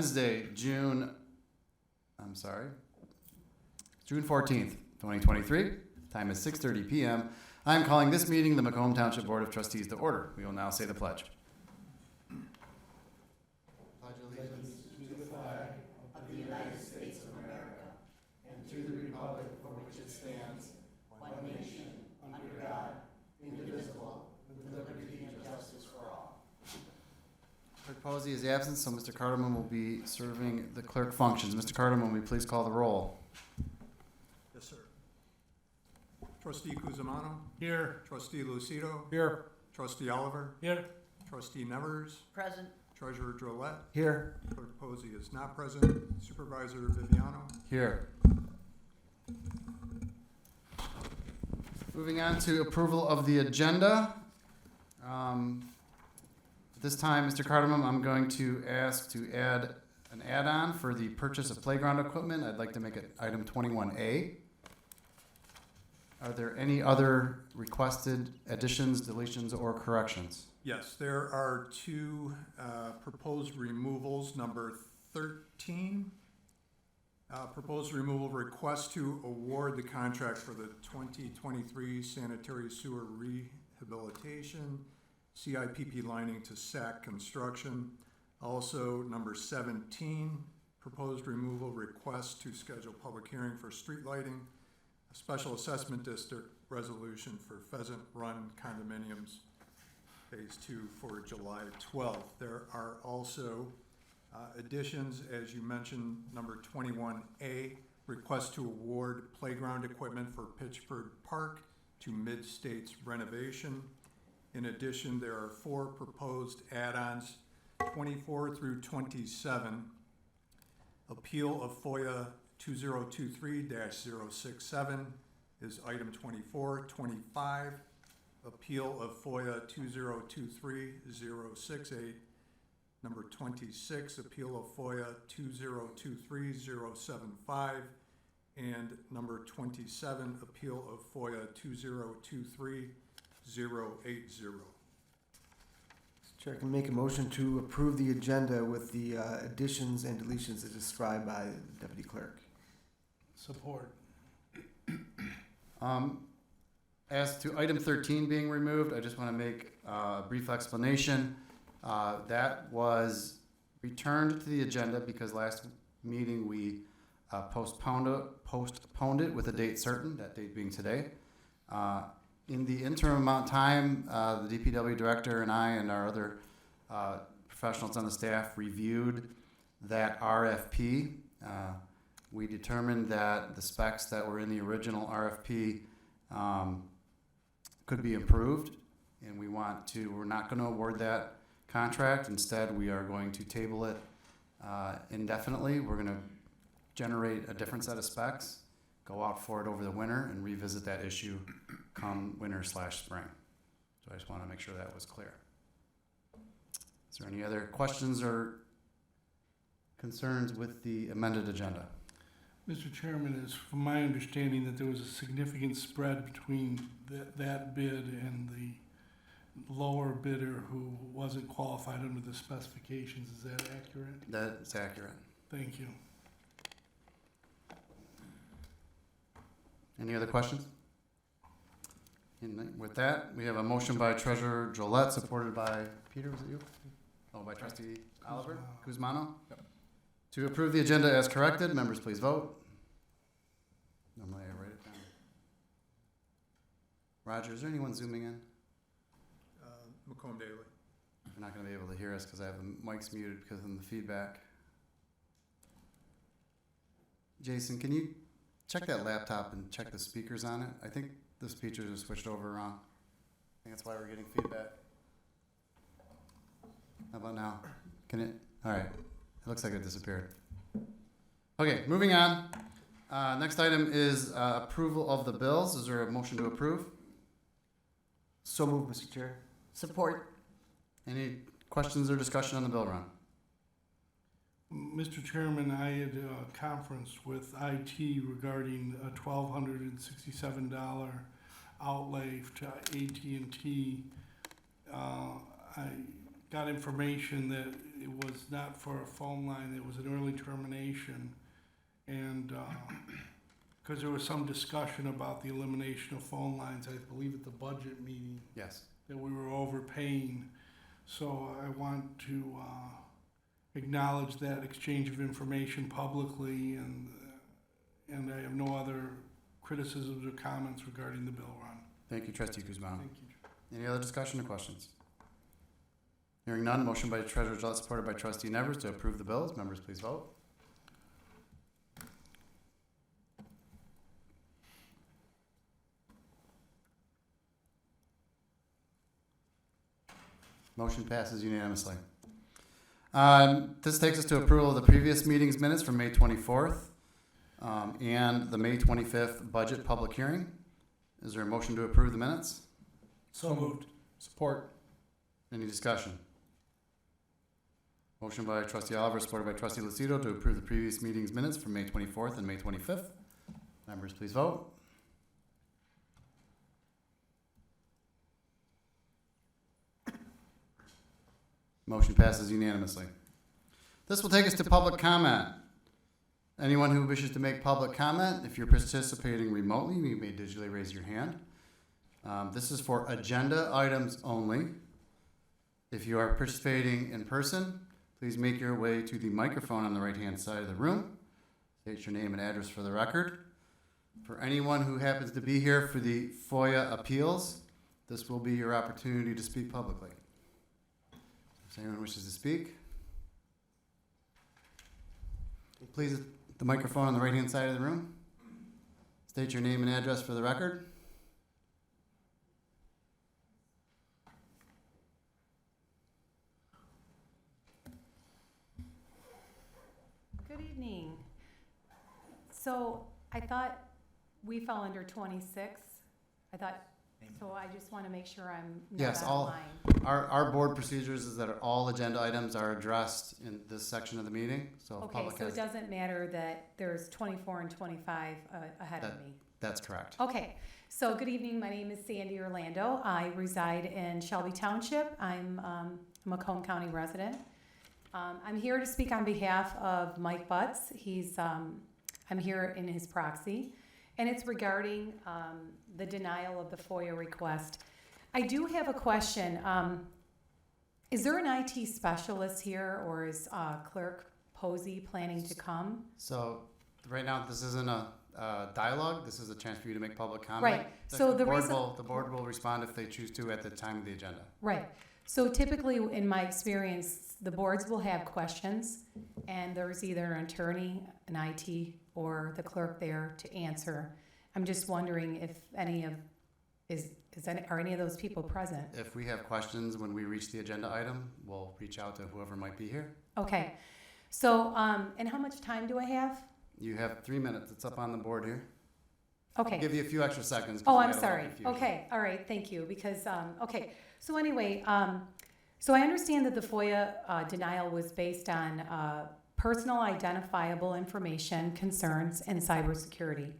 Wednesday, June 14th, 2023. Time is 6:30 p.m. I am calling this meeting the Macomb Township Board of Trustees to order. We will now say the pledge. Pledge allegiance to the flag of the United States of America and to the republic for which it stands, one nation, under God, indivisible, with liberty and justice for all. Clerk Posey is absent, so Mr. Cardamom will be serving the clerk functions. Mr. Cardamom, will you please call the roll? Yes, sir. Trustee Cusimano? Here. Trustee Lucido? Here. Trustee Oliver? Here. Trustee Nevers? Present. Treasurer Drollet? Here. Clerk Posey is not present. Supervisor Viviano? Here. Moving on to approval of the agenda. This time, Mr. Cardamom, I'm going to ask to add an add-on for the purchase of playground equipment. I'd like to make it item 21A. Are there any other requested additions, deletions, or corrections? Yes, there are two proposed removals. Number 13, proposed removal request to award the contract for the 2023 sanitary sewer rehabilitation CIPP lining to SAC Construction. Also, number 17, proposed removal request to schedule public hearing for street lighting, a special assessment district resolution for Pheasant Run condominiums, phase 2 for July 12th. There are also additions, as you mentioned, number 21A, request to award playground equipment for Pittsford Park to Mid-States Renovation. In addition, there are 4 proposed add-ons, 24 through 27. Appeal of FOIA 2023-067 is item 24. 25, appeal of FOIA 2023-068. Number 26, appeal of FOIA 2023-075. And number 27, appeal of FOIA 2023-080. Chair can make a motion to approve the agenda with the additions and deletions as described by the Deputy Clerk. Support. As to item 13 being removed, I just want to make a brief explanation. That was returned to the agenda because last meeting we postponed it with a date certain, that date being today. In the interim amount of time, the DPW director and I and our other professionals on the staff reviewed that RFP. We determined that the specs that were in the original RFP could be improved, and we're not going to award that contract. Instead, we are going to table it indefinitely. We're going to generate a different set of specs, go out for it over the winter, and revisit that issue come winter/spring. So I just want to make sure that was clear. Is there any other questions or concerns with the amended agenda? Mr. Chairman, it's from my understanding that there was a significant spread between that bid and the lower bidder who wasn't qualified under the specifications. Is that accurate? That's accurate. Thank you. Any other questions? And with that, we have a motion by Treasurer Drollet, supported by Peter, was it you? Oh, by Trustee Oliver? Cusimano? Yep. To approve the agenda as corrected, members please vote. Normally I write it down. Roger, is there anyone zooming in? Macomb Daily. You're not going to be able to hear us because I have the mics muted because of the feedback. Jason, can you check that laptop and check the speakers on it? I think the speakers are switched over wrong. I think that's why we're getting feedback. How about now? Can it? All right. It looks like it disappeared. Okay, moving on. Next item is approval of the bills. Is there a motion to approve? So moved, Mr. Chair. Support. Any questions or discussion on the bill run? Mr. Chairman, I had a conference with IT regarding a $1,267 outlay to AT&T. I got information that it was not for a phone line, it was an early termination. And, because there was some discussion about the elimination of phone lines, I believe at the budget meeting, Yes. that we were overpaying. So I want to acknowledge that exchange of information publicly, and I have no other criticisms or comments regarding the bill run. Thank you, Trustee Guzman. Thank you. Any other discussion or questions? Hearing none, motion by Treasurer Gillette, supported by Trustee Nevers to approve the bills. Members, please vote. Motion passes unanimously. This takes us to approval of the previous meeting's minutes from May 24th and the May 25th budget public hearing. Is there a motion to approve the minutes? So moved. Support. Any discussion? Motion by Trustee Oliver, supported by Trustee Lucido to approve the previous meeting's minutes from May 24th and May 25th. Members, please vote. Motion passes unanimously. This will take us to public comment. Anyone who wishes to make public comment, if you're participating remotely, you may digitally raise your hand. This is for agenda items only. If you are participating in person, please make your way to the microphone on the right-hand side of the room. State your name and address for the record. For anyone who happens to be here for the FOIA appeals, this will be your opportunity to speak publicly. If anyone wishes to speak, please, the microphone on the right-hand side of the room. State your name and address for the record. Good evening. So I thought we fell under 26. So I just want to make sure I'm Yes, not out all- of line. Our board procedures is that all agenda items are addressed in this section of the meeting, so if Okay, public so it has, doesn't matter that there's 24 and 25 ahead of me. that's correct. Okay, so good evening. My name is Sandy Orlando. I reside in Shelby Township. I'm a Macomb County resident. I'm here to speak on behalf of Mike Butts. I'm here in his proxy, and it's regarding the denial of the FOIA request. I do have a question. Is there an IT specialist here, or is Clerk Posey planning to come? So, right now, this isn't a dialogue, this is a chance for you to make public comment. Right, so the board reason- will- The board will respond if they choose to at the time of the agenda. Right. So typically, in my experience, the boards will have questions, and there's either an attorney, an IT, or the clerk there to answer. I'm just wondering if are any of those people present? If we have questions when we reach the agenda item, we'll reach out to whoever might be here. Okay. So, and how much time do I have? You have 3 minutes, it's up on the board here. Okay. Give you a few extra seconds. 'cause Oh, we I'm had a little sorry. confusion. Okay, all right, thank you, because, okay. So anyway, so I understand that the FOIA denial was based on personal identifiable information concerns and cybersecurity.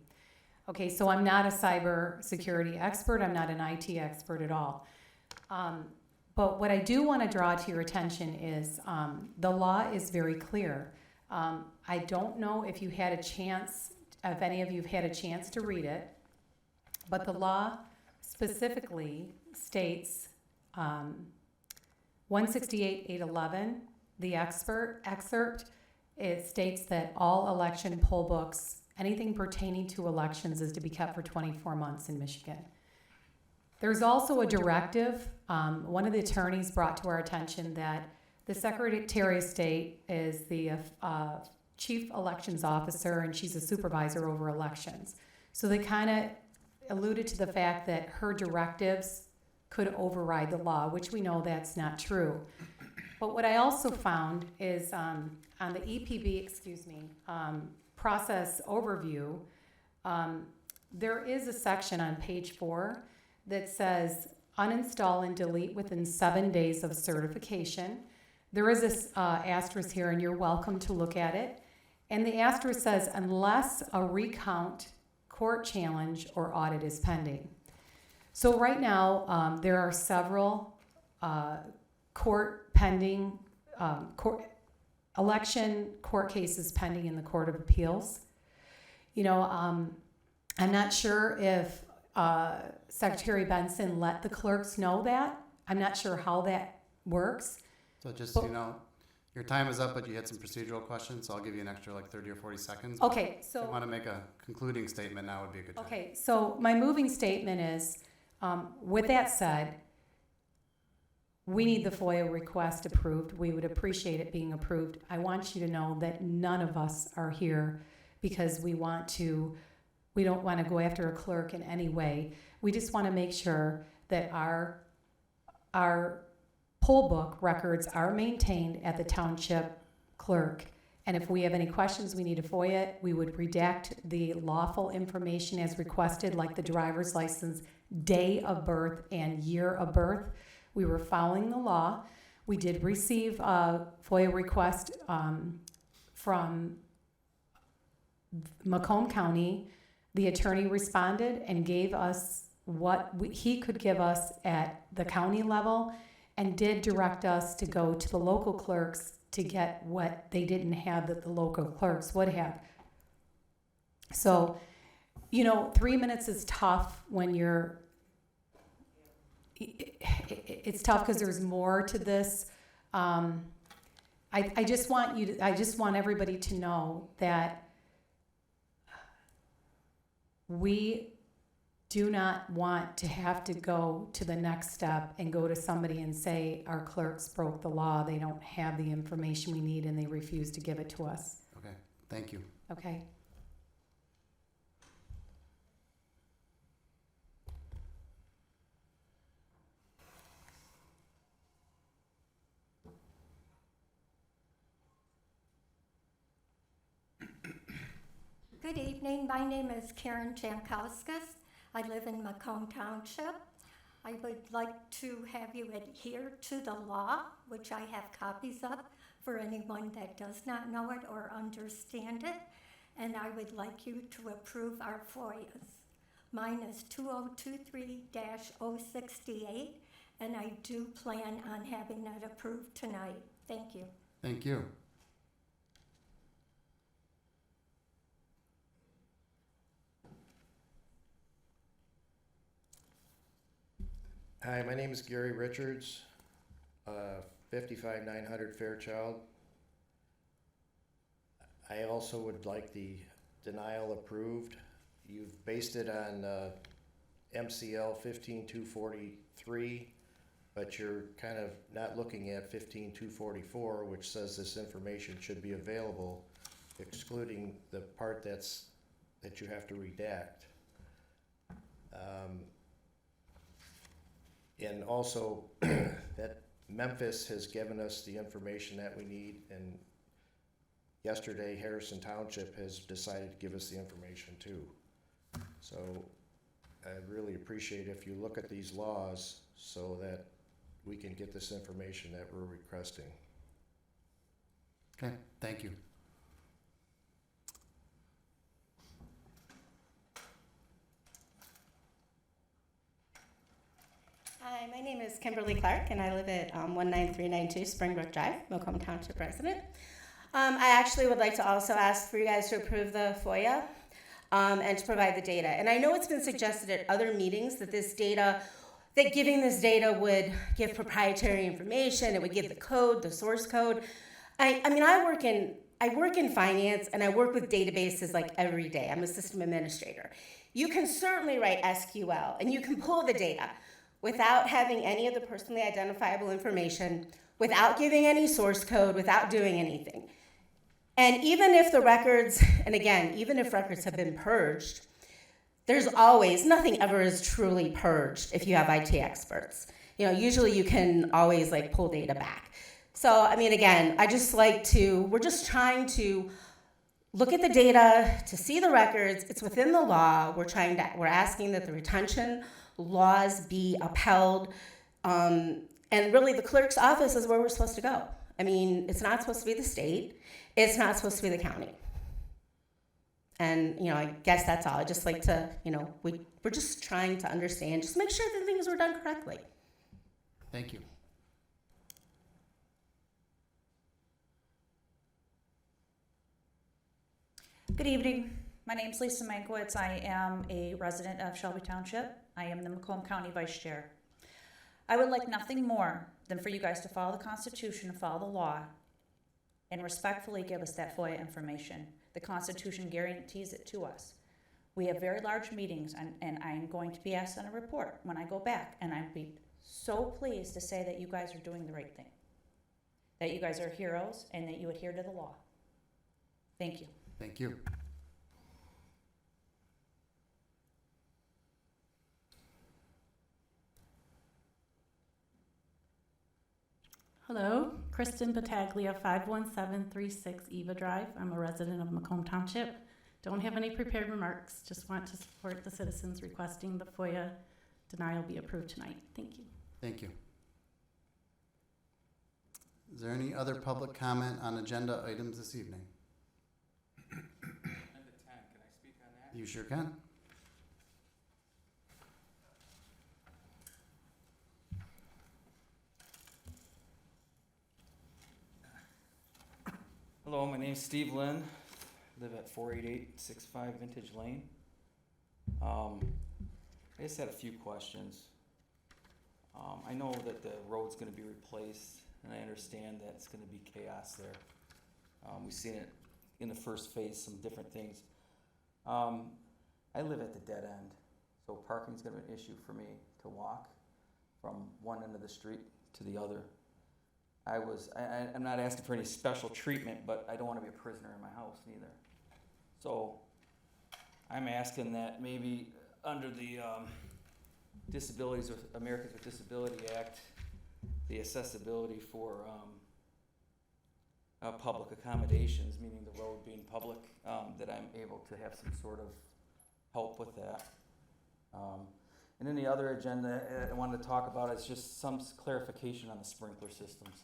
Okay, so I'm not a cybersecurity expert, I'm not an IT expert at all. But what I do want to draw to your attention is the law is very clear. I don't know if you had a chance, if any of you have had a chance to read it, but the law specifically states 168-811, the excerpt, it states that all election poll books, anything pertaining to elections is to be kept for 24 months in Michigan. There's also a directive, one of the attorneys brought to our attention that the Secretary of State is the chief elections officer, and she's a supervisor over elections. So they kind of alluded to the fact that her directives could override the law, which we know that's not true. But what I also found is on the EPB, process overview, there is a section on page 4 that says uninstall and delete within 7 days of certification. There is this asterisk here, and you're welcome to look at it. And the asterisk says, unless a recount, court challenge, or audit is pending. So right now, there are several court pending election court cases pending in the Court of Appeals. I'm not sure if Secretary Benson let the clerks know that. I'm not sure how that works. So just, your time is up, but you had some procedural questions, so I'll give you an extra like 30 or 40 seconds. Okay, If you want to make a concluding statement, now would be a good time. Okay, so my moving statement is, with that said, we need the FOIA request approved. We would appreciate it being approved. I want you to know that none of us are here because we don't want to go after a clerk in any way. We just want to make sure that our poll book records are maintained at the township clerk. And if we have any questions, we need to FOIA it. We would redact the lawful information as requested, like the driver's license, day of birth, and year of birth. We were following the law. We did receive a FOIA request from Macomb County. The attorney responded and gave us what he could give us at the county level, and did direct us to go to the local clerks to get what they didn't have that the local clerks would have. So, 3 minutes is tough when you're, it's tough because there's more to this. I just want everybody to know that we do not want to have to go to the next step and go to somebody and say our clerks broke the law, they don't have the information we need, and they refuse to give it to us. Okay, thank you. Okay? Good evening. My name is Karen Jankowskis. I live in Macomb Township. I would like to have you adhere to the law, which I have copies of for anyone that does not know it or understand it. And I would like you to approve our FOIAs. Mine is 2023-068, and I do plan on having that approved tonight. Thank you. Thank you. Hi, my name is Gary Richards, 55900 Fairchild. I also would like the denial approved. You've based it on MCL 15243, but you're kind of not looking at 15244, which says this information should be available, excluding the part that you have to redact. And also that Memphis has given us the information that we need, and yesterday Harrison Township has decided to give us the information too. So I'd really appreciate if you look at these laws so that we can get this information that we're requesting. Okay, thank you. Hi, my name is Kimberly Clark, and I live at 19392 Springbrook Drive, Macomb Township resident. I actually would like to also ask for you guys to approve the FOIA and to provide the data. And I know it's been suggested at other meetings that giving this data would give proprietary information, it would give the code, the source code. I work in finance, and I work with databases like every day. I'm a system administrator. You can certainly write SQL, and you can pull the data without having any of the personally identifiable information, without giving any source code, without doing anything. And even if the records, and again, even if records have been purged, there's always, nothing ever is truly purged if you have IT experts. Usually you can always pull data back. So, again, we're just trying to look at the data, to see the records. It's within the law. We're asking that the retention laws be upheld. And really the clerk's office is where we're supposed to go. It's not supposed to be the state. It's not supposed to be the county. And, I guess that's all. I just like to, we're just trying to understand, just make sure that things were done correctly. Thank you. Good evening. My name's Lisa Mankiewicz. I am a resident of Shelby Township. I am the Macomb County Vice Chair. I would like nothing more than for you guys to follow the Constitution and follow the law and respectfully give us that FOIA information. The Constitution guarantees it to us. We have very large meetings, and I'm going to be asked on a report when I go back, and I'd be so pleased to say that you guys are doing the right thing, that you guys are heroes, and that you adhere to the law. Thank you. Thank you. Hello, Kristen Battaglia, 51736 Eva Drive. I'm a resident of Macomb Township. Don't have any prepared remarks, just want to support the citizens requesting the FOIA denial be approved tonight. Thank you. Thank you. Is there any other public comment on agenda items this evening? Agenda 10, can I speak on that? You sure can. Hello, my name's Steve Lynn, live at 48865 Vintage Lane. I just had a few questions. I know that the road's gonna be replaced, and I understand that it's gonna be chaos there. We've seen it in the first phase, some different things. I live at the dead end, so parking's gonna be an issue for me to walk from one end of the street to the other. I'm not asking for any special treatment, but I don't want to be a prisoner in my house neither. So I'm asking that maybe under the Disabilities with Americans with Disability Act, the accessibility for public accommodations, meaning the road being public, that I'm able to have some sort of help with that. And then the other agenda I wanted to talk about is just some clarification on the sprinkler systems.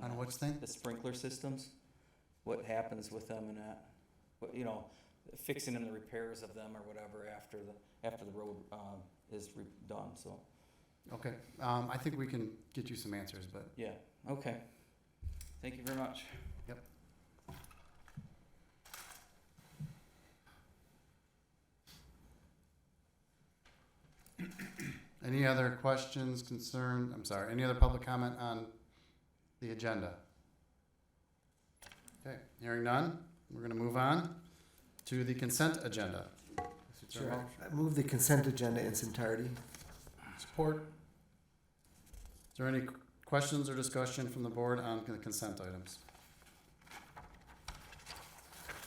On which thing? The sprinkler systems, what happens with them and that, what, you know, fixing them, the repairs of them or whatever after the road is done, so. Okay, I think we can get you some answers, but. Yeah, okay. Thank you very much. Yep. Any other questions, any other public comment on the agenda? Okay, hearing none, we're gonna move on to the consent agenda. Sure. I move the consent agenda in its entirety. Support. Is there any questions or discussion from the board on the consent items?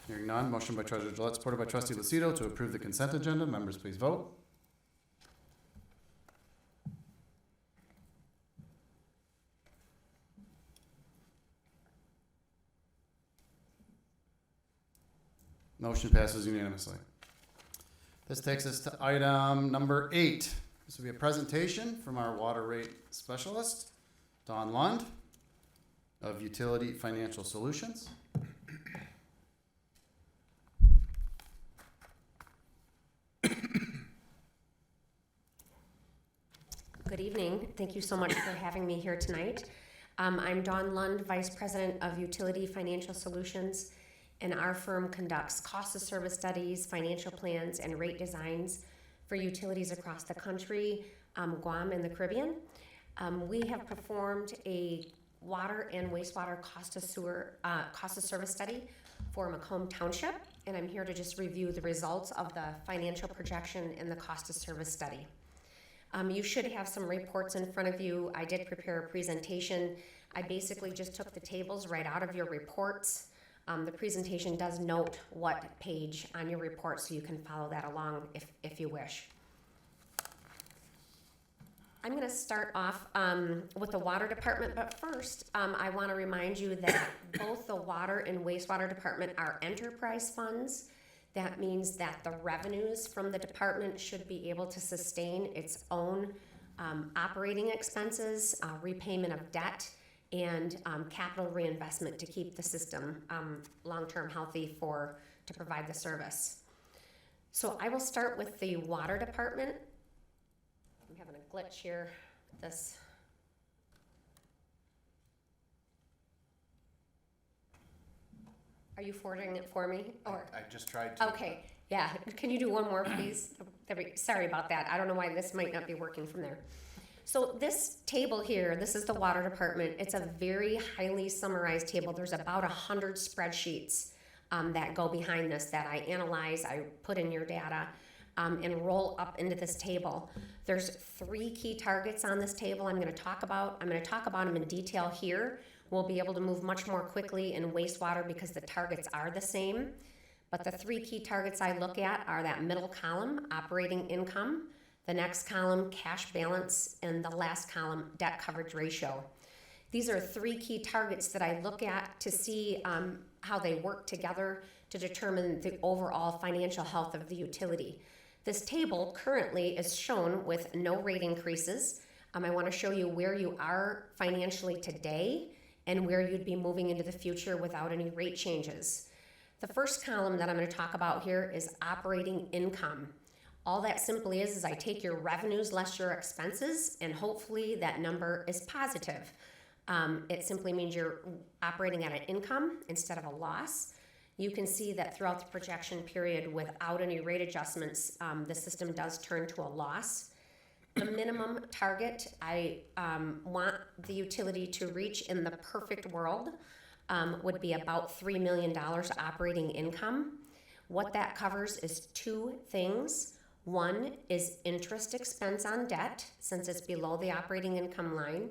Hearing none, motion by Treasurer Gillette, supported by Trustee Lucido to approve the consent agenda. Members, please vote. Motion passes unanimously. This takes us to item number 8. This will be a presentation from our water rate specialist, Dawn Lund of Utility Financial Solutions. Good evening. Thank you so much for having me here tonight. I'm Dawn Lund, Vice President of Utility Financial Solutions, and our firm conducts cost of service studies, financial plans, and rate designs for utilities across the country, Guam, and the Caribbean. We have performed a water and wastewater cost of service study for Macomb Township, and I'm here to just review the results of the financial projection and the cost of service study. You should have some reports in front of you. I did prepare a presentation. I basically just took the tables right out of your reports. The presentation does note what page on your report, so you can follow that along if you wish. I'm going to start off with the water department, but first I want to remind you that both the water and wastewater department are enterprise funds. That means that the revenues from the department should be able to sustain its own operating expenses, repayment of debt, and capital reinvestment to keep the system long-term healthy to provide the service. So I will start with the water department. I'm having a glitch here with this. Are you forwarding it for me, or? I just tried to. Okay, yeah, can you do one more, please? Sorry about that, I don't know why this might not be working from there. So this table here, this is the water department. It's a very highly summarized table. There's about 100 spreadsheets that go behind this that I analyze, I put in your data, and roll up into this table. There's 3 key targets on this table I'm gonna talk about. I'm gonna talk about them in detail here. We'll be able to move much more quickly in wastewater because the targets are the same. But the 3 key targets I look at are that middle column, operating income, the next column, cash balance, and the last column, debt coverage ratio. These are 3 key targets that I look at to see how they work together to determine the overall financial health of the utility. This table currently is shown with no rate increases. I want to show you where you are financially today and where you'd be moving into the future without any rate changes. The first column that I'm going to talk about here is operating income. All that simply is I take your revenues less your expenses, and hopefully that number is positive. It simply means you're operating at an income instead of a loss. You can see that throughout the projection period, without any rate adjustments, the system does turn to a loss. The minimum target I want the utility to reach in the perfect world would be about $3 million operating income. What that covers is 2 things. One is interest expense on debt, since it's below the operating income line.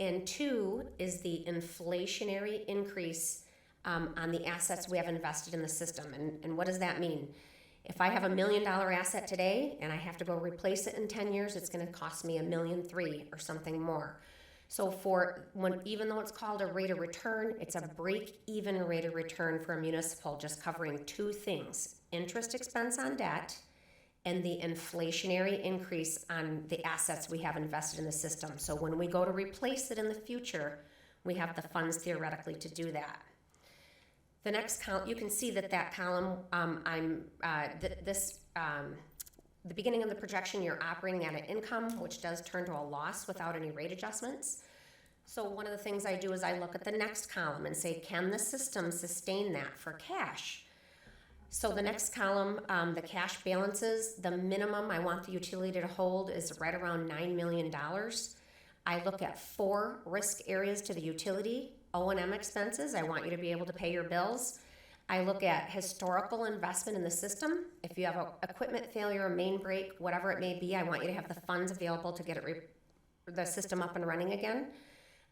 And 2 is the inflationary increase on the assets we have invested in the system. And what does that mean? If I have $1 million asset today and I have to go replace it in 10 years, it's going to cost me $1.3 million or something more. So even though it's called a rate of return, it's a break-even rate of return for a municipal, just covering 2 things: interest expense on debt and the inflationary increase on the assets we have invested in the system. So when we go to replace it in the future, we have the funds theoretically to do that. The next column, you can see that column, the beginning of the projection, you're operating at an income, which does turn to a loss without any rate adjustments. So one of the things I do is I look at the next column and say, can the system sustain that for cash? So the next column, the cash balances, the minimum I want the utility to hold is right around $9 million. I look at 4 risk areas to the utility. O&M expenses, I want you to be able to pay your bills. I look at historical investment in the system. If you have an equipment failure, a main break, whatever it may be, I want you to have the funds available to get the system up and running again.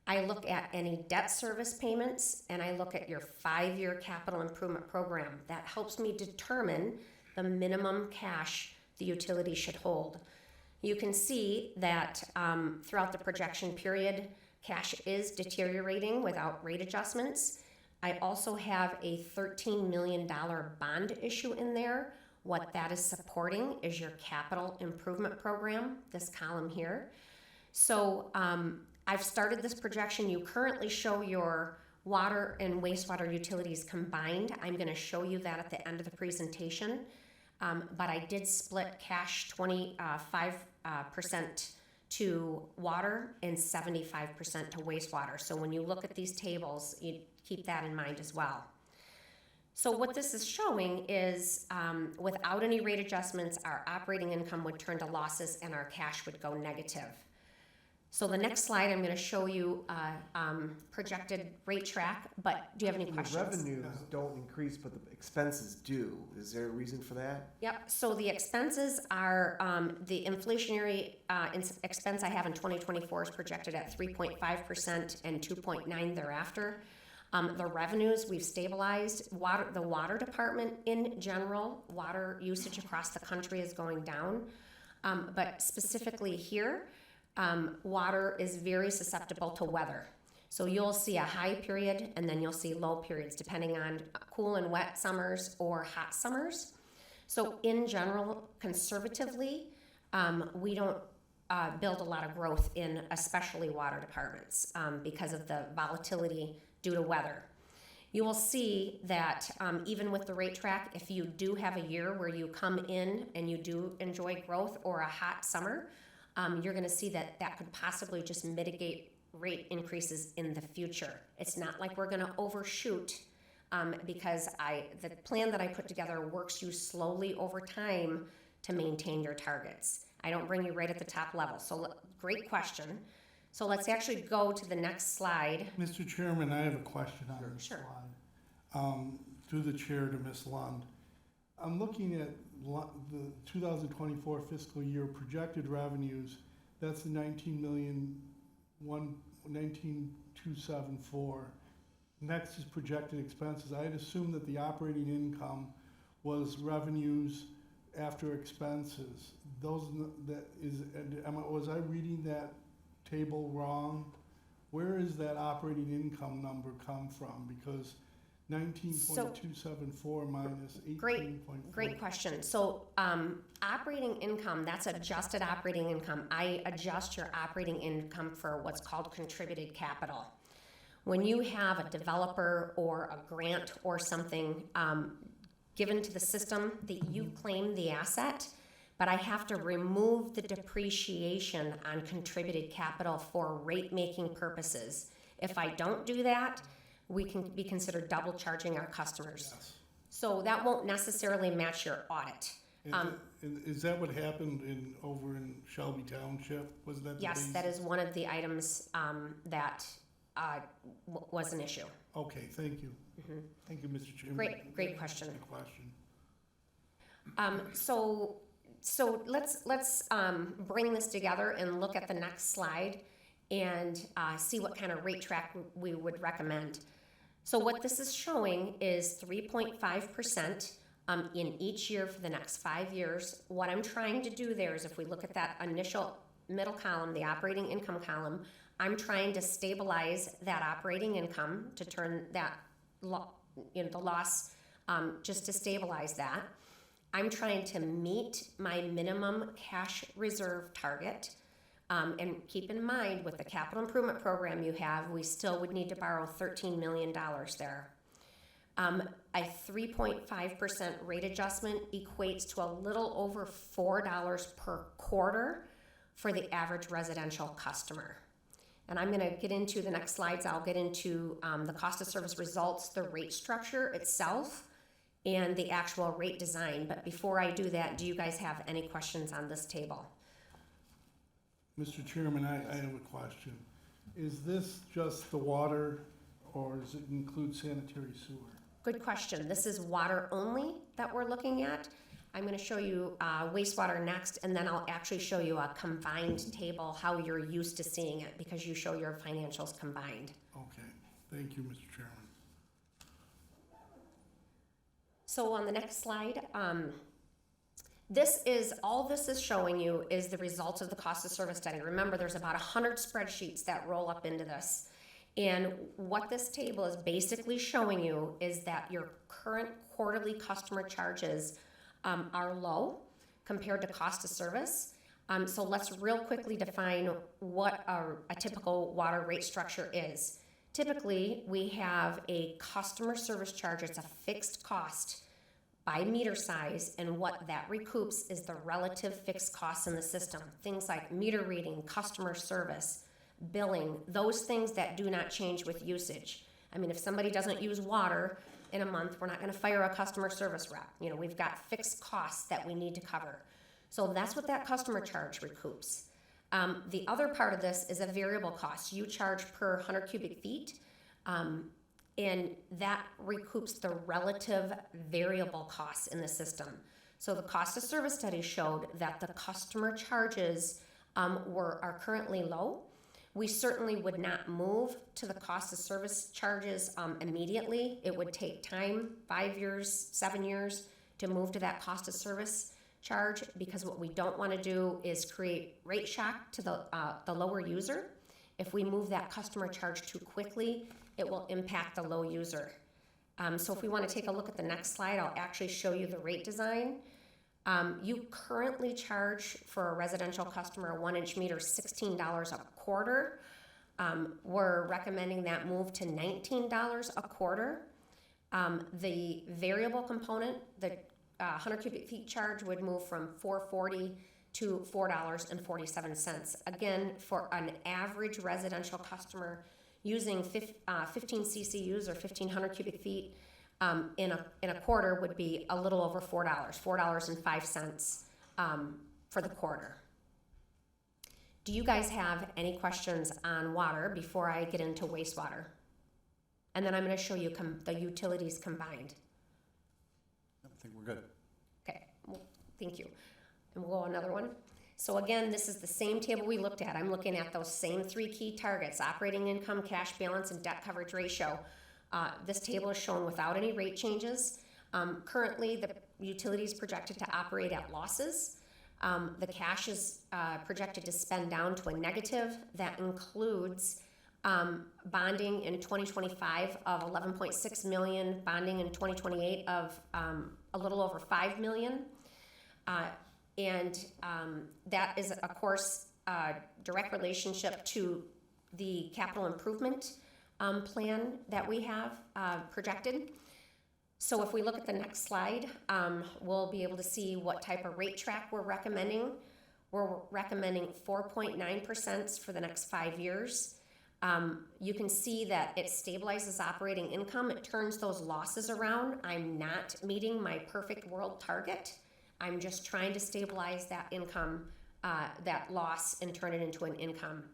I look at any debt service payments, and I look at your 5-year capital improvement program. That helps me determine the minimum cash the utility should hold. You can see that throughout the projection period, cash is deteriorating without rate adjustments. I also have a $13 million bond issue in there. What that is supporting is your capital improvement program, this column here. So I've started this projection. You currently show your water and wastewater utilities combined. I'm going to show you that at the end of the presentation. But I did split cash 25% to water and 75% to wastewater. So when you look at these tables, you keep that in mind as well. So what this is showing is without any rate adjustments, our operating income would turn to losses and our cash would go negative. So the next slide, I'm going to show you projected rate track, but do you have any questions? The revenues don't increase, but the expenses do. Is there a reason for that? Yep, so the expenses are, the inflationary expense I have in 2024 is projected at 3.5% and 2.9% thereafter. The revenues we've stabilized. The water department in general, water usage across the country is going down, but specifically here, water is very susceptible to weather. So you'll see a high period and then you'll see low periods depending on cool and wet summers or hot summers. So in general, conservatively, we don't build a lot of growth in especially water departments because of the volatility due to weather. You will see that even with the rate track, if you do have a year where you come in and you do enjoy growth or a hot summer, you're going to see that that could possibly just mitigate rate increases in the future. It's not like we're going to overshoot because the plan that I put together works you slowly over time to maintain your targets. I don't bring you right at the top level. So great question. So let's actually go to the next slide. Mr. Chairman, I have a question on this Sure. slide. Through the chair to Ms. Lund. I'm looking at the 2024 fiscal year projected revenues. That's the 19,274. Next is projected expenses. I had assumed that the operating income was revenues after expenses. Was I reading that table wrong? Where is that operating income number come from? Because 19.274 minus 18.4. Great question. So operating income, that's adjusted operating income. I adjust your operating income for what's called contributed capital. When you have a developer or a grant or something given to the system that you claim the asset, but I have to remove the depreciation on contributed capital for rate-making purposes. If I don't do that, we can be considered double charging our customers. Yes. So that won't necessarily match your audit. And is that what happened over in Shelby Township? Was that the Yes, reason? that is one of the items that was an issue. Okay, thank you. Thank you, Mr. Chairman. Great question. Good question. So let's bring this together and look at the next slide and see what kind of rate track we would recommend. So what this is showing is 3.5% in each year for the next 5 years. What I'm trying to do there is, if we look at that initial middle column, the operating income column, I'm trying to stabilize that operating income to turn that the loss just to stabilize that. I'm trying to meet my minimum cash reserve target. And keep in mind, with the capital improvement program you have, we still would need to borrow $13 million there. A 3.5% rate adjustment equates to a little over $4 per quarter for the average residential customer. And I'm going to get into the next slides. I'll get into the cost of service results, the rate structure itself, and the actual rate design. But before I do that, do you guys have any questions on this table? Mr. Chairman, I have a question. Is this just the water, or does it include sanitary sewer? Good question. This is water only that we're looking at. I'm going to show you wastewater next, and then I'll actually show you a combined table, how you're used to seeing it, because you show your financials combined. Okay, thank you, Mr. Chairman. So on the next slide, this is showing you is the results of the cost of service study. Remember, there's about 100 spreadsheets that roll up into this. And what this table is basically showing you is that your current quarterly customer charges are low compared to cost of service. So let's real quickly define what a typical water rate structure is. Typically, we have a customer service charge. It's a fixed cost by meter size, and what that recoups is the relative fixed costs in the system. Things like meter reading, customer service, billing, those things that do not change with usage. I mean, if somebody doesn't use water in a month, we're not going to fire a customer service rep. You know, we've got fixed costs that we need to cover. So that's what that customer charge recoups. The other part of this is a variable cost. You charge per 100 cubic feet, and that recoups the relative variable costs in the system. So the cost of service study showed that the customer charges are currently low. We certainly would not move to the cost of service charges immediately. It would take time, 5 years, 7 years, to move to that cost of service charge, because what we don't want to do is create rate shock to the lower user. If we move that customer charge too quickly, it will impact the low user. So if we want to take a look at the next slide, I'll actually show you the rate design. You currently charge for a residential customer a 1-inch meter $16 a quarter. We're recommending that move to $19 a quarter. The variable component, the 100 cubic feet charge, would move from $4.40 to $4.47. Again, for an average residential customer using 15 CCUs or 1,500 cubic feet, in a quarter would be a little over $4, $4.05 for the quarter. Do you guys have any questions on water before I get into wastewater? And then I'm going to show you the utilities combined. I think we're good. Okay, well, thank you. And we'll go another one. So again, this is the same table we looked at. I'm looking at those same three key targets: operating income, cash balance, and debt coverage ratio. This table is shown without any rate changes. Currently, the utility is projected to operate at losses. The cash is projected to spend down to a negative. That includes bonding in 2025 of $11.6 million, bonding in 2028 of a little over $5 million. That is, of course, a direct relationship to the capital improvement plan that we have projected. So if we look at the next slide, we'll be able to see what type of rate track we're recommending. We're recommending 4.9% for the next 5 years. You can see that it stabilizes operating income. It turns those losses around. I'm not meeting my perfect world target. I'm just trying to stabilize that income, that loss, and turn it into an income.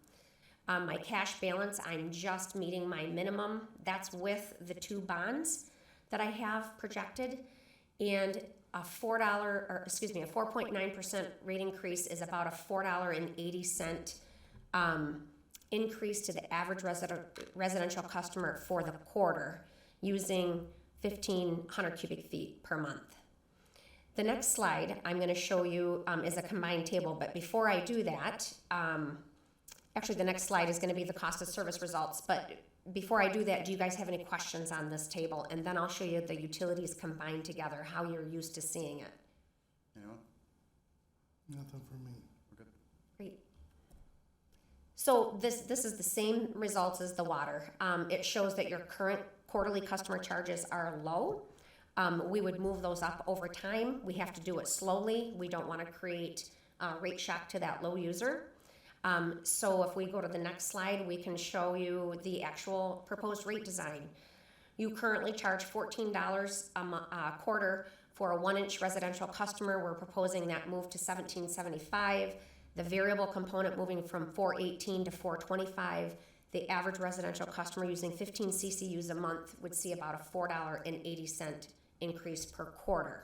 My cash balance, I'm just meeting my minimum. That's with the 2 bonds that I have projected. And a 4.9% rate increase is about a $4.80 increase to the average residential customer for the quarter, using 1,500 cubic feet per month. The next slide I'm going to show you is a combined table, but before I do that, actually the next slide is going to be the cost of service results, but before I do that, do you guys have any questions on this table? And then I'll show you the utilities combined together, how you're used to seeing it. Anyone? Nothing for me. We're good. Great. So this is the same results as the water. It shows that your current quarterly customer charges are low. We would move those up over time. We have to do it slowly. We don't want to create rate shock to that low user. So if we go to the next slide, we can show you the actual proposed rate design. You currently charge $14 a quarter for a 1-inch residential customer. We're proposing that move to $17.75. The variable component moving from $4.18 to $4.25. The average residential customer using 15 CCUs a month would see about a $4.80 increase per quarter.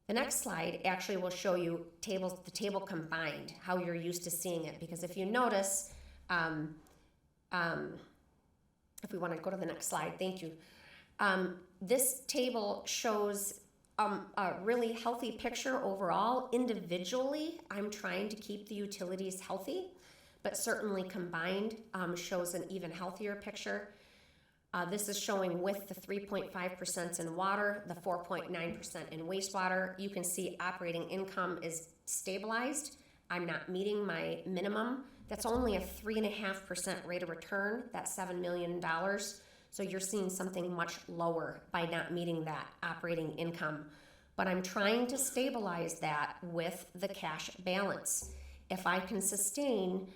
The next slide actually will show you the table combined, how you're used to seeing it. Because if you notice, if we want to go to the next slide, thank you. This table shows a really healthy picture overall. Individually, I'm trying to keep the utilities healthy, but certainly combined shows an even healthier picture. This is showing with the 3.5% in water, the 4.9% in wastewater. You can see operating income is stabilized. I'm not meeting my minimum. That's only a 3.5% rate of return. That's $7 million. So you're seeing something much lower by not meeting that operating income. But I'm trying to stabilize that with the cash balance. If I can sustain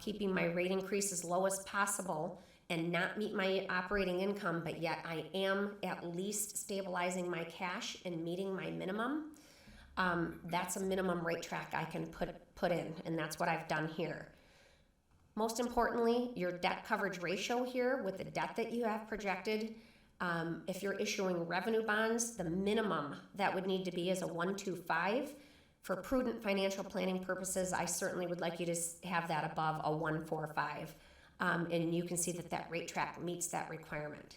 keeping my rate increase as low as possible and not meet my operating income, but yet I am at least stabilizing my cash and meeting my minimum, that's a minimum rate track I can put in, and that's what I've done here. Most importantly, your debt coverage ratio here with the debt that you have projected, if you're issuing revenue bonds, the minimum that would need to be is a 1.25. For prudent financial planning purposes, I certainly would like you to have that above a 1.45. And you can see that that rate track meets that requirement.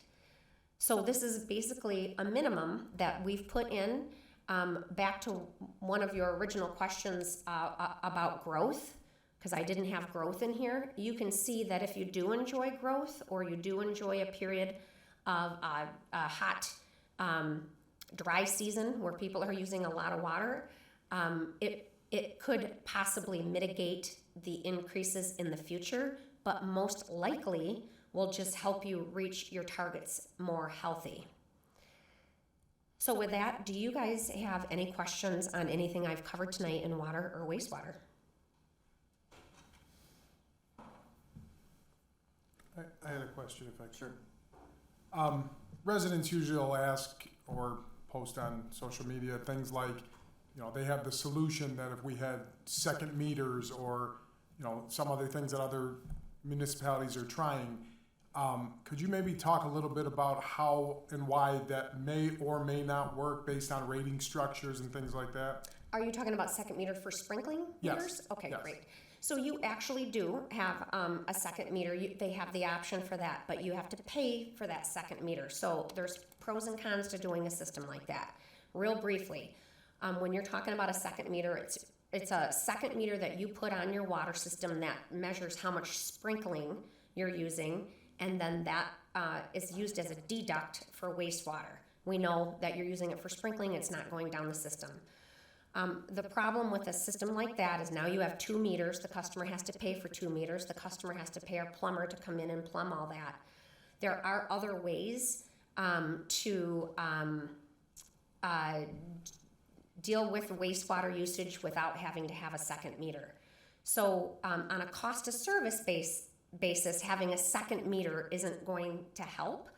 So this is basically a minimum that we've put in. Back to one of your original questions about growth, because I didn't have growth in here. You can see that if you do enjoy growth, or you do enjoy a period of a hot, dry season where people are using a lot of water, it could possibly mitigate the increases in the future, but most likely will just help you reach your targets more healthy. So with that, do you guys have any questions on anything I've covered tonight in water or wastewater? I had a question, if I could. Sure. residents usually will ask or post on social media things like, you know, they have the solution that if we had second meters or, you know, some other things that other municipalities are trying. Could you maybe talk a little bit about how and why that may or may not work based on rating structures and things like that? Are you talking about second meter for sprinkling Yes. meters? Okay, Yes. great. So you actually do have a second meter. They have the option for that, but you have to pay for that second meter. So there's pros and cons to doing a system like that. Real briefly, when you're talking about a second meter, it's a second meter that you put on your water system that measures how much sprinkling you're using, and then that is used as a deduct for wastewater. We know that you're using it for sprinkling, it's not going down the system. The problem with a system like that is now you have 2 meters, the customer has to pay for 2 meters, the customer has to pay a plumber to come in and plumb all that. There are other ways to deal with wastewater usage without having to have a second meter. So on a cost of service basis, having a second meter isn't going to help.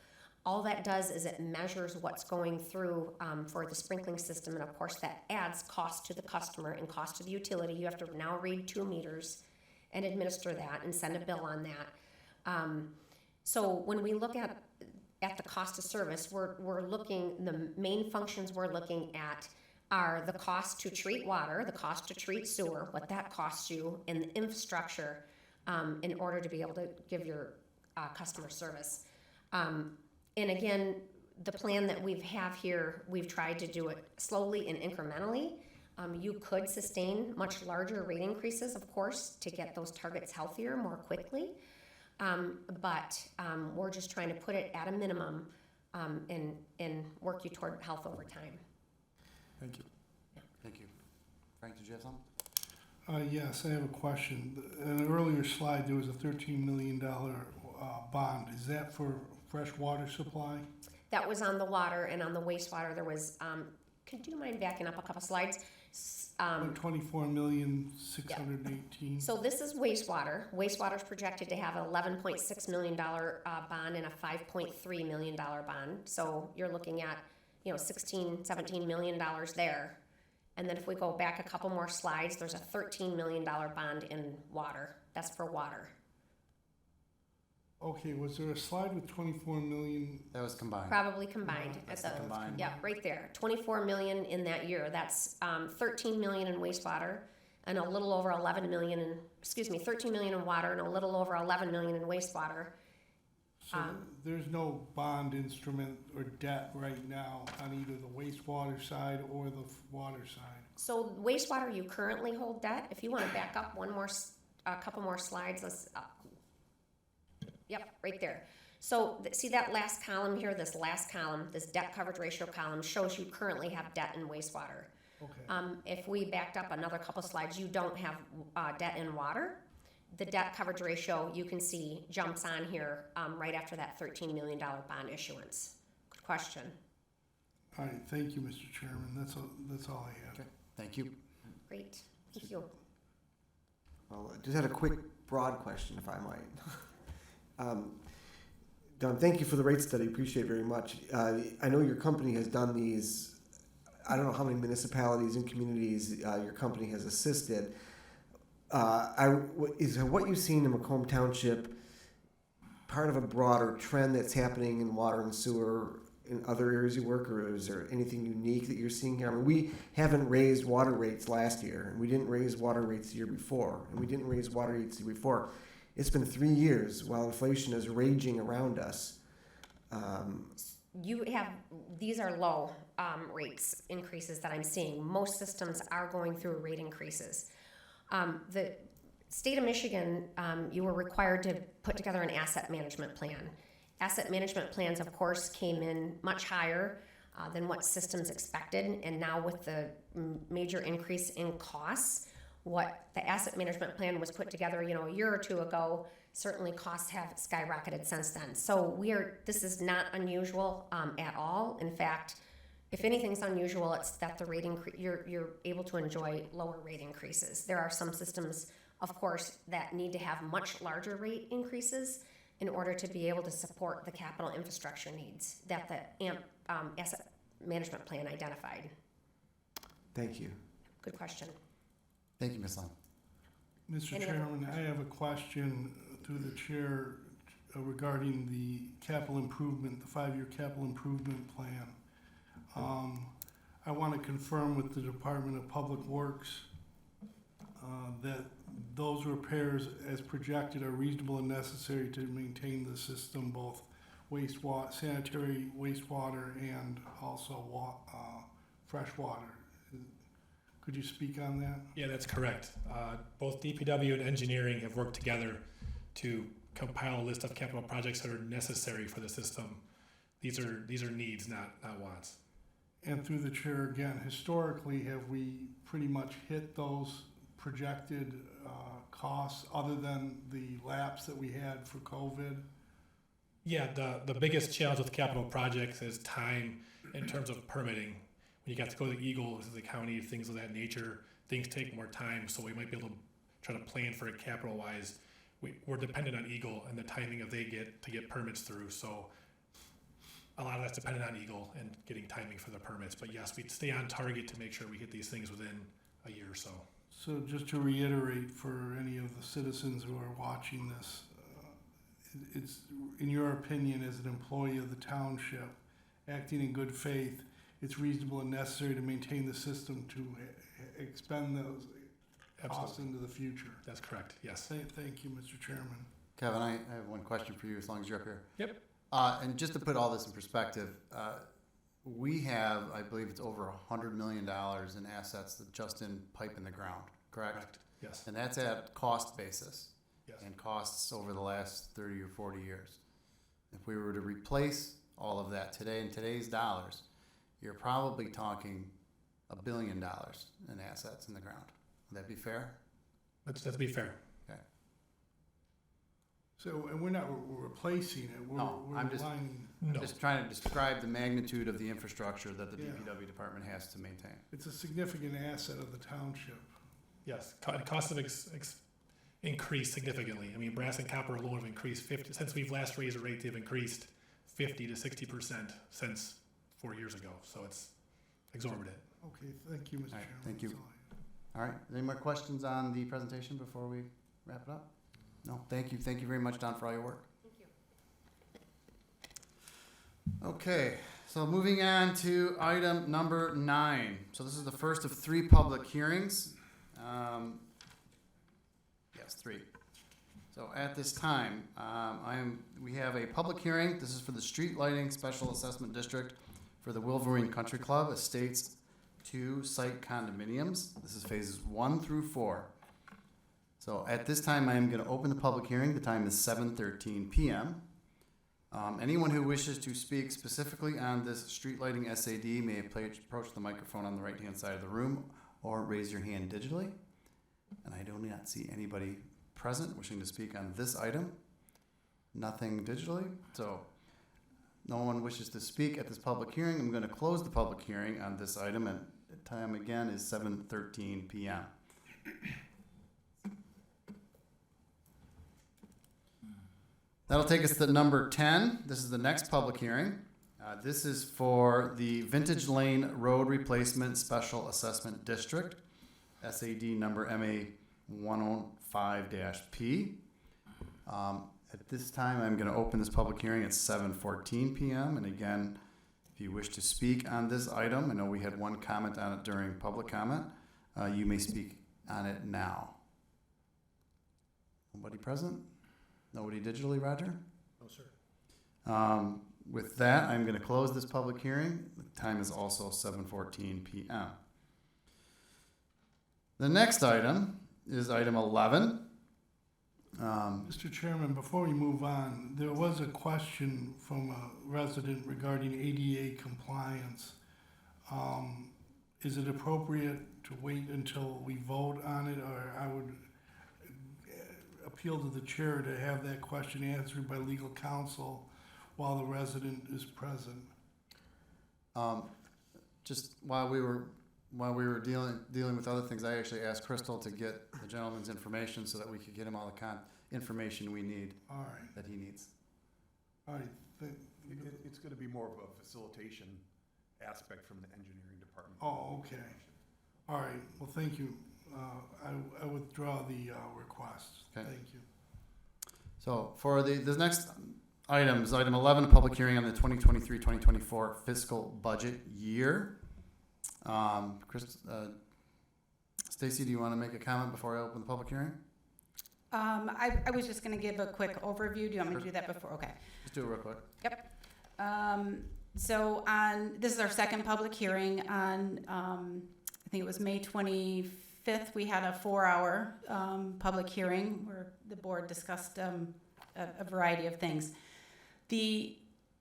All that does is it measures what's going through for the sprinkling system, and of course that adds cost to the customer and cost to the utility. You have to now read 2 meters and administer that and send a bill on that. So when we look at the cost of service, we're looking, the main functions we're looking at are the cost to treat water, the cost to treat sewer, what that costs you, and the infrastructure in order to be able to give your customer service. And again, the plan that we have here, we've tried to do it slowly and incrementally. You could sustain much larger rate increases, of course, to get those targets healthier more quickly. But we're just trying to put it at a minimum and work you toward health over time. Thank you. Thank you. Frank, did you have something? Yes, I have a question. In an earlier slide, there was a $13 million bond. Is that for fresh water supply? That was on the water, and on the wastewater, there was, could you mind backing up a couple slides? 24,618. So this is wastewater. Wastewater is projected to have an $11.6 million bond and a $5.3 million bond. So you're looking at, you know, $16, $17 million there. And then if we go back a couple more slides, there's a $13 million bond in water. That's for water. Okay, was there a slide with 24 million? That was combined. Probably combined. That's the combined. Yeah, right there. 24 million in that year. That's 13 million in wastewater and a little over 11 million in, 13 million in water and a little over 11 million in wastewater. So there's no bond instrument or debt right now on either the wastewater side or the water side. So wastewater, you currently hold debt. If you want to back up a couple more slides, let's. Yep, right there. So see that last column here, this last column, this debt coverage ratio column shows you currently have debt in wastewater. Okay. If we backed up another couple slides, you don't have debt in water. The debt coverage ratio, you can see, jumps on here right after that $13 million bond issuance. Good question. All right, thank you, Mr. Chairman. That's all I have. Okay, thank you. Great, thank you. Well, I just had a quick, broad question, if I might. Don, thank you for the rate study. Appreciate it very much. I know your company has done these. I don't know how many municipalities and communities your company has assisted. Is what you've seen in Macomb Township part of a broader trend that's happening in water and sewer in other areas you work, or is there anything unique that you're seeing here? I mean, we haven't raised water rates last year, and we didn't raise water rates the year before, and we didn't raise water rates the year before. It's been 3 years while inflation is raging around us. You have, these are low rates increases that I'm seeing. Most systems are going through rate increases. The state of Michigan, you were required to put together an asset management plan. Asset management plans, of course, came in much higher than what systems expected, and now with the major increase in costs, what the asset management plan was put together, you know, a year or two ago, certainly costs have skyrocketed since then. So this is not unusual at all. In fact, if anything's unusual, it's that the rate you're able to enjoy lower rate increases. There are some systems, of course, that need to have much larger rate increases in order to be able to support the capital infrastructure needs that the asset management plan identified. Thank you. Good question. Thank you, Ms. Lund. Mr. Any other Chairman, I have a question through the chair regarding the capital improvement, the 5-year capital improvement plan. I want to confirm with the Department of Public Works that those repairs as projected are reasonable and necessary to maintain the system, both wastewater, sanitary wastewater, and also fresh water. Could you speak on that? Yeah, that's correct. Both DPW and engineering have worked together to compile a list of capital projects that are necessary for the system. These are needs, not wants. And through the chair again, historically, have we pretty much hit those projected costs other than the lapse that we had for COVID? Yeah, the biggest challenge with capital projects is time in terms of permitting. When you got to go to the Eagle, to the county, things of that nature, things take more time, so we might be able to try to plan for it capital-wise. We're dependent on Eagle and the timing of they get to get permits through, so a lot of that's dependent on Eagle and getting timing for the permits. But yes, we stay on target to make sure we hit these things within a year or so. So just to reiterate for any of the citizens who are watching this, it's, in your opinion, as an employee of the township, acting in good faith, it's reasonable and necessary to maintain the system to expend those costs into the future. That's correct, yes. Thank you, Mr. Chairman. Kevin, I have one question for you as long as you're up here. Yep. And just to put all this in perspective, we have, I believe it's over $100 million in assets that just in pipe in the ground, correct? Yes. And that's at cost basis. Yes. And costs over the last 30 or 40 years. If we were to replace all of that today in today's dollars, you're probably talking $1 billion in assets in the ground. Would that be fair? That'd be fair. Okay. So, and we're not replacing it, we're I'm just- relying, No. Just trying to describe the magnitude of the infrastructure that the Yeah. DPW department has to maintain. it's a significant asset of the township. Yes, costs have increased significantly. I mean, brass and copper alone have increased 50, since we've last raised a rate, they've increased 50 to 60% since 4 years ago. So it's exorbitant. Okay, thank you, Mr. All right, Chairman. thank you. That's all I have. All right, any more questions on the presentation before we wrap it up? No, thank you very much, Don, for all your work. Thank you. Okay, so moving on to item number 9. So this is the first of 3 public hearings. Yes, 3. So at this time, we have a public hearing. This is for the Street Lighting Special Assessment District for the Wolverine Country Club Estates 2 site condominiums. This is phases 1 through 4. So at this time, I am going to open the public hearing. The time is 7:13 p.m. Anyone who wishes to speak specifically on this street lighting SAD may approach the microphone on the right-hand side of the room or raise your hand digitally. And I do not see anybody present wishing to speak on this item. Nothing digitally. So no one wishes to speak at this public hearing. I'm going to close the public hearing on this item, and the time again is 7:13 p.m. That'll take us to number 10. This is the next public hearing. This is for the Vintage Lane Road Replacement Special Assessment District, SAD number MA 105-P. At this time, I'm going to open this public hearing at 7:14 p.m. And again, if you wish to speak on this item, I know we had one comment on it during public comment, you may speak on it now. Nobody present? Nobody digitally, Roger? No, sir. With that, I'm going to close this public hearing. The time is also 7:14 p.m. The next item is item 11. Mr. Chairman, before we move on, there was a question from a resident regarding ADA compliance. Is it appropriate to wait until we vote on it, or I would appeal to the chair to have that question answered by legal counsel while the resident is present? Just while we were dealing with other things, I actually asked Crystal to get the gentleman's information so that we could get him all the information we need, All right, that he needs. all right. It's gonna be more of a facilitation aspect from the engineering department. Oh, okay. All right, well, thank you. I withdraw the request. Okay. Thank you. So for the next items, item 11, a public hearing on the 2023-2024 fiscal budget year. Stacy, do you want to make a comment before I open the public hearing? I was just gonna give a quick overview. Do you want me to do that before? Okay. Just do it real quick. So this is our second public hearing on, I think it was May 25th, we had a 4-hour public hearing where the board discussed a variety of things. The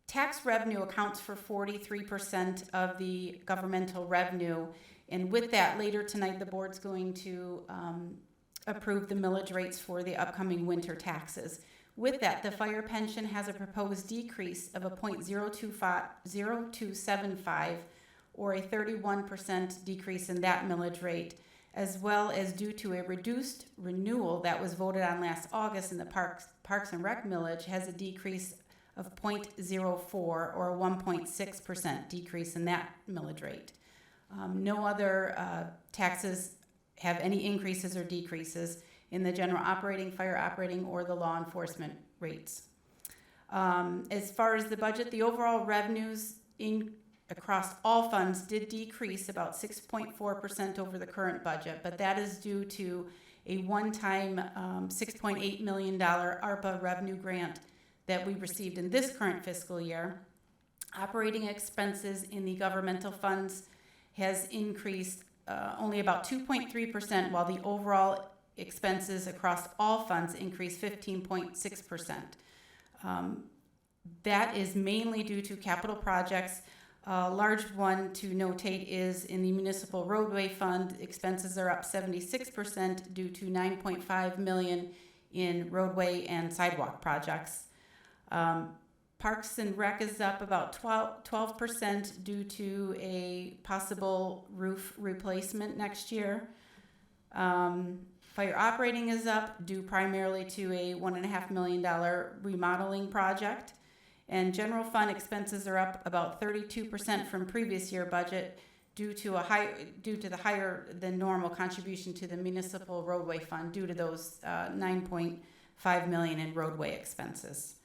tax revenue accounts for 43% of the governmental revenue, and with that, later tonight, the board's going to approve the millage rates for the upcoming winter taxes. With that, the fire pension has a proposed decrease of a .0275 or a 31% decrease in that millage rate, as well as due to a reduced renewal that was voted on last August in the Parks and Rec millage has a decrease of .04 or a 1.6% decrease in that millage rate. No other taxes have any increases or decreases in the general operating, fire operating, or the law enforcement rates. As far as the budget, the overall revenues across all funds did decrease about 6.4% over the current budget, but that is due to a one-time $6.8 million ARPA revenue grant that we received in this current fiscal year. Operating expenses in the governmental funds has increased only about 2.3%, while the overall expenses across all funds increased 15.6%. That is mainly due to capital projects. A large one to notate is in the municipal roadway fund, expenses are up 76% due to $9.5 million in roadway and sidewalk projects. Parks and Rec is up about 12% due to a possible roof replacement next year. Fire operating is up due primarily to a $1.5 million remodeling project. And general fund expenses are up about 32% from previous year budget due to the higher than normal contribution to the municipal roadway fund due to those $9.5 million in roadway expenses.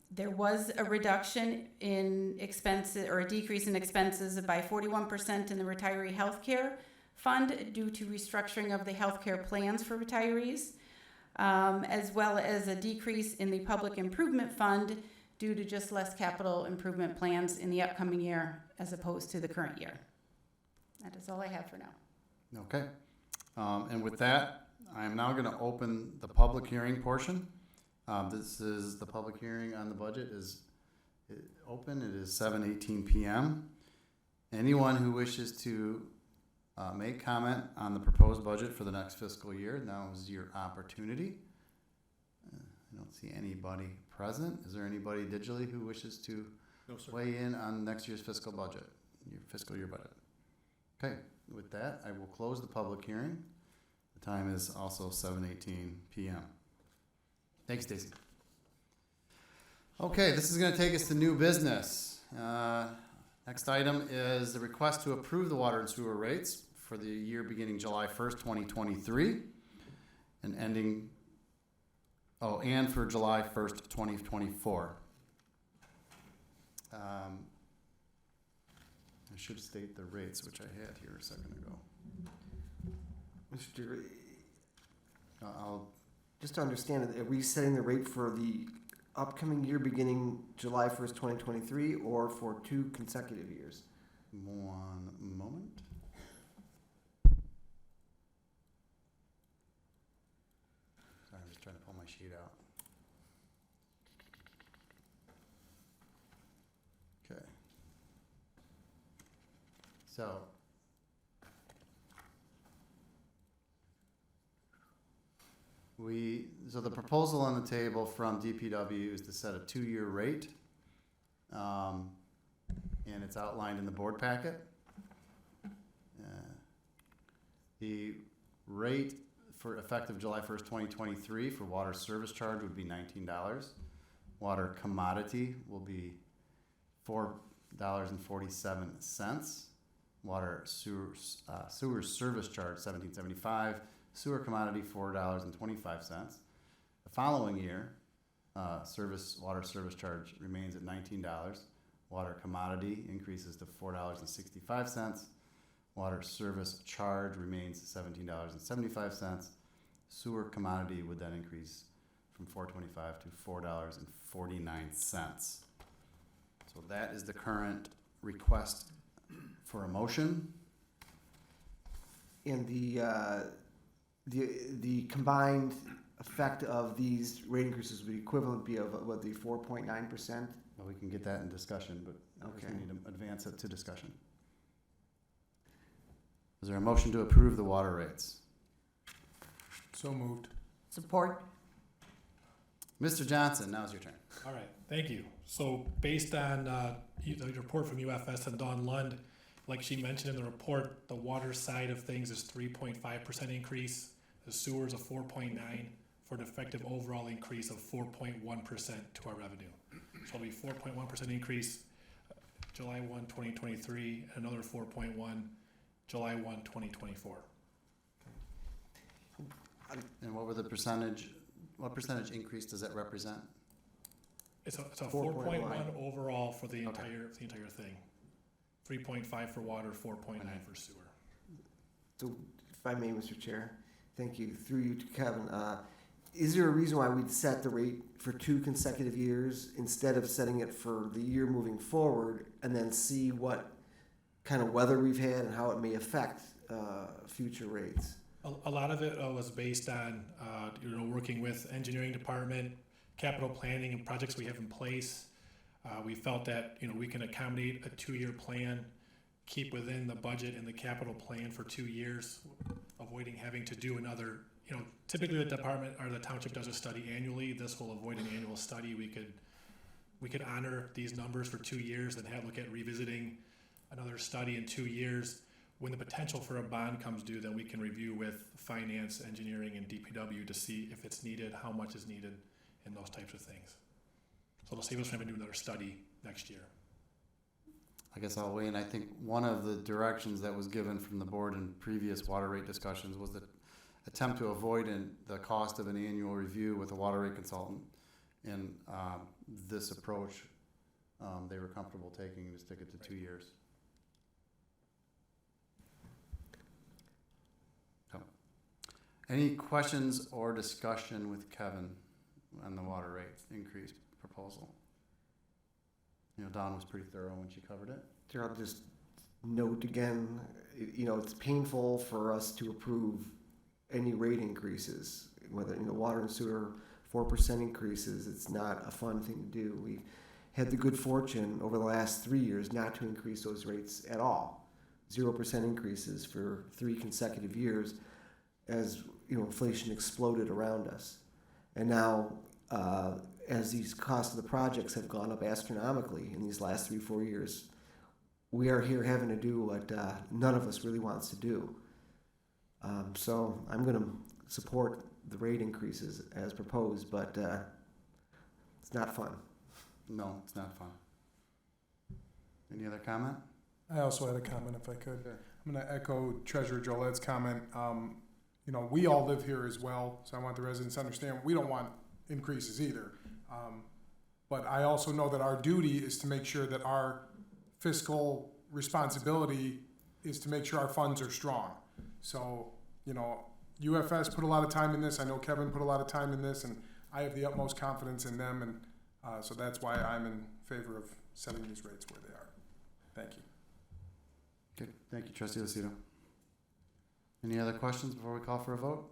There was a reduction in expenses, or a decrease in expenses by 41% in the retiree healthcare fund due to restructuring of the healthcare plans for retirees, as well as a decrease in the public improvement fund due to just less capital improvement plans in the upcoming year as opposed to the current year. That is all I have for now. Okay. And with that, I am now going to open the public hearing portion. This is the public hearing on the budget is open. It is 7:18 p.m. Anyone who wishes to make comment on the proposed budget for the next fiscal year, now is your opportunity. I don't see anybody present. Is there anybody digitally who wishes to weigh in on next year's fiscal budget, your fiscal year budget? Okay, with that, I will close the public hearing. The time is also 7:18 p.m. Thanks, Stacy. Okay, this is going to take us to new business. Next item is the request to approve the water and sewer rates for the year beginning July 1st, 2023 and ending, and for July 1st, 2024. I should state the rates, which I had here a second ago. Mr. Just to understand, are we setting the rate for the upcoming year beginning July 1st, 2023, or for 2 consecutive years? One moment. Sorry, I'm just trying to pull my sheet out. Okay. So the proposal on the table from DPW is to set a 2-year rate, and it's outlined in the board packet. The rate for effective July 1st, 2023 for water service charge would be $19. Water commodity will be $4.47. Water sewer service charge $17.75. Sewer commodity $4.25. The following year, water service charge remains at $19. Water commodity increases to $4.65. Water service charge remains $17.75. Sewer commodity would then increase from $4.25 to $4.49. So that is the current request for a motion. And the combined effect of these rate increases would be equivalent be of what, the 4.9%? Well, we can get that in discussion, but I guess Okay. we need to advance it to discussion. Is there a motion to approve the water rates? So moved. Support. Mr. Johnson, now's your turn. All right, thank you. So based on the report from UFS and Dawn Lund, like she mentioned in the report, the water side of things is 3.5% increase. The sewer is a 4.9 for an effective overall increase of 4.1% to our revenue. So it'll be 4.1% increase July 1, 2023, and another 4.1 July 1, 2024. And what percentage increase does that represent? It's a 4.1 4.1 overall for the entire thing. 3.5 for water, 4.9 for sewer. So, if I may, Mr. Chair, thank you. Through you to Kevin, is there a reason why we'd set the rate for 2 consecutive years instead of setting it for the year moving forward and then see what kind of weather we've had and how it may affect future rates? A lot of it was based on, working with engineering department, capital planning and projects we have in place. We felt that, we can accommodate a 2-year plan, keep within the budget and the capital plan for 2 years, avoiding having to do another, typically the department or the township does a study annually. This will avoid an annual study. We could honor these numbers for 2 years and look at revisiting another study in 2 years. When the potential for a bond comes due, then we can review with finance, engineering, and DPW to see if it's needed, how much is needed, and those types of things. So it'll save us from having to do another study next year. I guess I'll weigh in. I think one of the directions that was given from the board in previous water rate discussions was the attempt to avoid the cost of an annual review with a water rate consultant. And this approach, they were comfortable taking to stick it to 2 years. Any questions or discussion with Kevin on the water rate increase proposal? Dawn was pretty thorough when she covered it. Here, I'll just note again, it's painful for us to approve any rate increases, whether, water and sewer 4% increases. It's not a fun thing to do. We've had the good fortune over the last 3 years not to increase those rates at all. 0% increases for 3 consecutive years as, inflation exploded around us. And now, as these costs of the projects have gone up astronomically in these last 3-4 years, we are here having to do what none of us really wants to do. So I'm going to support the rate increases as proposed, but it's not fun. No, it's not fun. Any other comment? I also had a comment if I could. Sure. I'm going to echo Treasurer Jolette's comment. We all live here as well, so I want the residents to understand we don't want increases either. But I also know that our duty is to make sure that our fiscal responsibility is to make sure our funds are strong. So, UFS put a lot of time in this. I know Kevin put a lot of time in this, and I have the utmost confidence in them, and so that's why I'm in favor of setting these rates where they are. Thank you. Okay, thank you, Trustee Lucido. Any other questions before we call for a vote?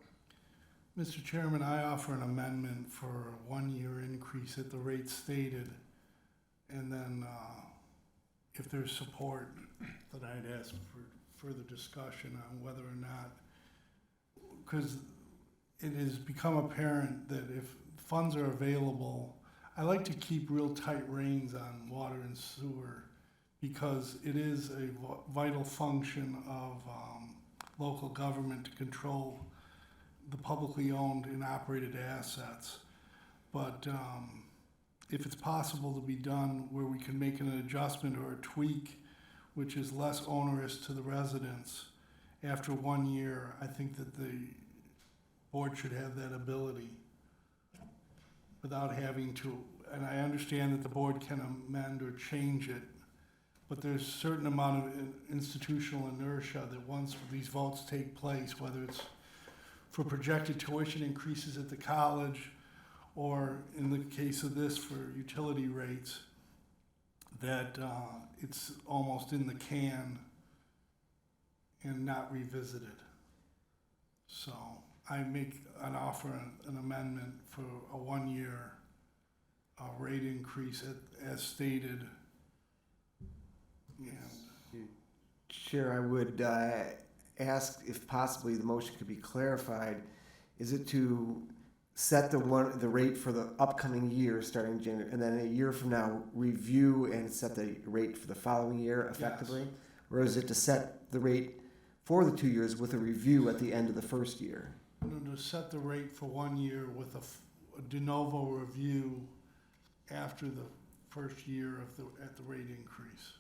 Mr. Chairman, I offer an amendment for a 1-year increase at the rate stated. And then if there's support, that I'd ask for further discussion on whether or not, because it has become apparent that if funds are available, I like to keep real tight reins on water and sewer because it is a vital function of local government to control the publicly owned and operated assets. But if it's possible to be done where we can make an adjustment or a tweak which is less onerous to the residents after 1 year, I think that the board should have that ability without having to, and I understand that the board can amend or change it, but there's a certain amount of institutional inertia that once these votes take place, whether it's for projected tuition increases at the college, or in the case of this for utility rates, that it's almost in the can and not revisited. So I make an offer, an amendment for a 1 year rate increase as stated. And Chair, I would ask if possibly the motion could be clarified. Is it to set the rate for the upcoming year starting January, and then a year from now review and set the rate for the following year effectively? Yes. Or is it to set the rate for the 2 years with a review at the end of the first year? To set the rate for 1 year with a de novo review after the first year at the rate increase.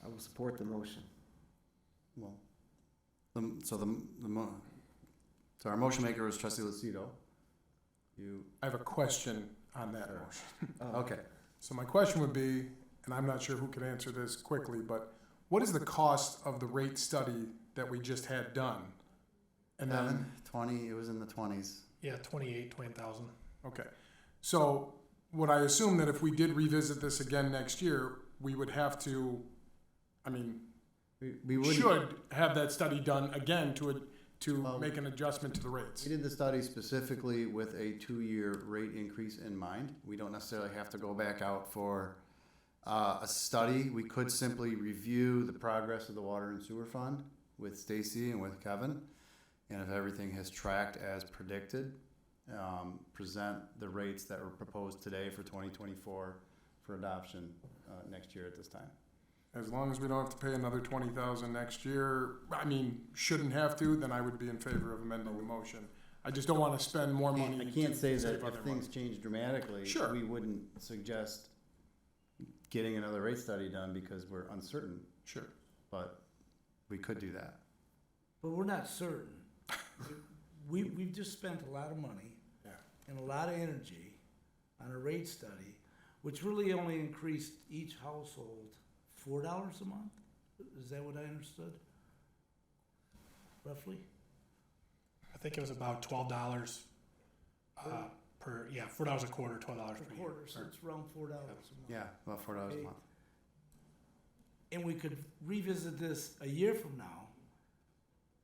I will support the motion. Well, so our motion maker was Trustee Lucido. I have a question on that motion. Okay. So my question would be, and I'm not sure who can answer this quickly, but what is the cost of the rate study that we just had done? And then 20, it was in the 20s. Yeah, 20,000. Okay. So would I assume that if we did revisit this again next year, we would have to, we should have that study done again to make an adjustment to the rates? We did the study specifically with a 2-year rate increase in mind. We don't necessarily have to go back out for a study. We could simply review the progress of the water and sewer fund with Stacy and with Kevin. And if everything has tracked as predicted, present the rates that were proposed today for 2024 for adoption next year at this time. As long as we don't have to pay another $20,000 next year, shouldn't have to, then I would be in favor of amending the motion. I just don't want to spend more money. I can't say that other if things money. change dramatically, Sure. we wouldn't suggest getting another rate study done because we're uncertain. Sure. But we could do that. But we're not certain. We've just spent a lot of money and a lot of energy on a rate study, which really only increased each household $4 a month? Is that what I understood? Roughly? I think it was about $12 per, $4 a quarter, $12 per year. Quarter, so it's around $4 a month. Yeah, about $4 a month. And we could revisit this a year from now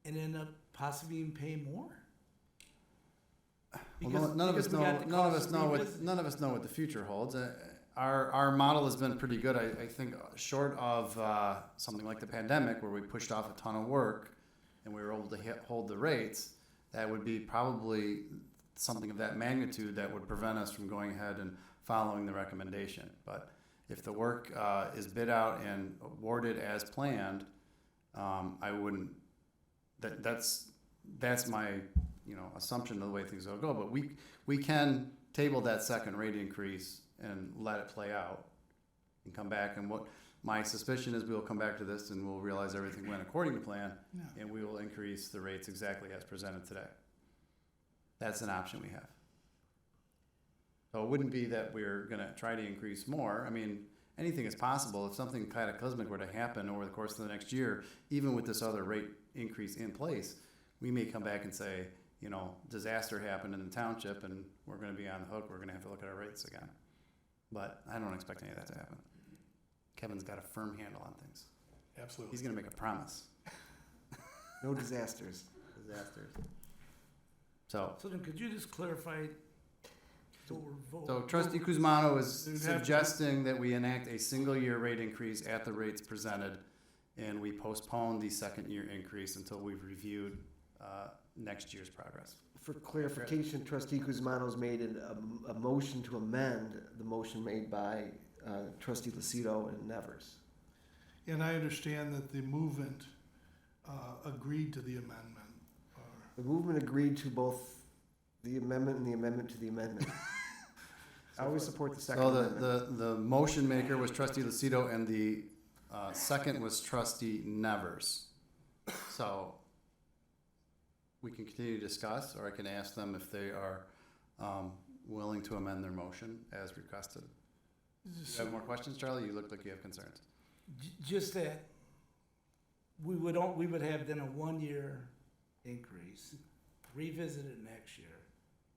and end up possibly even paying more. Well, none of us know what the future holds. Our model has been pretty good. I think short of something like the pandemic where we pushed off a ton of work and we were able to hold the rates, that would be probably something of that magnitude that would prevent us from going ahead and following the recommendation. But if the work is bid out and awarded as planned, I wouldn't. That's my assumption of the way things will go. But we can table that second rate increase and let it play out and come back. And what my suspicion is, we'll come back to this and we'll realize everything went according to plan, and we will increase the rates exactly as presented today. That's an option we have. So it wouldn't be that we're going to try to increase more. Anything is possible. If something cataclysmic were to happen over the course of the next year, even with this other rate increase in place, we may come back and say, disaster happened in the township and we're going to be on the hook. We're going to have to look at our rates again. But I don't expect any of that to happen. Kevin's got a firm handle on things. Absolutely. He's going to make a promise. No disasters. So then could you just clarify? So Trustee Kuzmano is suggesting that we enact a single-year rate increase at the rates presented, and we postpone the second-year increase until we've reviewed next year's progress. For clarification, Trustee Kuzmano's made a motion to amend the motion made by Trustee Lucido and Nevers. And I understand that the movement agreed to the amendment. The movement agreed to both the amendment and the amendment to the amendment. I always support the second So amendment. the motion maker was trustee Lucido and the second was trustee Nevers. So we can continue to discuss, or I can ask them if they are willing to amend their motion as requested. Do you have more questions, Charlie? You look like you have concerns. Just that we would have then a 1-year increase, revisit it next year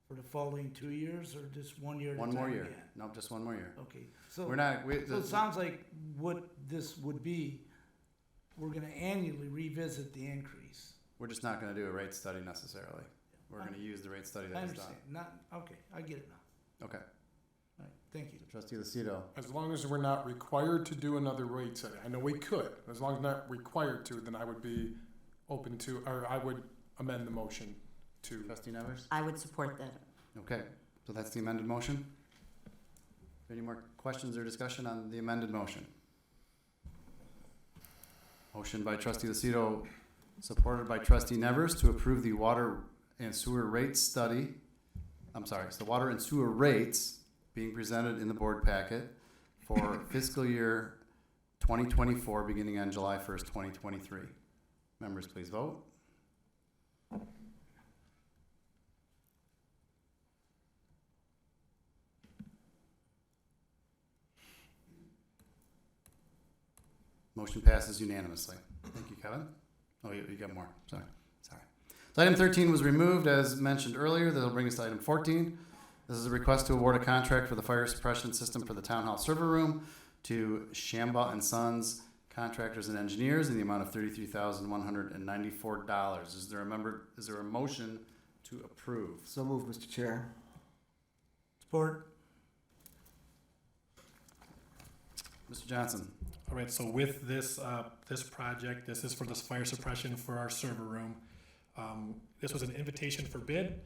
for the following 2 years, or just 1 year at a One time more year. again? No, just one more year. Okay, so. We're not, So it sounds like what this would be, we're gonna annually revisit the increase. we're just not gonna do a rate study necessarily. We're gonna use the rate study I that was done. understand, okay, I get it now. Okay. All right, thank you. Trustee Lucido. As long as we're not required to do another rate study, I know we could, as long as not required to, then I would be open to, or I would amend the motion to. Trustee Nevers? I would support that. Okay, so that's the amended motion. Any more questions or discussion on the amended motion? Motion by trustee Lucido, supported by trustee Nevers to approve the water and sewer rate study. I'm sorry, it's the water and sewer rates being presented in the board packet for fiscal year 2024, beginning on July 1st, 2023. Members, please vote. Motion passes unanimously. Thank you, Kevin. Oh, you got more. Sorry. So item 13 was removed, as mentioned earlier. That'll bring us to item 14. This is a request to award a contract for the fire suppression system for the town hall server room to Shambaugh and Sons Contractors and Engineers in the amount of $33,194. Is there a motion to approve? So moved, Mr. Chair. Support. Mr. Johnson. All right, so with this, this project, this is for this fire suppression for our server room. This was an invitation for bid.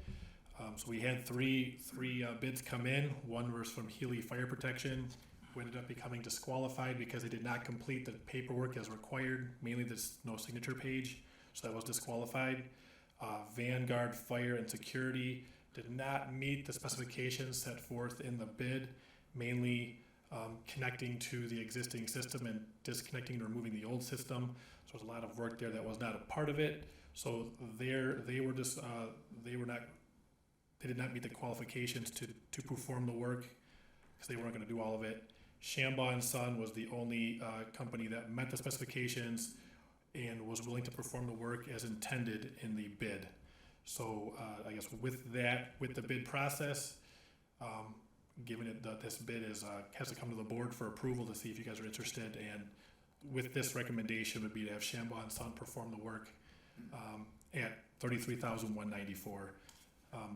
So we had three bids come in. One was from Healy Fire Protection, who ended up becoming disqualified because they did not complete the paperwork as required, mainly this no signature page, so that was disqualified. Vanguard Fire and Security did not meet the specifications set forth in the bid, mainly connecting to the existing system and disconnecting and removing the old system. So there's a lot of work there that was not a part of it. So they did not meet the qualifications to perform the work because they weren't going to do all of it. Shambaugh and Son was the only company that met the specifications and was willing to perform the work as intended in the bid. So I guess with the bid process, given it that this bid has to come to the board for approval to see if you guys are interested, and with this recommendation would be to have Shambaugh and Son perform the work at $33,194.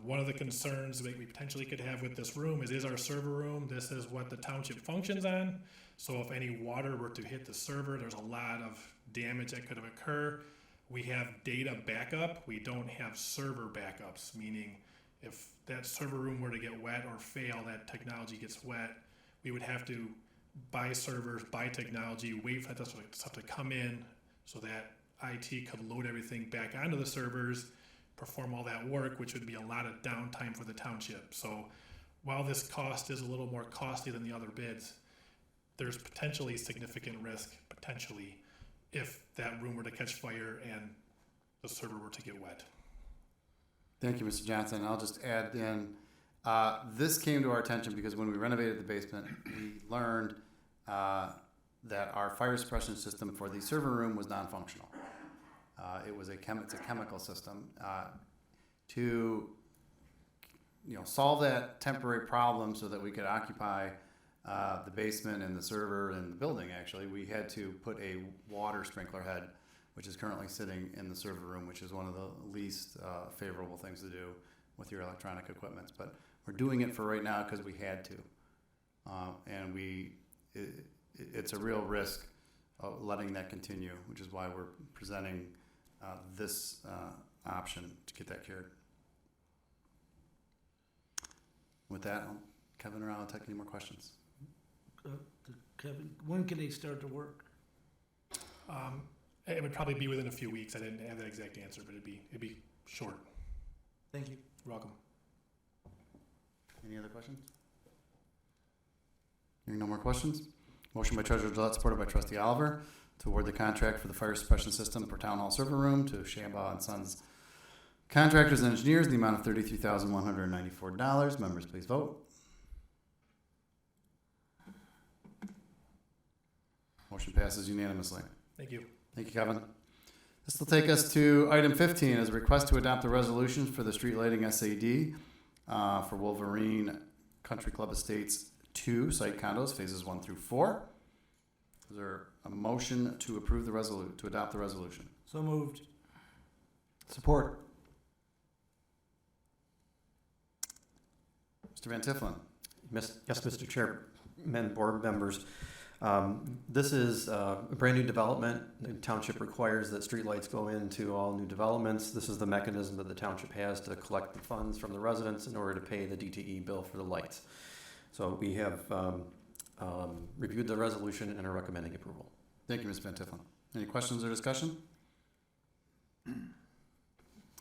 One of the concerns that we potentially could have with this room is our server room. This is what the township functions on. So if any water were to hit the server, there's a lot of damage that could occur. We have data backup. We don't have server backups, meaning if that server room were to get wet or fail, that technology gets wet, we would have to buy servers, buy technology, wait for that stuff to come in so that IT could load everything back onto the servers, perform all that work, which would be a lot of downtime for the township. So while this cost is a little more costly than the other bids, there's potentially significant risk, if that room were to catch fire and the server were to get wet. Thank you, Mr. Johnson. I'll just add in, this came to our attention because when we renovated the basement, we learned that our fire suppression system for the server room was non-functional. It's a chemical system. To solve that temporary problem so that we could occupy the basement and the server and the building, actually, we had to put a water sprinkler head, which is currently sitting in the server room, which is one of the least favorable things to do with your electronic equipment. But we're doing it for right now because we had to. And it's a real risk of letting that continue, which is why we're presenting this option to get that cured. With that, Kevin or I'll take any more questions. Kevin, when can they start to work? It would probably be within a few weeks. I didn't have that exact answer, but it'd be short. Thank you. You're welcome. Any other questions? Hearing no more questions? Motion by Treasurer Gillette, supported by Trustee Oliver, to award the contract for the fire suppression system for Town Hall server room to Shambaugh and Sons Contractors and Engineers in the amount of $33,194. Members, please vote. Motion passes unanimously. Thank you. Thank you, Kevin. This will take us to item 15, as a request to adopt the resolution for the street lighting SAD for Wolverine Country Club Estates 2 site condos, phases 1 through 4. Is there a motion to approve to adopt the resolution? So moved. Support. Mr. Van Tiffelen. Yes, Mr. Chairman, board members. This is a brand new development. The township requires that streetlights go into all new developments. This is the mechanism that the township has to collect the funds from the residents in order to pay the DTE bill for the lights. So we have reviewed the resolution and are recommending approval. Thank you, Ms. Van Tiffelen. Any questions or discussion?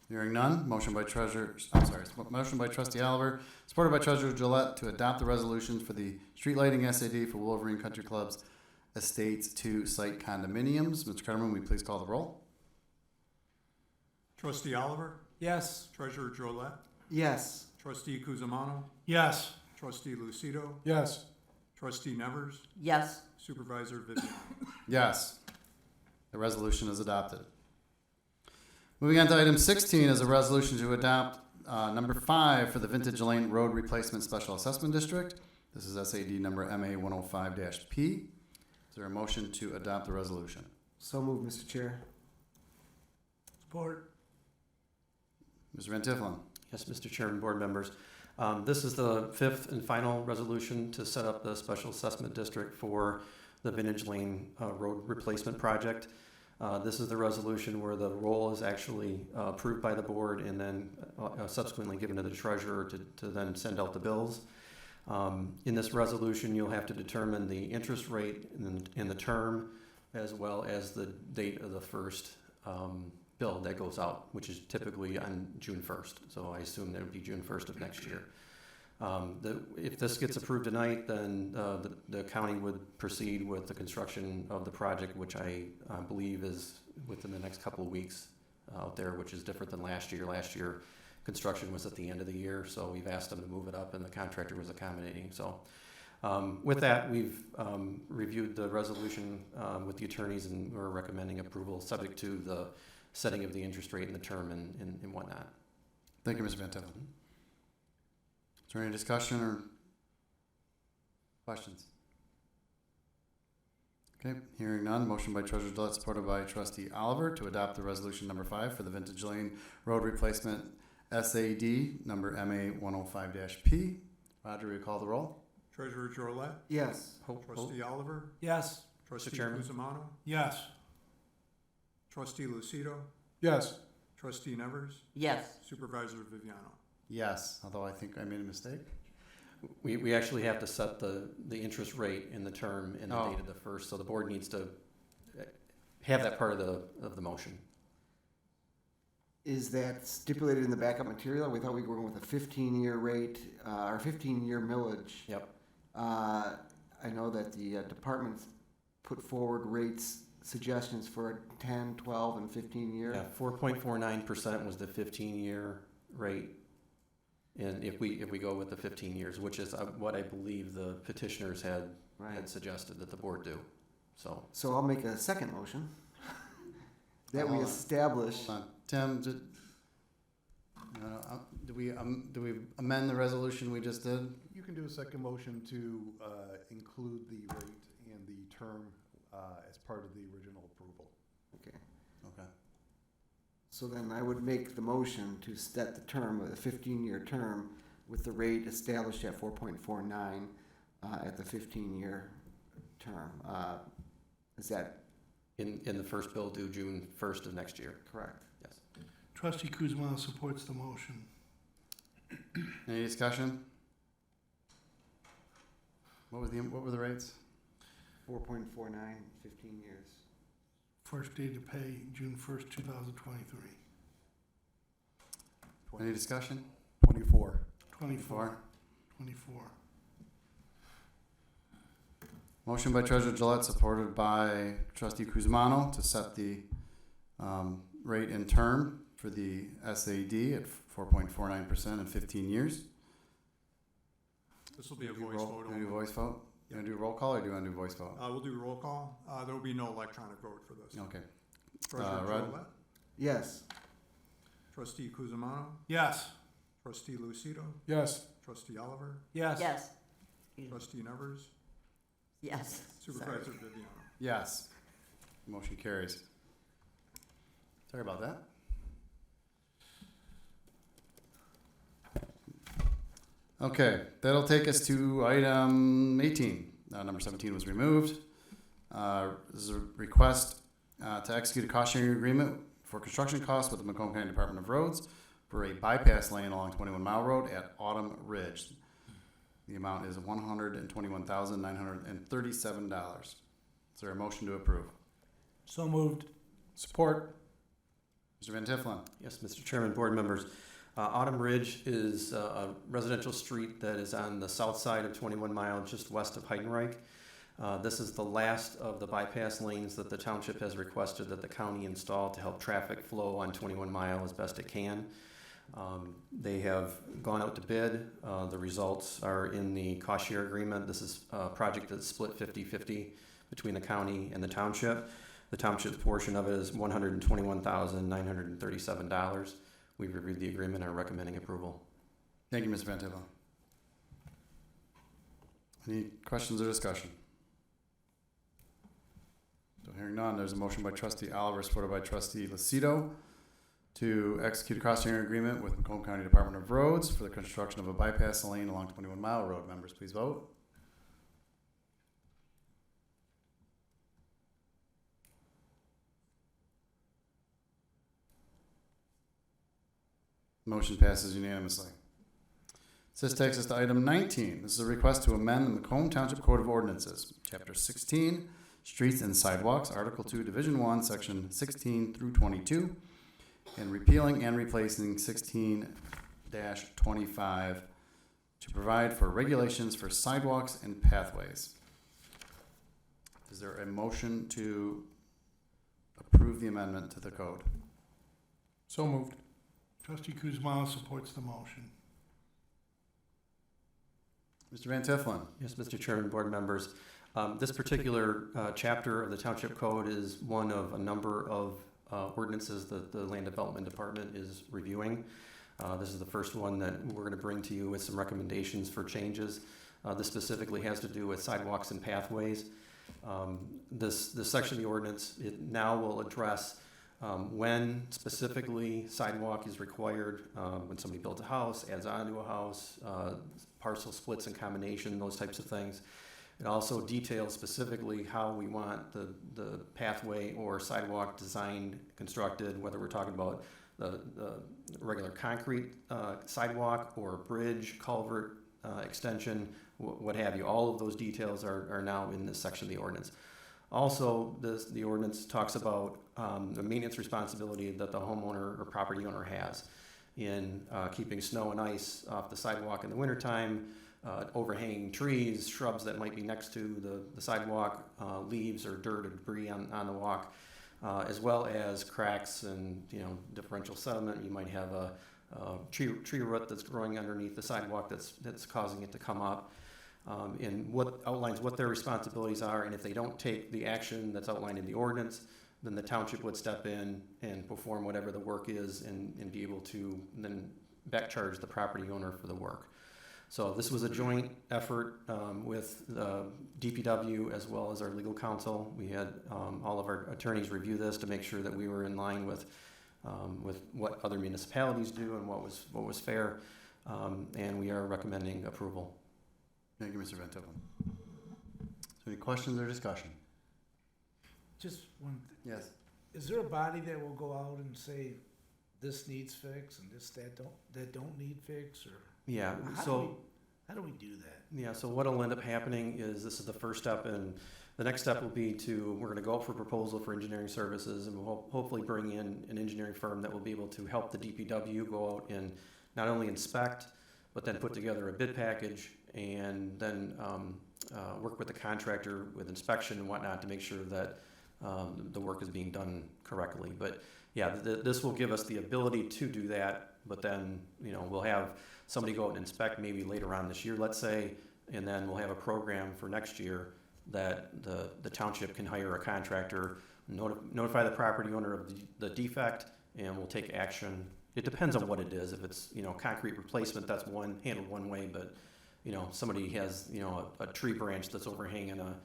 Hearing none, motion by Trustee Oliver, supported by Treasurer Gillette, to adopt the resolution for the street lighting SAD for Wolverine Country Club's Estates 2 site condominiums. Mr. Carterman, will you please call the roll? Trustee Oliver? Yes. Treasurer Drollet? Yes. Trustee Kuzimano? Yes. Trustee Lucido? Yes. Trustee Nevers? Yes. Supervisor Viviano? Yes. The resolution is adopted. Moving on to item 16 is a resolution to adopt number 5 for the Vintage Lane Road Replacement Special Assessment District. This is SAD number MA 105-P. Is there a motion to adopt the resolution? So moved, Mr. Chair. Support. Mr. Van Tiffelen. Yes, Mr. Chairman, board members. This is the 5th and final resolution to set up the special assessment district for the Vintage Lane Road Replacement Project. This is the resolution where the roll is actually approved by the board and then subsequently given to the treasurer to then send out the bills. In this resolution, you'll have to determine the interest rate and the term, as well as the date of the first bill that goes out, which is typically on June 1st. So I assume that would be June 1st of next year. If this gets approved tonight, then the county would proceed with the construction of the project, which I believe is within the next couple of weeks out there, which is different than last year. Last year, construction was at the end of the year, so we've asked them to move it up, and the contractor was accommodating. So with that, we've reviewed the resolution with the attorneys, and we're recommending approval subject to the setting of the interest rate and the term and whatnot. Thank you, Mr. Van Tiffelen. Is there any discussion or questions? Okay, hearing none, motion by Treasurer Gillette, supported by Trustee Oliver, to adopt the resolution number 5 for the Vintage Lane Road Replacement SAD number MA 105-P. Roger, will you call the roll? Treasurer Drollet? Yes. Trustee Oliver? Yes. Trustee Chairman. Kuzimano? Yes. Trustee Lucido? Yes. Trustee Nevers? Yes. Supervisor Viviano? Yes, although I think I made a mistake. We actually have to set the interest rate and the term and the Oh. date of the first, so the board needs to have that part of the motion. Is that stipulated in the backup material? We thought we were going with a 15-year rate, or 15-year millage. Yep. I know that the departments put forward rates, suggestions for a 10, 12, and 15-year. Yeah, 4.49% was the 15-year rate. And if we go with the 15 years, which is what I believe the petitioners had suggested that the board do. So I'll make a second motion that we Hold on. establish. Hold on. Tim, do we amend the resolution we just did? You can do a second motion to include the rate and the term as part of the original approval. Okay. Okay. So then I would make the motion to set the term, a 15-year term, with the rate established at 4.49 at the 15-year term. Is that in the first bill due June 1st of next year. correct? Yes. Trustee Kuzma supports the motion. Any discussion? What were the rates? 4.49, 15 years. First day to pay, June 1st, 2023. Any discussion? 24. 24. 24. Motion by Treasurer Gillette, supported by Trustee Kuzmano to set the rate and term for the SAD at 4.49% in 15 years. This will be a Do voice roll- vote do only. voice vote? You want to do roll call or do you want to do voice vote? We'll do roll call. There will be no electronic vote for this. Okay. Treasurer Rudd? Gillette, Yes. Trustee Kuzmano, Yes. Trustee Lucido, Yes. Trustee Oliver, Yes. Yes. Trustee Nevers, Yes. Supervisor Viviano. Yes. Motion carries. Sorry about that. Okay, that'll take us to item 18. Number 17 was removed. This is a request to execute a cost-sharing agreement for construction costs with the Macomb County Department of Roads for a bypass lane along 21 Mile Road at Autumn Ridge. The amount is $121,937. Is there a motion to approve? So moved. Support. Mr. Van Tiffelen? Yes, Mr. Chairman, board members. Autumn Ridge is a residential street that is on the south side of 21 Mile, just west of Heidenreich. This is the last of the bypass lanes that the township has requested that the county install to help traffic flow on 21 Mile as best it can. They have gone out to bid. The results are in the cost share agreement. This is a project that's split 50-50 between the county and the township. The township's portion of it is $121,937. We've reviewed the agreement and are recommending approval. Thank you, Mr. Van Tiffelen. Any questions or discussion? So hearing none, there's a motion by Trustee Oliver, supported by Trustee Lucido, to execute a cost-sharing agreement with Macomb County Department of Roads for the construction of a bypass lane along 21 Mile Road. Members, please vote. Motion passes unanimously. This takes us to item 19. This is a request to amend the Macomb Township Code of Ordinances, Chapter 16, Streets and Sidewalks, Article 2, Division 1, Section 16 through 22, and repealing and replacing 16-25 to provide for regulations for sidewalks and pathways. Is there a motion to approve the amendment to the code? So moved. Trustee Kuzma supports the motion. Mr. Van Tiffelen? Yes, Mr. Chairman, board members. This particular chapter of the Township Code is one of a number of ordinances that the Land Development Department is reviewing. This is the first one that we're going to bring to you with some recommendations for changes. This specifically has to do with sidewalks and pathways. This section of the ordinance, it now will address when specifically sidewalk is required, when somebody builds a house, adds onto a house, parcel splits and combination, those types of things. It also details specifically how we want the pathway or sidewalk designed, constructed, whether we're talking about the regular concrete sidewalk or bridge, culvert extension, what have you. All of those details are now in this section of the ordinance. Also, the ordinance talks about the maintenance responsibility that the homeowner or property owner has in keeping snow and ice off the sidewalk in the wintertime, overhanging trees, shrubs that might be next to the sidewalk, leaves or dirt or debris on the walk, as well as cracks and differential settlement. You might have a tree root that's growing underneath the sidewalk that's causing it to come up. And what outlines what their responsibilities are, and if they don't take the action that's outlined in the ordinance, then the township would step in and perform whatever the work is and be able to then back charge the property owner for the work. So this was a joint effort with DPW as well as our legal counsel. We had all of our attorneys review this to make sure that we were in line with what other municipalities do and what was fair, and we are recommending approval. Thank you, Mr. Van Tiffelen. So any questions or discussion? Just one. Yes. Is there a body that will go out and say, this needs fix and that don't need fix, or? Yeah, How do we do that? Yeah, so what'll end up happening is this is the first step in The next step will be we're gonna go out for proposal for engineering services, and we'll hopefully bring in an engineering firm that will be able to help the DPW go out and not only inspect, but then put together a bid package, and then work with the contractor with inspection and whatnot to make sure that the work is being done correctly. But yeah, this will give us the ability to do that, but then, we'll have somebody go out and inspect maybe later on this year, let's say, and then we'll have a program for next year that the township can hire a contractor, notify the property owner of the defect, and we'll take action. It depends on what it is. If it's, concrete replacement, that's handled one way, but, somebody has, a tree branch that's overhanging a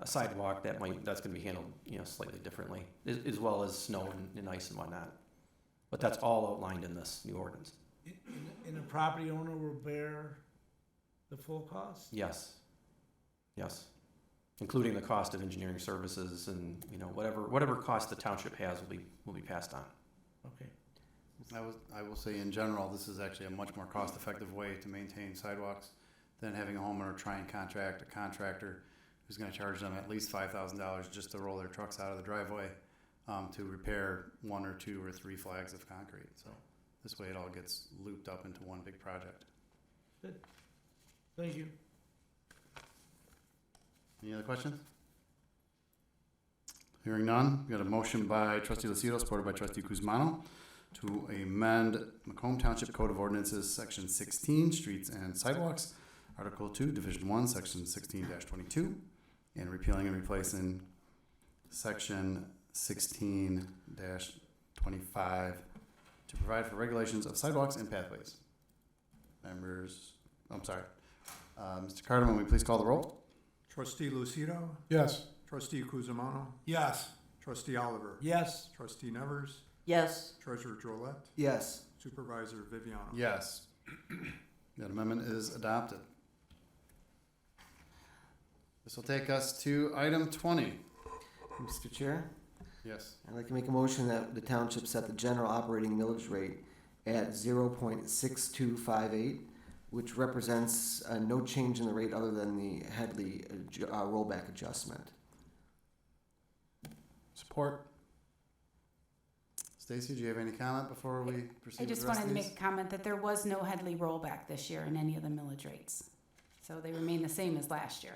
sidewalk, that's gonna be handled, slightly differently, as well as snow and ice and whatnot. But that's all outlined in this new ordinance. And the property owner will bear the full cost? Yes. Yes. Including the cost of engineering services and, whatever cost the township has will be passed on. Okay. I will say in general, this is actually a much more cost-effective way to maintain sidewalks than having a homeowner try and contract a contractor who's gonna charge them at least $5,000 just to roll their trucks out of the driveway, to repair 1 or 2 or 3 flags of concrete. So this way it all gets looped up into one big project. Good. Thank you. Any other questions? Hearing none, we got a motion by trustee Lucido, supported by trustee Kuzmano, to amend Macomb Township Code of Ordinances, section 16, streets and sidewalks, article 2, division 1, section 16-22, and repealing and replacing section 16-25 to provide for regulations of sidewalks and pathways. Mr. Cardamom, will you please call the roll? Trustee Lucido? Yes. Trustee Kuzmano? Yes. Trustee Oliver? Yes. Trustee Nevers? Yes. Treasurer Drollet? Yes. Supervisor Viviano? Yes. That amendment is adopted. This will take us to item 20. Mr. Chair, Yes. I'd like to make a motion that the township set the general operating millage rate at 0.6258, which represents no change in the rate other than the Headley rollback adjustment. Support. Stacy, do you have any comment before we proceed I with just the rest wanted of to these? make a comment that there was no Headley rollback this year in any of the millage rates. So they remain the same as last year.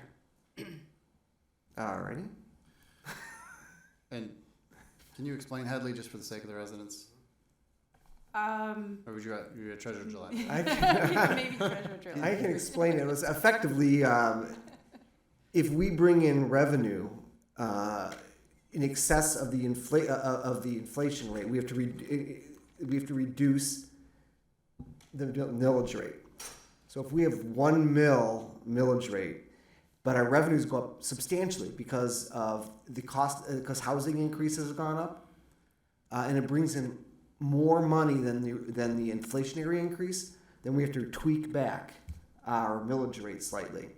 Alrighty. And can you explain Headley just for the sake of the residents? Or would you at Treasurer Gillette? Maybe Treasurer Gillette. I can explain it. It was effectively, if we bring in revenue in excess of the inflation rate, we have to reduce the millage rate. So if we have 1 millage rate, but our revenues go up substantially because of the cost, because housing increases have gone up, and it brings in more money than the inflationary increase, then we have to tweak back our millage rate slightly.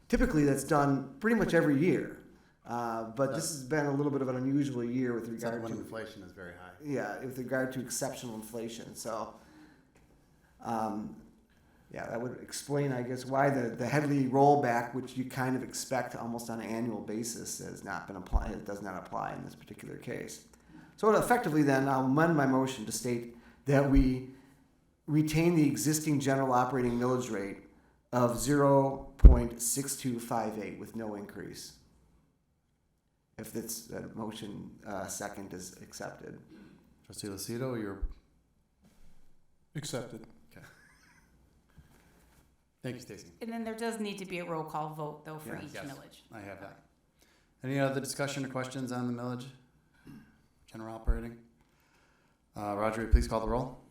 Typically, that's done pretty much every year, but this has been a little bit of an unusual year with regard When to inflation is very high. yeah, with regard to exceptional inflation. So, yeah, that would explain, I guess, why the Headley rollback, which you kind of expect almost on an annual basis, has not been applied. It does not apply in this particular case. So effectively, then, I'll amend my motion to state that we retain the existing general operating millage rate of 0.6258 with no increase. If this motion second is accepted. Trustee Lucido, you're Accepted. Thank you, Stacy. And then there does need to be a roll call vote, though, for Yeah. each Yes. millage. I have that. Any other discussion or questions on the millage? General operating? Roger, will you please call the roll?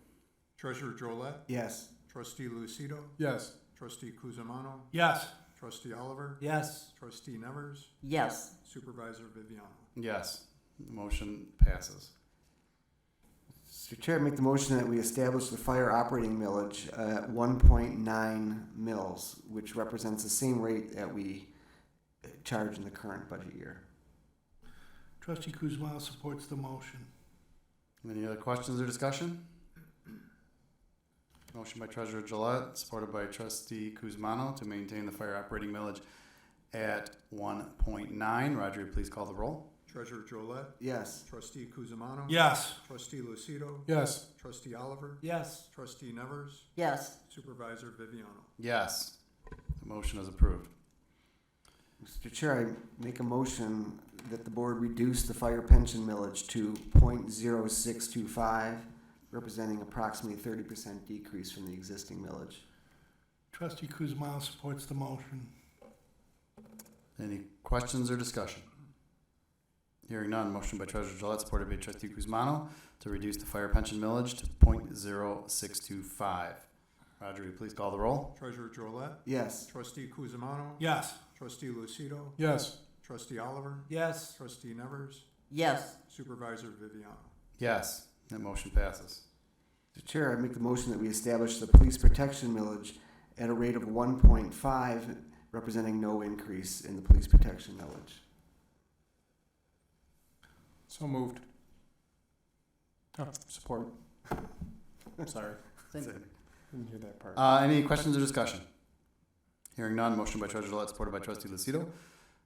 Treasurer Drollet? Yes. Trustee Lucido? Yes. Trustee Kuzmano? Yes. Trustee Oliver? Yes. Trustee Nevers? Yes. Supervisor Viviano? Yes. The motion passes. Mr. Chair, make the motion that we establish the fire operating millage at 1.9 mils, which represents the same rate that we charge in the current budget year. Trustee Kuzma supports the motion. Any other questions or discussion? Motion by Treasurer Gillette, supported by Trustee Kuzmano to maintain the fire operating millage at 1.9. Roger, please call the roll. Treasurer Drollet. Yes. Trustee Kuzimano. Yes. Trustee Lucido. Yes. Trustee Oliver. Yes. Trustee Nevers. Yes. Supervisor Viviano. Yes. The motion is approved. Mr. Chair, I make a motion that the board reduce the fire pension millage to .0625, representing approximately 30% decrease from the existing millage. Trustee Kuzma supports the motion. Any questions or discussion? Hearing none, motion by Treasurer Gillette, supported by Trustee Kuzmano, to reduce the fire pension millage to .0625. Roger, will you please call the roll? Treasurer Drollet. Yes. Trustee Kuzimano. Yes. Trustee Lucido. Yes. Trustee Oliver. Yes. Trustee Nevers. Yes. Supervisor Viviano. Yes, that motion passes. Mr. Chair, I make the motion that we establish the police protection millage at a rate of 1.5, representing no increase in the police protection millage. So moved. Oh, support. Sorry. Didn't hear that part. Any questions or discussion? Hearing none, motion by Treasurer Gillette, supported by Trustee Lucido,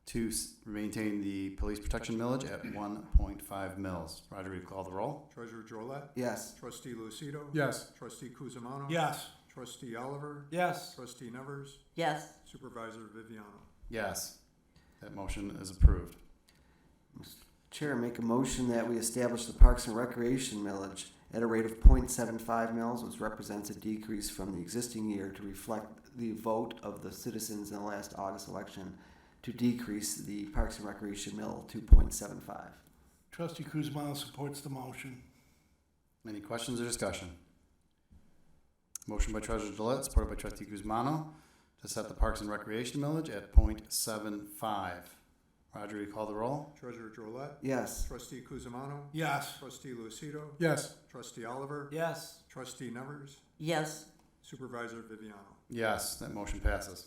to maintain the police protection millage at 1.5 mils. Roger, will you call the roll? Treasurer Drollet. Yes. Trustee Lucido. Yes. Trustee Kuzimano. Yes. Trustee Oliver. Yes. Trustee Nevers. Yes. Supervisor Viviano. Yes, that motion is approved. Chair, make a motion that we establish the Parks and Recreation millage at a rate of .75 mils, which represents a decrease from the existing year to reflect the vote of the citizens in the last August election to decrease the Parks and Recreation mill to .75. Trustee Kuzma supports the motion. Any questions or discussion? Motion by Treasurer Gillette, supported by Trustee Guzmano, to set the Parks and Recreation millage at .75. Roger, will you call the roll? Treasurer Drollet. Yes. Trustee Kuzimano. Yes. Trustee Lucido. Yes. Trustee Oliver. Yes. Trustee Nevers. Yes. Supervisor Viviano. Yes, that motion passes.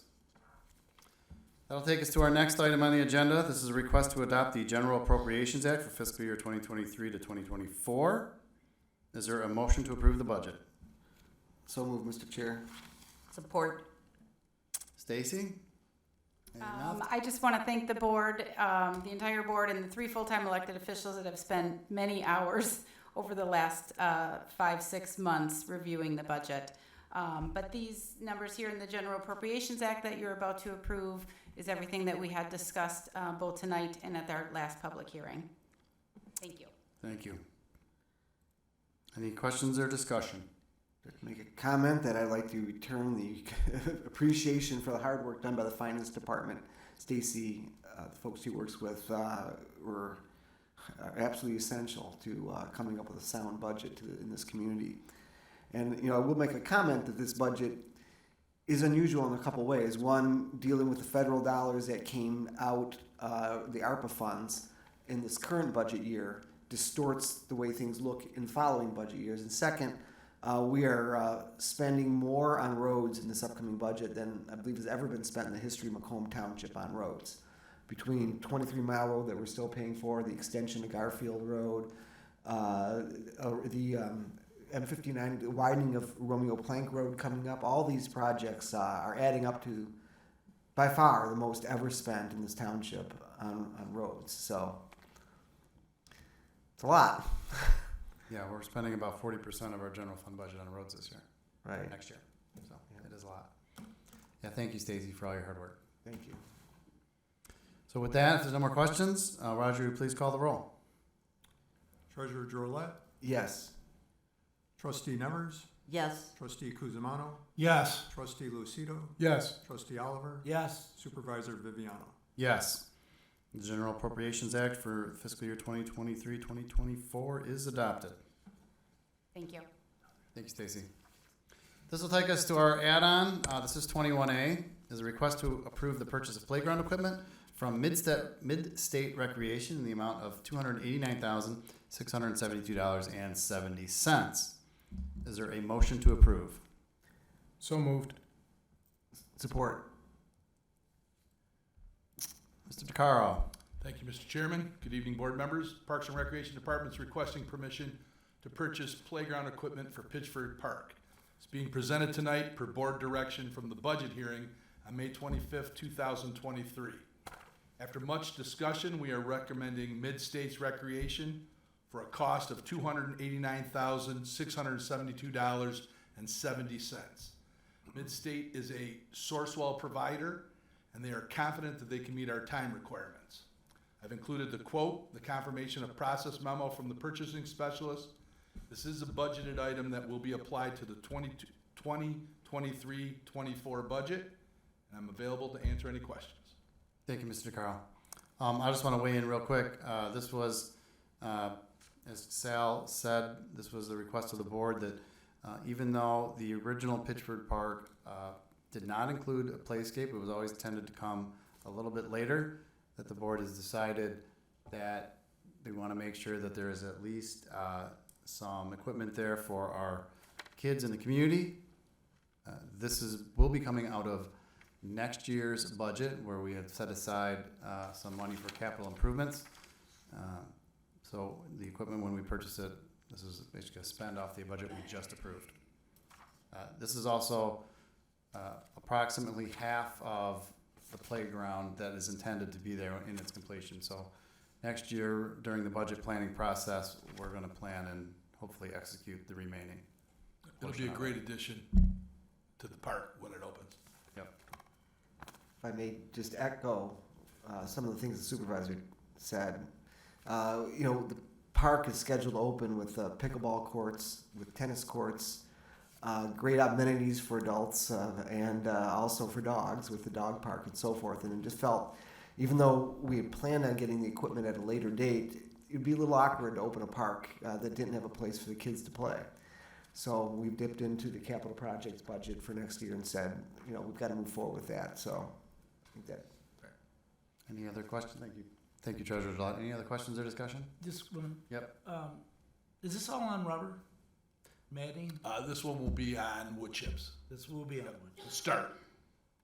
That'll take us to our next item on the agenda. This is a request to adopt the General Appropriations Act for fiscal year 2023 to 2024. Is there a motion to approve the budget? So moved, Mr. Chair. Support. Stacy? Anything else? I just want to thank the board, the entire board, and the 3 full-time elected officials that have spent many hours over the last 5-6 months reviewing the budget. But these numbers here in the General Appropriations Act that you're about to approve is everything that we had discussed both tonight and at our last public hearing. Thank you. Thank you. Any questions or discussion? Make a comment that I'd like to return the appreciation for the hard work done by the finance department. Stacy, the folks she works with, were absolutely essential to coming up with a sound budget in this community. And, you know, I will make a comment that this budget is unusual in a couple ways. One, dealing with the federal dollars that came out, the ARPA funds, in this current budget year distorts the way things look in following budget years. And second, we are spending more on roads in this upcoming budget than I believe has ever been spent in the history of Macomb Township on roads. Between 23 Mile Road that we're still paying for, the extension to Garfield Road, the M59, the widening of Romeo Plank Road coming up, all these projects are adding up to, by far, the most ever spent in this township on roads. So it's a lot. Yeah, we're spending about 40% of our general fund budget on roads this year. Right. Next year. So it is a lot. Yeah, thank you, Stacy, for all your hard work. Thank you. So with that, if there's no more questions, Roger, please call the roll. Treasurer Drollet. Yes. Trustee Nevers. Yes. Trustee Kuzimano. Yes. Trustee Lucido. Yes. Trustee Oliver. Yes. Supervisor Viviano. Yes. The General Appropriations Act for fiscal year 2023-2024 is adopted. Thank you. Thank you, Stacy. This will take us to our add-on. This is 21A. Is a request to approve the purchase of playground equipment from Mid-State Recreation in the amount of $289,672.70. Is there a motion to approve? So moved. Support. Mr. DeCaro. Thank you, Mr. Chairman. Good evening, board members. Parks and Recreation Department is requesting permission to purchase playground equipment for Pitchford Park. It's being presented tonight per board direction from the budget hearing on May 25th, 2023. After much discussion, we are recommending Mid-States Recreation for a cost of $289,672.70. Mid-State is a Sourcewell provider, and they are confident that they can meet our time requirements. I've included the quote, the confirmation of process memo from the purchasing specialist. This is a budgeted item that will be applied to the 2023-24 budget, and I'm available to answer any questions. Thank you, Mr. Carl. I just want to weigh in real quick. This was, as Sal said, this was the request of the board that even though the original Pittsford Park did not include a playscape, it was always tended to come a little bit later, that the board has decided that they want to make sure that there is at least some equipment there for our kids in the community. Will be coming out of next year's budget, where we have set aside some money for capital improvements. So the equipment, when we purchase it, this is basically a spend off the budget we just approved. This is also approximately half of the playground that is intended to be there in its completion. So next year, during the budget planning process, we're going to plan and hopefully execute the remaining. It'll be a great addition to the park when it opens. Yep. If I may just echo some of the things the supervisor said. The park is scheduled to open with pickleball courts, with tennis courts, great amenities for adults, and also for dogs with the dog park and so forth. And it just felt, even though we had planned on getting the equipment at a later date, it'd be a little awkward to open a park that didn't have a place for the kids to play. So we've dipped into the capital projects budget for next year and said, we've got to move forward with that. So I think that. Any other questions? Thank you. Thank you, Treasurer Gillette. Any other questions or discussion? Just one. Yep. Is this all on rubber? Matting? This one will be on wood chips This will be on wood. to start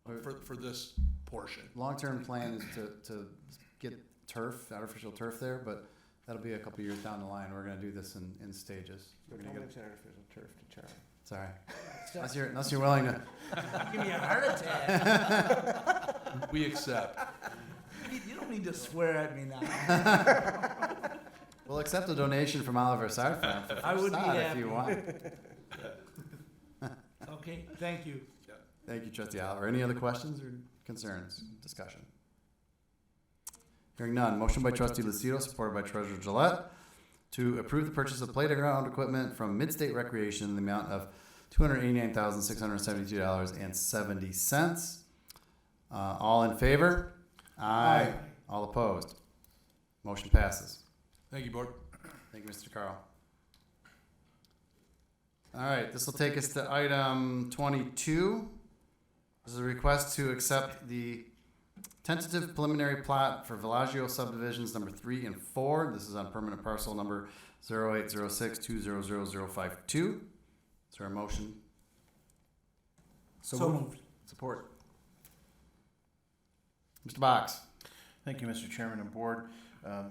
for this portion. Long-term plan is to get turf, artificial turf there, but that'll be a couple years down the line. We're going to do this in stages. We're Don't going to mention artificial turf to Charlie. Sorry. Unless you're willing to. Give me a heart attack. We accept. You don't need to swear at me now. We'll accept a donation from Oliver Side Farm for I would be facade if happy. you want. Okay, thank you. Thank you, Trustee Oliver. Any other questions or concerns, discussion? Hearing none. Motion by Trustee Lucido, supported by Treasurer Gillette, to approve the purchase of playground equipment from Mid-State Recreation in the amount of $289,672.70. All in favor? Aye. All opposed? Motion passes. Thank you, Board. Thank you, Mr. Carl. All right, this will take us to item 22. This is a request to accept the tentative preliminary plat for Villaggio subdivisions number 3 and 4. This is on permanent parcel number 0806200052. Is there a motion? So moved. Support. Mr. Box. Thank you, Mr. Chairman and Board.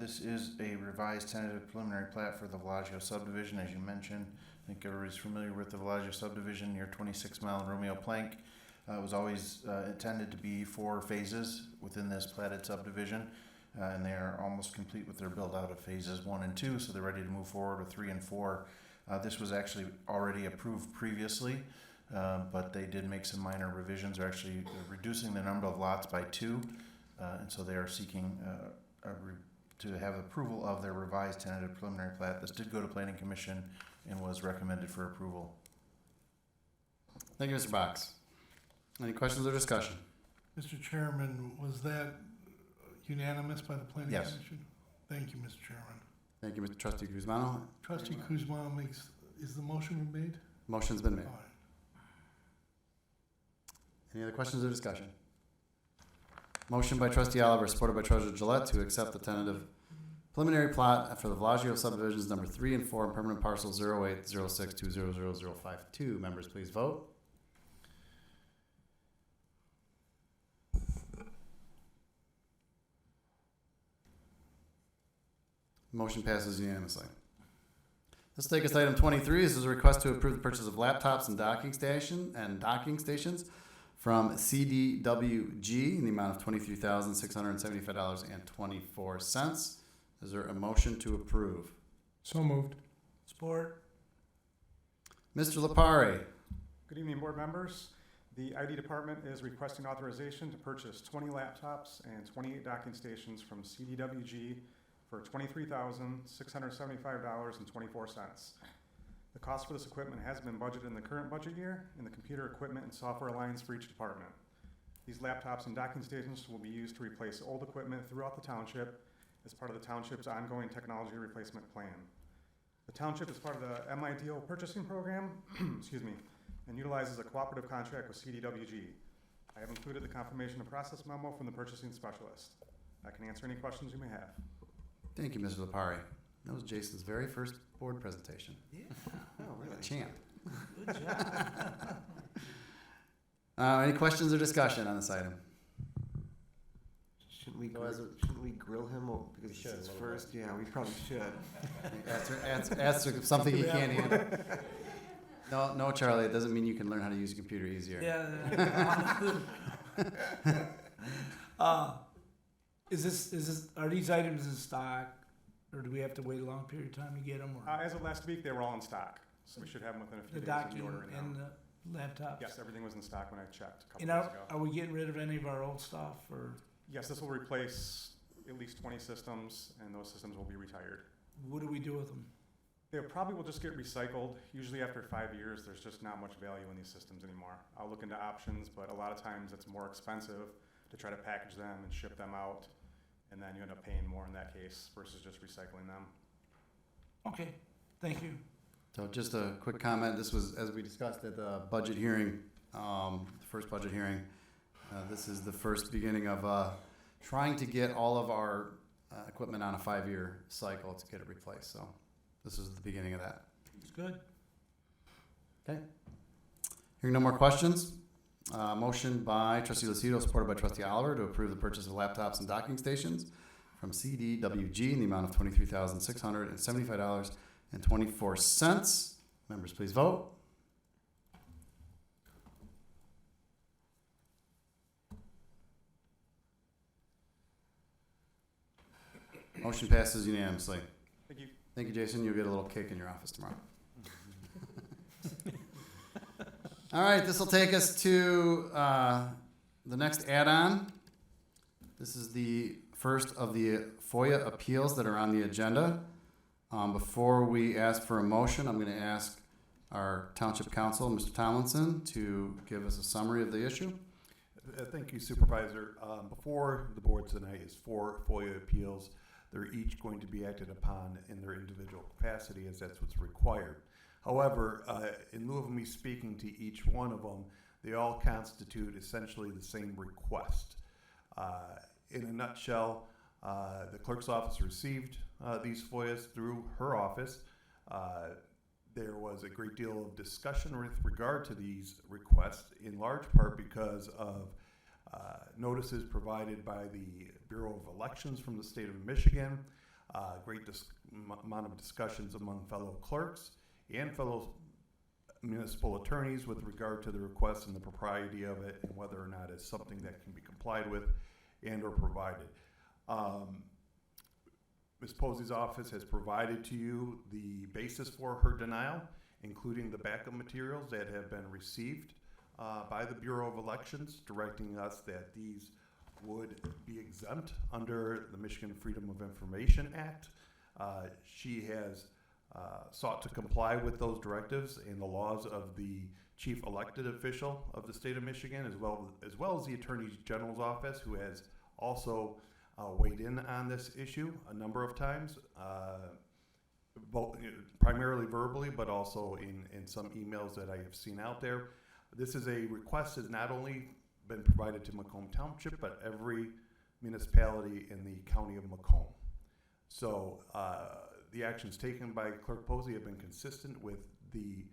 This is a revised tentative preliminary plat for the Villaggio subdivision, as you mentioned. I think everybody's familiar with the Villaggio subdivision near 26 Mile and Romeo Plank. It was always intended to be 4 phases within this platted subdivision, and they are almost complete with their build out of phases 1 and 2, so they're ready to move forward with 3 and 4. This was actually already approved previously, but they did make some minor revisions. They're actually reducing the number of lots by 2, and so they are seeking to have approval of their revised tentative preliminary plat. This did go to Planning Commission and was recommended for approval. Thank you, Mr. Box. Any questions or discussion? Mr. Chairman, was that unanimous by the Planning Yes. Commission? Thank you, Mr. Chairman. Thank you, Mr. Trustee Guzmano. Trustee Kuzma is the motion made? Motion's been made. All right. Any other questions or discussion? Motion by Trustee Oliver, supported by Treasurer Gillette, to accept the tentative preliminary plat for the Villaggio subdivisions number 3 and 4 and permanent parcel 0806200052. Members, please vote. Motion passes unanimously. Let's take us to item 23. This is a request to approve the purchase of laptops and docking stations from CDWG in the amount of $23,675.24. Is there a motion to approve? So moved. Support. Mr. Lepari. Good evening, board members. The ID department is requesting authorization to purchase 20 laptops and 28 docking stations from CDWG for $23,675.24. The cost for this equipment has been budgeted in the current budget year in the computer equipment and software lines for each department. These laptops and docking stations will be used to replace old equipment throughout the township as part of the township's ongoing technology replacement plan. The township is part of the MIDO purchasing program, excuse me, and utilizes a cooperative contract with CDWG. I have included the confirmation of process memo from the purchasing specialist. I can answer any questions you may have. Thank you, Mr. Lepari. That was Jason's very first board presentation. Yeah. Oh, really? Champ. Good job. Any questions or discussion on this item? Shouldn't we grill him because should, it's a his little first? Yeah, we probably should. Answer something he can't handle. No, Charlie, it doesn't mean you can learn how to use a computer easier. Yeah. Are these items in stock, or do we have to wait a long period of time to get them? Or As of last week, they were all in stock, so we should have them within a few the days of docking the order. and the laptops? Yes, everything was in stock when I checked a couple And days ago. are we getting rid of any of our old stuff, or Yes, this will replace at least 20 systems, and those systems will be retired. what do we do with them? They probably will just get recycled. Usually after 5 years, there's just not much value in these systems anymore. I'll look into options, but a lot of times it's more expensive to try to package them and ship them out, and then you end up paying more in that case versus just recycling them. Okay, thank you. So just a quick comment. This was, as we discussed at the budget hearing, the first budget hearing, this is the first beginning of trying to get all of our equipment on a 5-year cycle to get it replaced. So this is the beginning of that. It's good. Okay. Hearing no more questions, motion by Trustee Lucido, supported by Trustee Oliver, to approve the purchase of laptops and docking stations from CDWG in the amount of $23,675.24. Members, please vote. Motion passes unanimously. Thank you. Thank you, Jason. You'll get a little cake in your office tomorrow. All right, this will take us to the next add-on. This is the first of the FOIA appeals that are on the agenda. Before we ask for a motion, I'm going to ask our Township Council, Mr. Tomlinson, to give us a summary of the issue. Thank you, Supervisor. Before the board tonight is 4 FOIA appeals. They're each going to be acted upon in their individual capacity, as that's what's required. However, in lieu of me speaking to each one of them, they all constitute essentially the same request. In a nutshell, the clerk's office received these FOIAs through her office. There was a great deal of discussion with regard to these requests, in large part because of notices provided by the Bureau of Elections from the state of Michigan, great amount of discussions among fellow clerks and fellow municipal attorneys with regard to the request and the propriety of it, and whether or not it's something that can be complied with and or provided. Ms. Posey's office has provided to you the basis for her denial, including the backup materials that have been received by the Bureau of Elections, directing us that these would be exempt under the Michigan Freedom of Information Act. She has sought to comply with those directives and the laws of the chief elected official of the state of Michigan, as well as the Attorney General's office, who has also weighed in on this issue a number of times, both primarily verbally, but also in some emails that I have seen out there. This is a request that has not only been provided to Macomb Township, but every municipality in the county of Macomb. So the actions taken by Clerk Posey have been consistent with the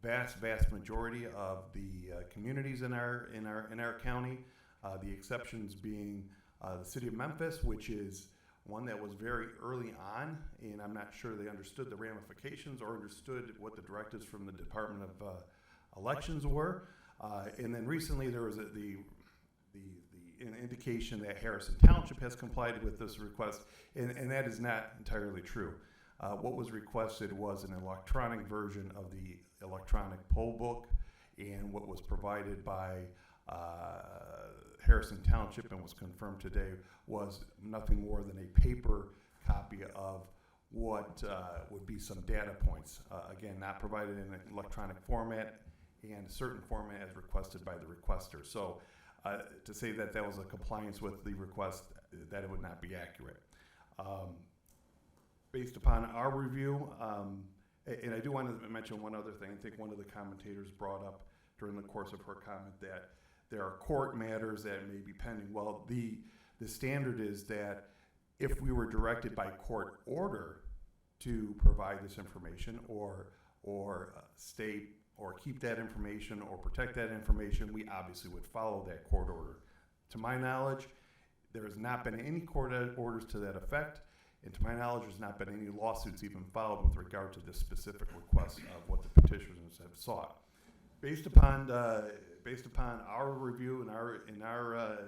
vast majority of the communities in our county. The exceptions being the city of Memphis, which is one that was very early on, and I'm not sure they understood the ramifications or understood what the directives from the Department of Elections were. And then recently there was an indication that Harrison Township has complied with this request, and that is not entirely true. What was requested was an electronic version of the electronic poll book, and what was provided by Harrison Township and was confirmed today was nothing more than a paper copy of what would be some data points. Again, not provided in an electronic format and a certain format as requested by the requester. So to say that that was a compliance with the request, that it would not be accurate. Based upon our review, and I do want to mention one other thing. I think one of the commentators brought up during the course of her comment that there are court matters that may be pending. Well, the standard is that if we were directed by court order to provide this information or state or keep that information or protect that information, we obviously would follow that court order. To my knowledge, there has not been any court orders to that effect, and to my knowledge, there's not been any lawsuits even filed with regard to this specific request of what the petitioners have sought. Based upon our review and our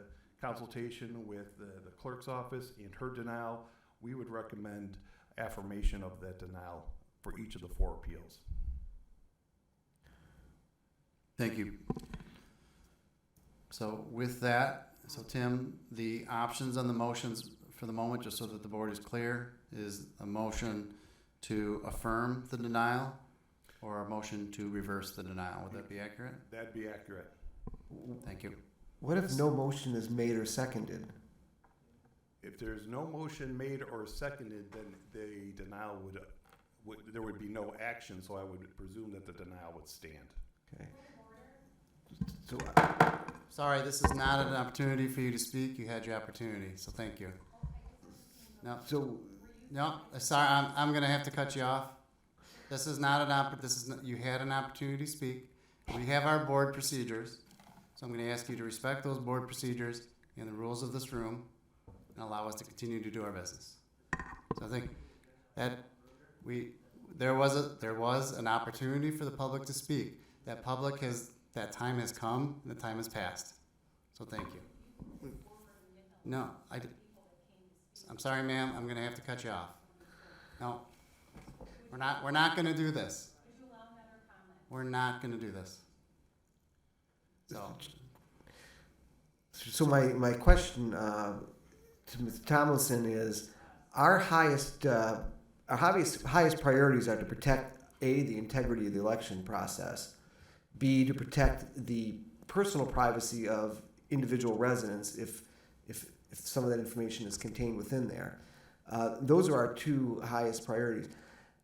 consultation with the clerk's office and her denial, we would recommend affirmation of that denial for each of the 4 appeals. Thank you. So with that, Tim, the options on the motions for the moment, just so that the board is clear, is a motion to affirm the denial or a motion to reverse the denial. Would that be accurate? That'd be accurate. Thank you. What if no motion is made or seconded? If there's no motion made or seconded, then the denial there would be no action, so I would presume that the denial would stand. Okay. So, sorry, this is not an opportunity for you to speak. You had your opportunity, so thank you. No. So, no. Sorry, I'm going to have to cut you off. This is not an you had an opportunity to speak. We have our board procedures, so I'm going to ask you to respect those board procedures and the rules of this room, and allow us to continue to do our business. So I think that there was an opportunity for the public to speak. That time has come and the time has passed. So thank you. No, I'm sorry, ma'am. I'm going to have to cut you off. No, we're not going to do this. We're not going to do this. So my question to Mr. Tomlinson is, our highest priorities are to protect A, the integrity of the election process, B, to protect the personal privacy of individual residents if some of that information is contained within there. Those are our 2 highest priorities.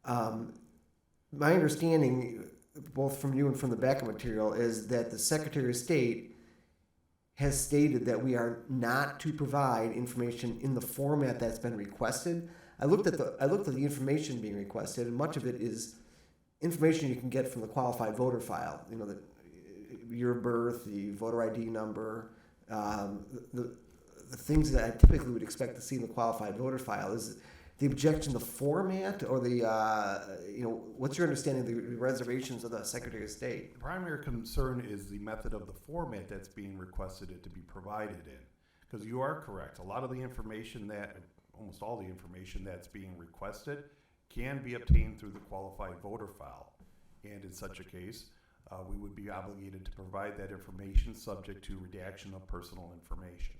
My understanding, both from you and from the backup material, is that the Secretary of State has stated that we are not to provide information in the format that's been requested. I looked at the information being requested, and much of it is information you can get from the qualified voter file. You know, the year of birth, the voter ID number, the things that I typically would expect to see in the qualified voter file. Is the objection the format, or what's your understanding of the reservations of the Secretary of State? The primary concern is the method of the format that's being requested it to be provided in. Because you are correct. A lot of the information almost all the information that's being requested can be obtained through the qualified voter file. And in such a case, we would be obligated to provide that information subject to redaction of personal information.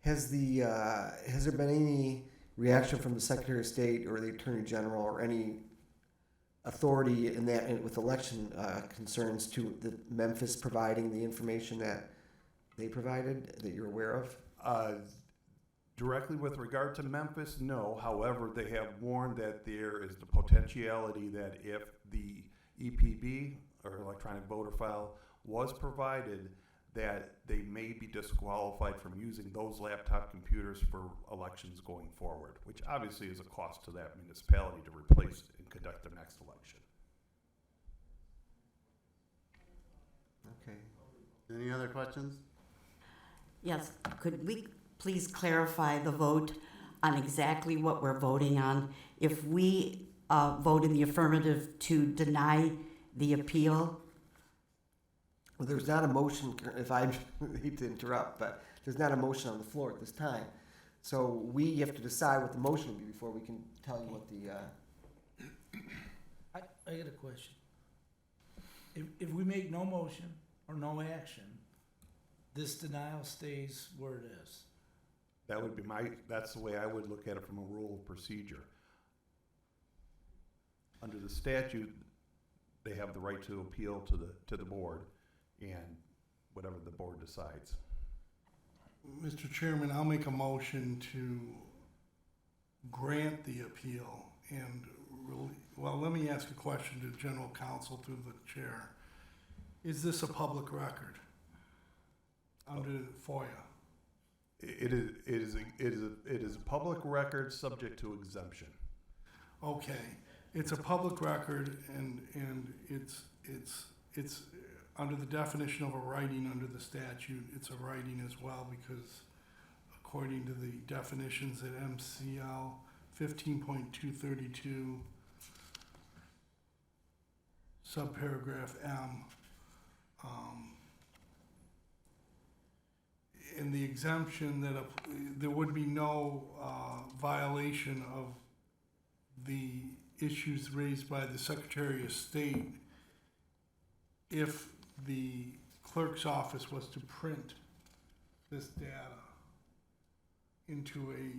Has there been any reaction from the Secretary of State or the Attorney General or any authority in that with election concerns to the Memphis providing the information that they provided that you're aware of? Directly with regard to Memphis, no. However, they have warned that there is the potentiality that if the EPB or electronic voter file was provided, that they may be disqualified from using those laptop computers for elections going forward, which obviously is a cost to that municipality to replace and conduct the next election. Okay. Any other questions? Yes. Could we please clarify the vote on exactly what we're voting on? If we vote in the affirmative to deny the appeal, Well, there's not a motion, if I hate to interrupt, but there's not a motion on the floor at this time. So we have to decide what the motion will be before we can tell you what the, I got a question. If we make no motion or no action, this denial stays where it is. That would be that's the way I would look at it from a rule of procedure. Under the statute, they have the right to appeal to the board and whatever the board decides. Mr. Chairman, I'll make a motion to grant the appeal and well, let me ask a question to General Counsel through the chair. Is this a public record under FOIA? It is a public record subject to exemption. Okay, it's a public record and it's under the definition of a writing under the statute, it's a writing as well because according to the definitions at MCL 15.232 subparagraph M, in the exemption that there would be no violation of the issues raised by the Secretary of State if the clerk's office was to print this data into a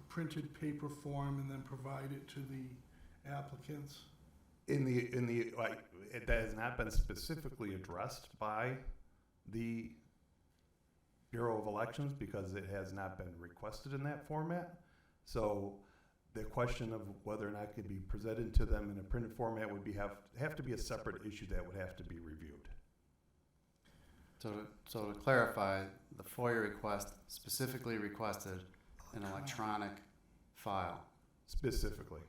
printed paper form and then provide it to the applicants. It has not been specifically addressed by the Bureau of Elections because it has not been requested in that format. So the question of whether or not it could be presented to them in a printed format would have to be a separate issue that would have to be reviewed. So to clarify, the FOIA request specifically requested an electronic file. Specifically.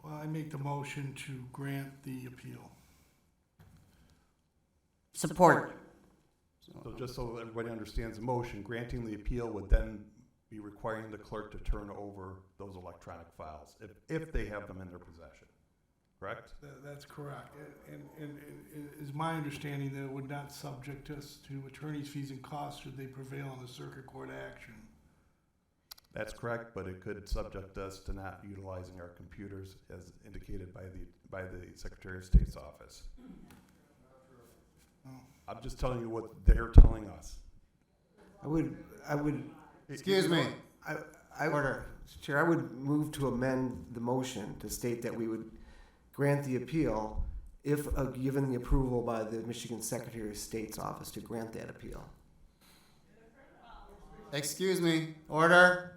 Well, I make the motion to grant the appeal. Support. So just so everybody understands the motion, granting the appeal would then be requiring the clerk to turn over those electronic files if they have them in their possession. Correct? That's correct. And it is my understanding that it would not subject us to attorney's fees and costs should they prevail in the circuit court action. That's correct, but it could subject us to not utilizing our computers as indicated by the Secretary of State's office. Oh. I'm just telling you what they're telling us. I would. Excuse me. Order. Chair, I would move to amend the motion to state that we would grant the appeal if given the approval by the Michigan Secretary of State's office to grant that appeal. Excuse me. Order.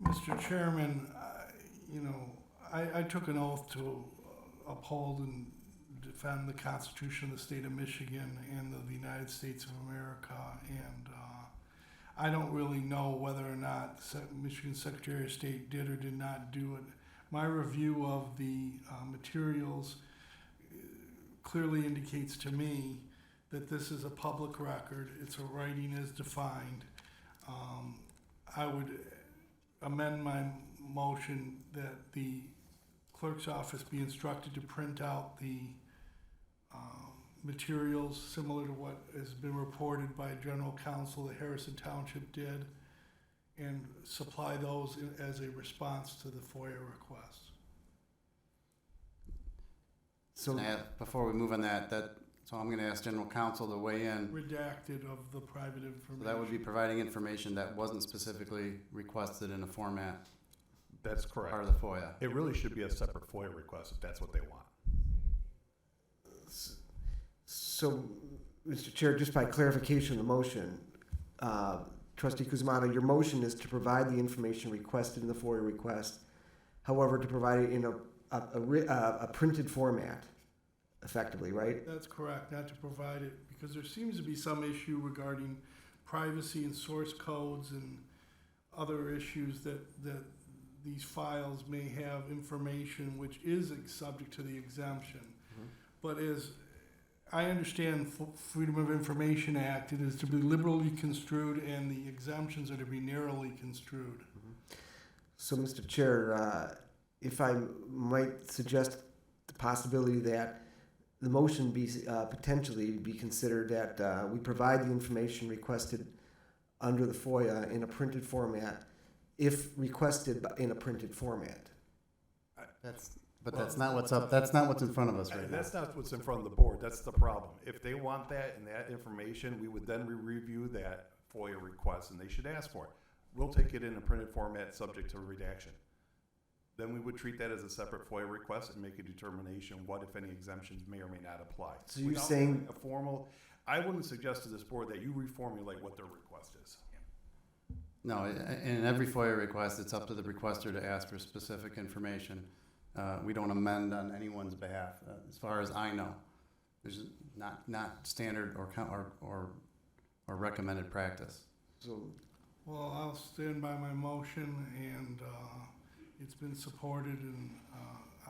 Mr. Chairman, I took an oath to uphold and defend the Constitution of the state of Michigan and of the United States of America, and I don't really know whether or not Michigan Secretary of State did or did not do it. My review of the materials clearly indicates to me that this is a public record. It's a writing as defined. I would amend my motion that the clerk's office be instructed to print out the materials similar to what has been reported by General Counsel that Harrison Township did and supply those as a response to the FOIA request. So before we move on so I'm going to ask General Counsel to weigh in. Redacted of the private information. So that would be providing information that wasn't specifically requested in a format. That's correct. Part of the FOIA. It really should be a separate FOIA request if that's what they want. So, Mr. Chair, just by clarification of the motion, Trustee Kuzmano, your motion is to provide the information requested in the FOIA request, however, to provide it in a printed format, effectively, right? That's correct, not to provide it, because there seems to be some issue regarding privacy and source codes and other issues that these files may have information which is subject to the exemption. Mm-hmm. But as I understand Freedom of Information Act, it is to be liberally construed and the exemptions are to be narrowly construed. So, Mr. Chair, if I might suggest the possibility that the motion be, potentially be considered that, we provide the information requested under the FOIA in a printed format, if requested in a printed format. That's not what's up, that's not what's in front of us right now. That's not what's in front of the board, that's the problem. If they want that and that information, we would then review that FOIA request, and they should ask for it. We'll take it in a printed format subject to redaction. Then we would treat that as a separate FOIA request and make a determination what, if any, exemptions may or may not apply. So you're Without saying- having a formal, I wouldn't suggest to this board that you reformulate what their request is. No, in every FOIA request, it's up to the requester to ask for specific information. We don't amend on anyone's behalf, as far as I know. There's not standard or recommended practice. So, Well, I'll stand by my motion, and it's been supported, and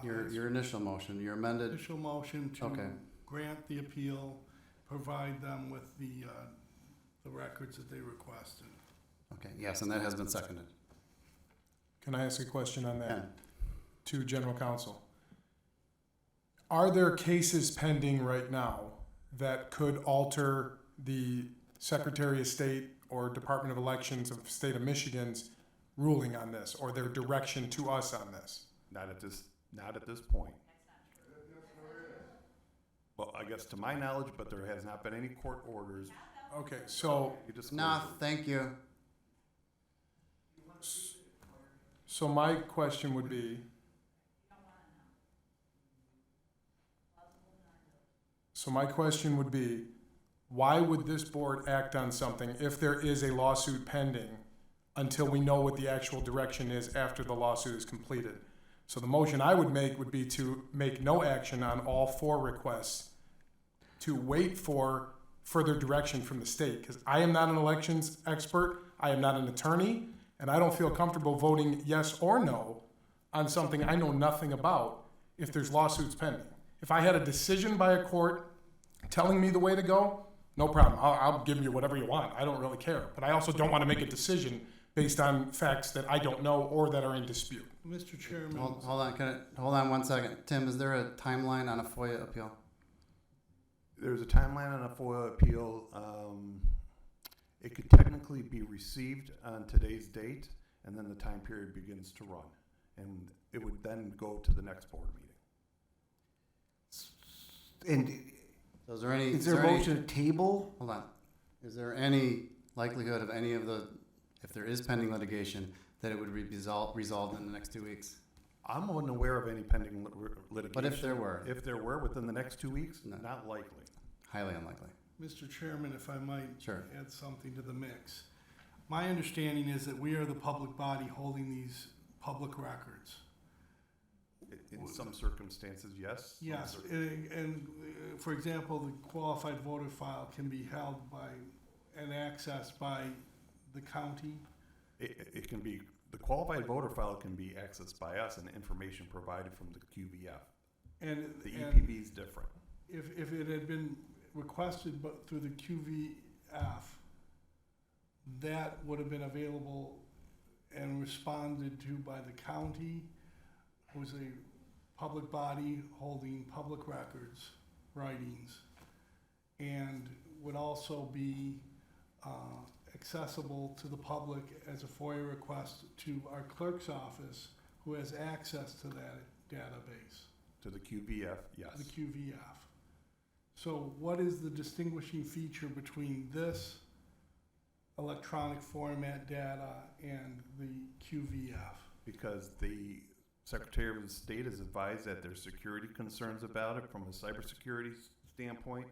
Your initial motion, your amended, initial motion to Okay. grant the appeal, provide them with the records that they requested. okay, yes, and that has been seconded. Can I ask a question on that? Ken? To general counsel. Are there cases pending right now that could alter the Secretary of State or Department of Elections of the State of Michigan's ruling on this, or their direction to us on this? Not at this point. Well, I guess to my knowledge, but there has not been any court orders. Okay, so, No, thank you. so my question would be, why would this board act on something if there is a lawsuit pending until we know what the actual direction is after the lawsuit is completed? So the motion I would make would be to make no action on all 4 requests, to wait for further direction from the state, because I am not an elections expert, I am not an attorney, and I don't feel comfortable voting yes or no on something I know nothing about if there's lawsuits pending. If I had a decision by a court telling me the way to go, no problem. I'll give you whatever you want. I don't really care. But I also don't want to make a decision based on facts that I don't know or that are in dispute. Mr. Chairman. Hold on 1 second. Tim, is there a timeline on a FOIA appeal? There's a timeline on a FOIA appeal. It could technically be received on today's date, and then the time period begins to run. And it would then go to the next board meeting. and So is there any? is there a motion to table? Hold on. Is there any likelihood of any of the, if there is pending litigation, that it would be resolved in the next 2 weeks? I'm unaware of any pending litigation. But if there were? If there were within the next 2 weeks, No. not likely. Highly unlikely. Mr. Chairman, if I might Sure. add something to the mix. My understanding is that we are the public body holding these public records. In some circumstances, yes. Some Yes, circumstances- and for example, the qualified voter file can be held by and accessed by the county. It can be, the qualified voter file can be accessed by us and information provided from the QVF. And The and EPB is different. if it had been requested but through the QVF, that would have been available and responded to by the county, who's a public body holding public records, writings, and would also be accessible to the public as a FOIA request to our clerk's office, who has access to that database, To the QVF, yes. the QVF. So what is the distinguishing feature between this electronic format data and the QVF? Because the Secretary of State has advised that there's security concerns about it from a cybersecurity standpoint,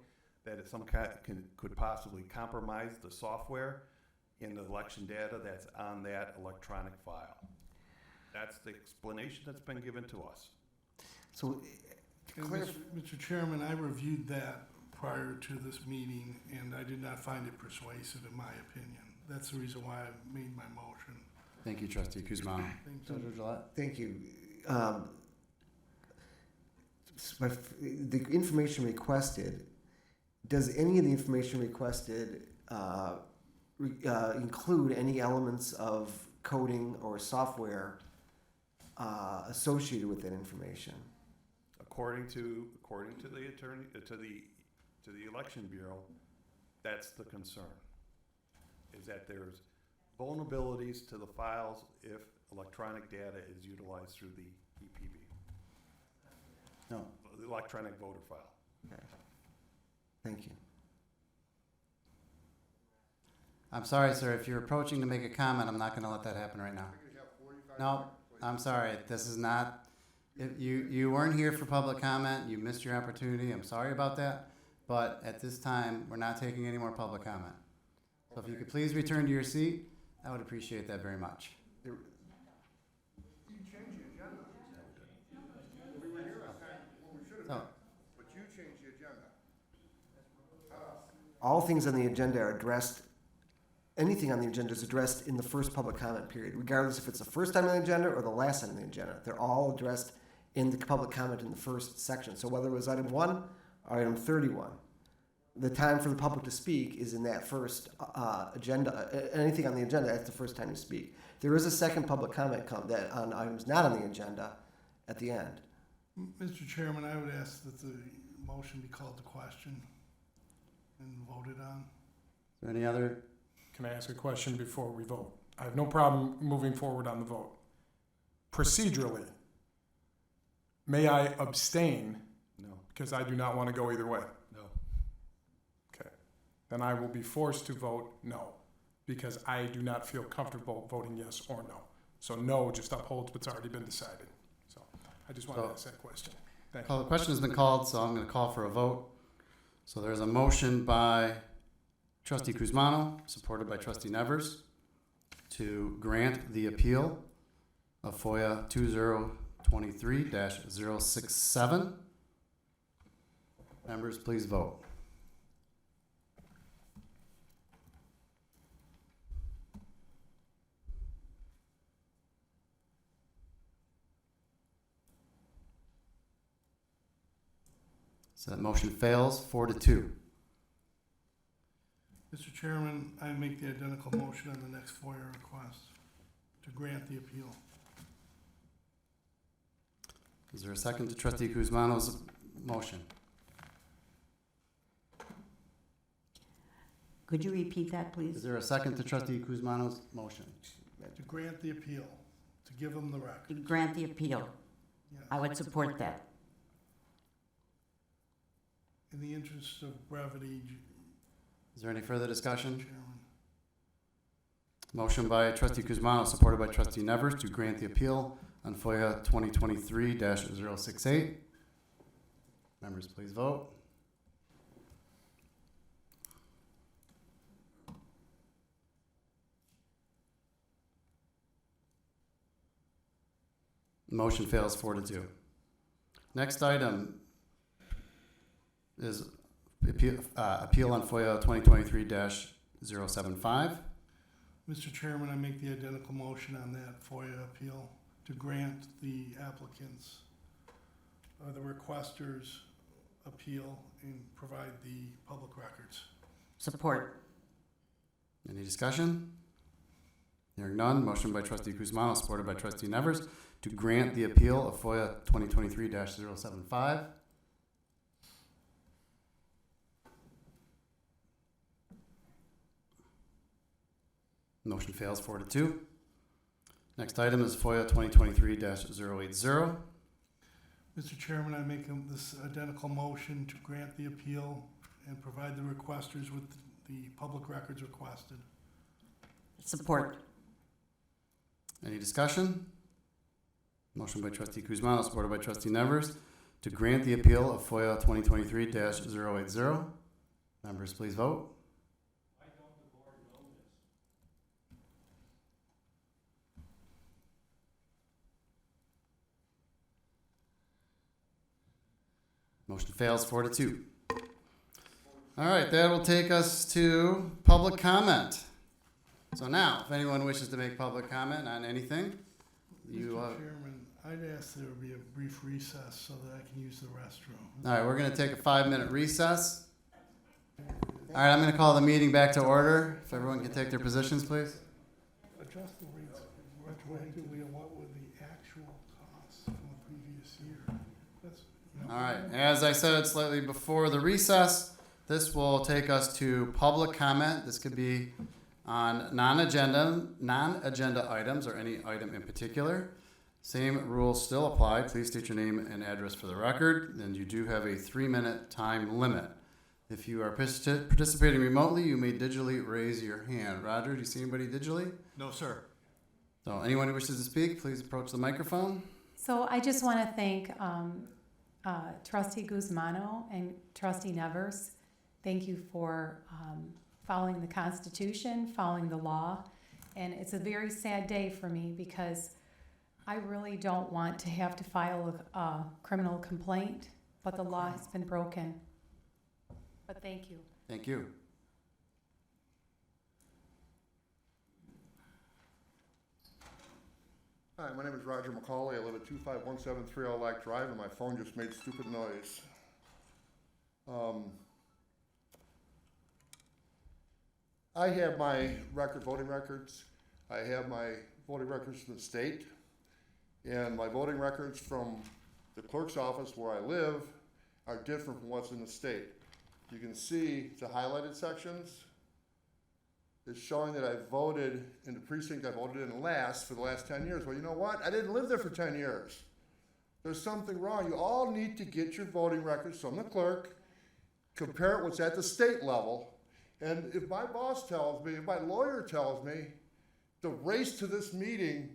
that it could possibly compromise the software in the election data that's on that electronic file. That's the explanation that's been given to us. So, And Mr. Chairman, I reviewed that prior to this meeting, and I did not find it persuasive, in my opinion. That's the reason why I made my motion. Thank you, Trustee Kuzma. Thank Treasurer Gillette? thank you. The information requested, does any of the information requested include any elements of coding or software associated with that information? According to the attorney, to the election bureau, that's the concern. Is that there's vulnerabilities to the files if electronic data is utilized through the EPB. No. The electronic voter file. Okay. Thank you. I'm sorry, sir, if you're approaching to make a comment, I'm not gonna let that happen right now. No, I'm sorry, this is not, you weren't here for public comment, you missed your opportunity, I'm sorry about that, but at this time, we're not taking any more public comment. So if you could please return to your seat, I would appreciate that very much. You changed the agenda. We were here last time, well, we should have been, but you changed the agenda. All things on the agenda are addressed, anything on the agenda is addressed in the first public comment period, regardless if it's the first time on the agenda or the last time on the agenda. They're all addressed in the public comment in the first section. So whether it was item 1 or item 31, the time for the public to speak is in that first agenda. Anything on the agenda, that's the first time you speak. There is a second public comment that on items not on the agenda at the end. Mr. Chairman, I would ask that the motion be called to question and voted on. Is there any other? Can I ask a question before we vote? I have no problem moving forward on the vote. Procedurally, may I abstain? No. Because I do not want to go either way. No. Okay. Then I will be forced to vote no, because I do not feel comfortable voting yes or no. So no just upholds what's already been decided. So I just wanted to ask that question. Thank you. The question has been called, so I'm gonna call for a vote. So there's a motion by Trustee Kuzmano, supported by Trustee Nevers, to grant the appeal of FOIA 2023-067. Members, please vote. So that motion fails 4-2. Mr. Chairman, I make the identical motion on the next FOIA request to grant the appeal. Is there a second to Trustee Kuzmano's motion? Could you repeat that, please? Is there a second to Trustee Kuzmano's motion? To grant the appeal, to give them the record. To grant the appeal. Yes. I would support that. In the interest of brevity, Is there any further discussion? Chairman. Motion by Trustee Kuzmano, supported by Trustee Nevers, to grant the appeal on FOIA 2023-068. Members, please vote. Motion fails 4-2. Next item is appeal on FOIA 2023-075. Mr. Chairman, I make the identical motion on that FOIA appeal to grant the applicants or the requesters appeal and provide the public records. Support. Any discussion? Hearing none, motion by Trustee Kuzmano, supported by Trustee Nevers, to grant the appeal of FOIA 2023-075. Motion fails 4-2. Next item is FOIA 2023-080. Mr. Chairman, I make this identical motion to grant the appeal and provide the requesters with the public records requested. Support. Any discussion? Motion by Trustee Kuzmano, supported by Trustee Nevers, to grant the appeal of FOIA 2023-080. Members, please vote. Motion fails 4-2. All right, that will take us to public comment. So now, if anyone wishes to make public comment on anything, you. Mr. Chairman, I'd ask there be a brief recess so that I can use the restroom. All right, we're going to take a 5-minute recess. All right, I'm going to call the meeting back to order. If everyone can take their positions, please. Adjust the rates retroactively on what were the actual costs from the previous year. That's, All right, as I said slightly before the recess, this will take us to public comment. This could be on non-agenda items or any item in particular. Same rules still apply. Please state your name and address for the record, and you do have a 3-minute time limit. If you are participating remotely, you may digitally raise your hand. Roger, do you see anybody digitally? No, sir. So anyone who wishes to speak, please approach the microphone. So I just want to thank Trustee Guzmano and Trustee Nevers. Thank you for following the Constitution, following the law. And it's a very sad day for me because I really don't want to have to file a criminal complaint, but the law has been broken. But thank you. Thank you. Hi, my name is Roger McCauley. I live at 25173 Lac Drive, and my phone just made stupid noise. I have my voting records. I have my voting records from the state, and my voting records from the clerk's office where I live are different from what's in the state. You can see the highlighted sections. It's showing that I voted in the precinct I voted in last for the last 10 years. Well, you know what? I didn't live there for 10 years. There's something wrong. You all need to get your voting records from the clerk, compare it what's at the state level, and if my boss tells me, if my lawyer tells me to race to this meeting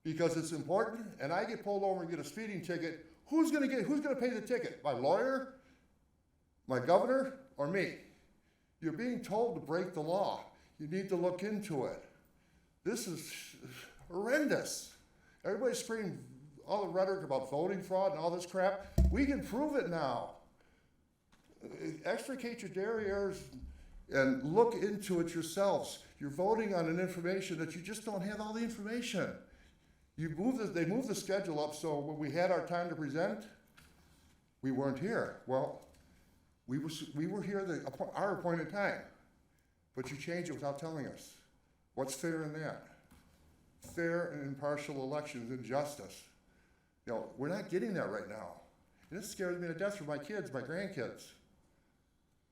because it's important, and I get pulled over and get a speeding ticket, who's gonna pay the ticket? My lawyer, my governor, or me? You're being told to break the law. You need to look into it. This is horrendous. Everybody's screaming all the rhetoric about voting fraud and all this crap. We can prove it now. Extricate your derrieres and look into it yourselves. You're voting on an information that you just don't have all the information. They moved the schedule up so when we had our time to present, we weren't here. Well, we were here our appointed time, but you changed it without telling us. What's fair in that? Fair and impartial elections and justice. You know, we're not getting that right now. And this scares me to death for my kids, my grandkids.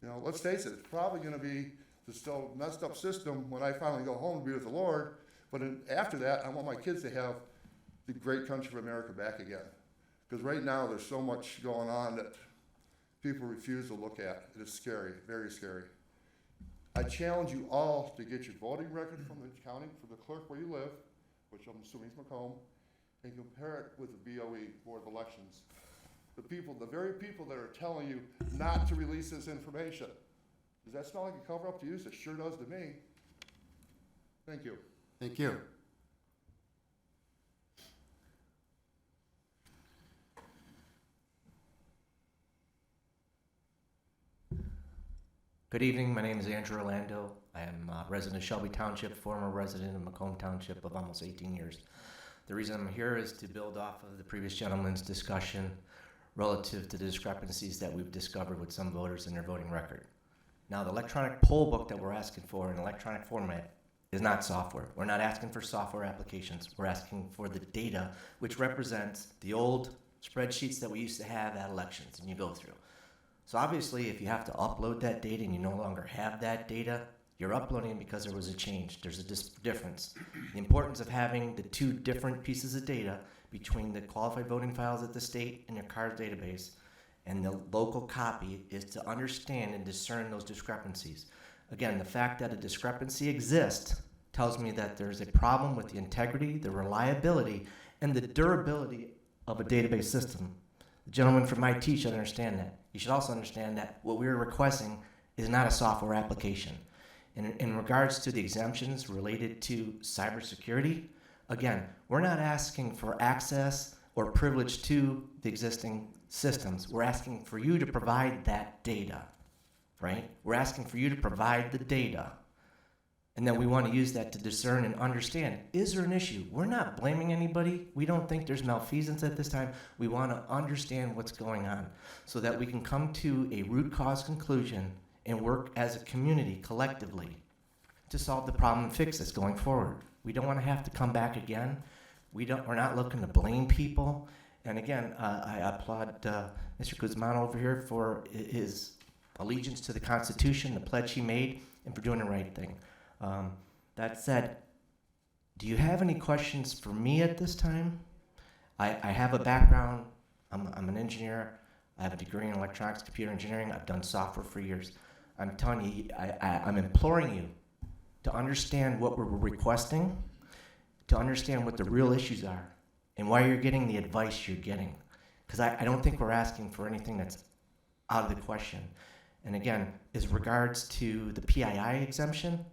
You know, let's face it, it's probably going to be the still messed up system when I finally go home to be with the Lord. But after that, I want my kids to have the great country of America back again. Because right now, there's so much going on that people refuse to look at. It is scary, very scary. I challenge you all to get your voting record from the county, from the clerk where you live, which I'm assuming is Macomb, and compare it with the BOE, Board of Elections. The very people that are telling you not to release this information. Does that smell like a cover up to you? It sure does to me. Thank you. Thank you. Good evening, my name is Andrew Orlando. I am a resident of Shelby Township, former resident of Macomb Township of almost 18 years. The reason I'm here is to build off of the previous gentleman's discussion relative to the discrepancies that we've discovered with some voters in their voting record. Now, the electronic poll book that we're asking for in electronic format is not software. We're not asking for software applications. We're asking for the data, which represents the old spreadsheets that we used to have at elections and you go through. So obviously, if you have to upload that data and you no longer have that data, you're uploading it because there was a change. There's a difference. The importance of having the two different pieces of data between the qualified voting files at the state and your card database and the local copy is to understand and discern those discrepancies. Again, the fact that a discrepancy exists tells me that there's a problem with the integrity, the reliability, and the durability of a database system. The gentleman from IT should understand that. You should also understand that what we're requesting is not a software application. In regards to the exemptions related to cybersecurity, again, we're not asking for access or privilege to the existing systems. We're asking for you to provide that data, right? We're asking for you to provide the data. And then we want to use that to discern and understand, is there an issue? We're not blaming anybody. We don't think there's malfeasance at this time. We want to understand what's going on so that we can come to a root cause conclusion and work as a community collectively to solve the problem and fix this going forward. We don't want to have to come back again. We're not looking to blame people And again, I applaud Mr. Guzman over here for his allegiance to the Constitution, the pledge he made, and for doing the right thing. That said, do you have any questions for me at this time? I have a background. I'm an engineer. I have a degree in electronics, computer engineering. I've done software for years. I'm telling you, I'm imploring you to understand what we're requesting, to understand what the real issues are, and why you're getting the advice you're getting. Because I don't think we're asking for anything that's out of the question. And again, as regards to the PII exemption,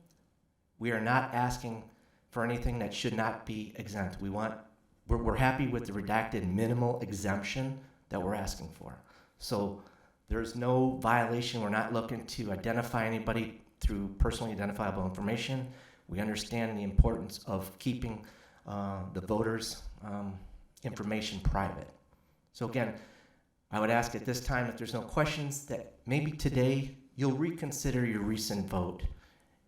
we are not asking for anything that should not be exempt. We're happy with the redacted minimal exemption that we're asking for. So there's no violation. We're not looking to identify anybody through personally identifiable information. We understand the importance of keeping the voters' information private. So again, I would ask at this time, if there's no questions, that maybe today you'll reconsider your recent vote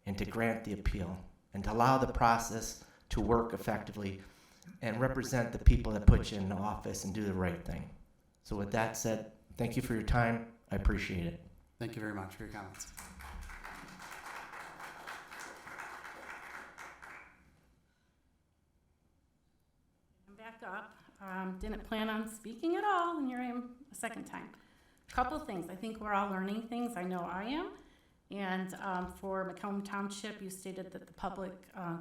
and to grant the appeal and to allow the process to work effectively and represent the people that put you in office and do the right thing. So with that said, thank you for your time. I appreciate it. Thank you very much for your comments. I'm back up. Didn't plan on speaking at all, and here I am a second time. Couple things. I think we're all learning things. I know I am. And for Macomb Township, you stated that the public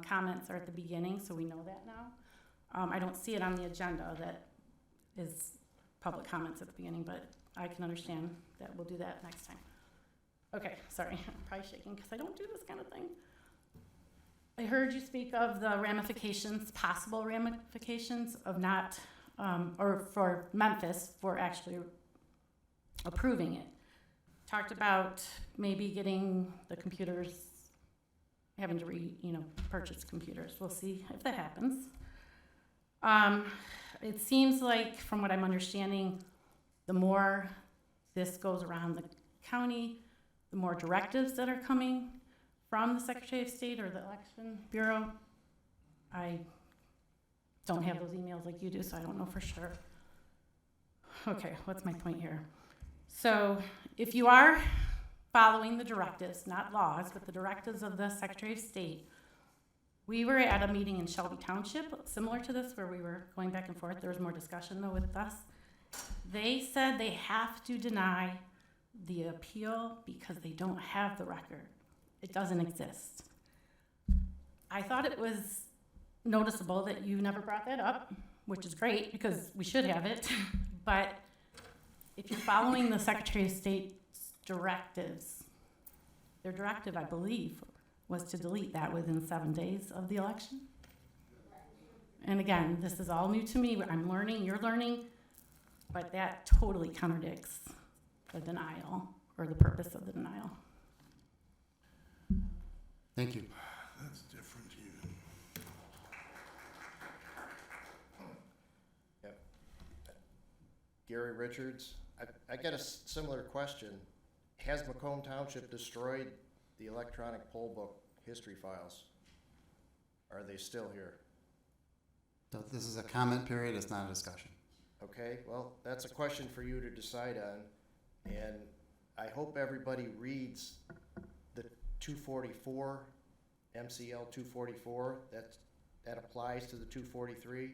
comments are at the beginning, so we know that now. I don't see it on the agenda that is public comments at the beginning, but I can understand that we'll do that next time. Okay, sorry, I'm probably shaking because I don't do this kind of thing. I heard you speak of the ramifications, possible ramifications of not, or for Memphis, for actually approving it. Talked about maybe getting the computers, having to purchase computers. We'll see if that happens. It seems like, from what I'm understanding, the more this goes around the county, the more directives that are coming from the Secretary of State or the Election Bureau. I don't have those emails like you do, so I don't know for sure. Okay, what's my point here? So if you are following the directives, not laws, but the directives of the Secretary of State, we were at a meeting in Shelby Township, similar to this, where we were going back and forth. There was more discussion, though, with us. They said they have to deny the appeal because they don't have the record. It doesn't exist. I thought it was noticeable that you never brought that up, which is great because we should have it. But if you're following the Secretary of State's directives, their directive, I believe, was to delete that within 7 days of the election. And again, this is all new to me. I'm learning, you're learning, but that totally contradicts the denial or the purpose of the denial. Thank you. That's different even. Yep. Gary Richards, I got a similar question. Has Macomb Township destroyed the electronic poll book history files? Are they still here? So this is a comment period, it's not a discussion. Okay, well, that's a question for you to decide on, and I hope everybody reads the 244, MCL 244, that applies to the 243.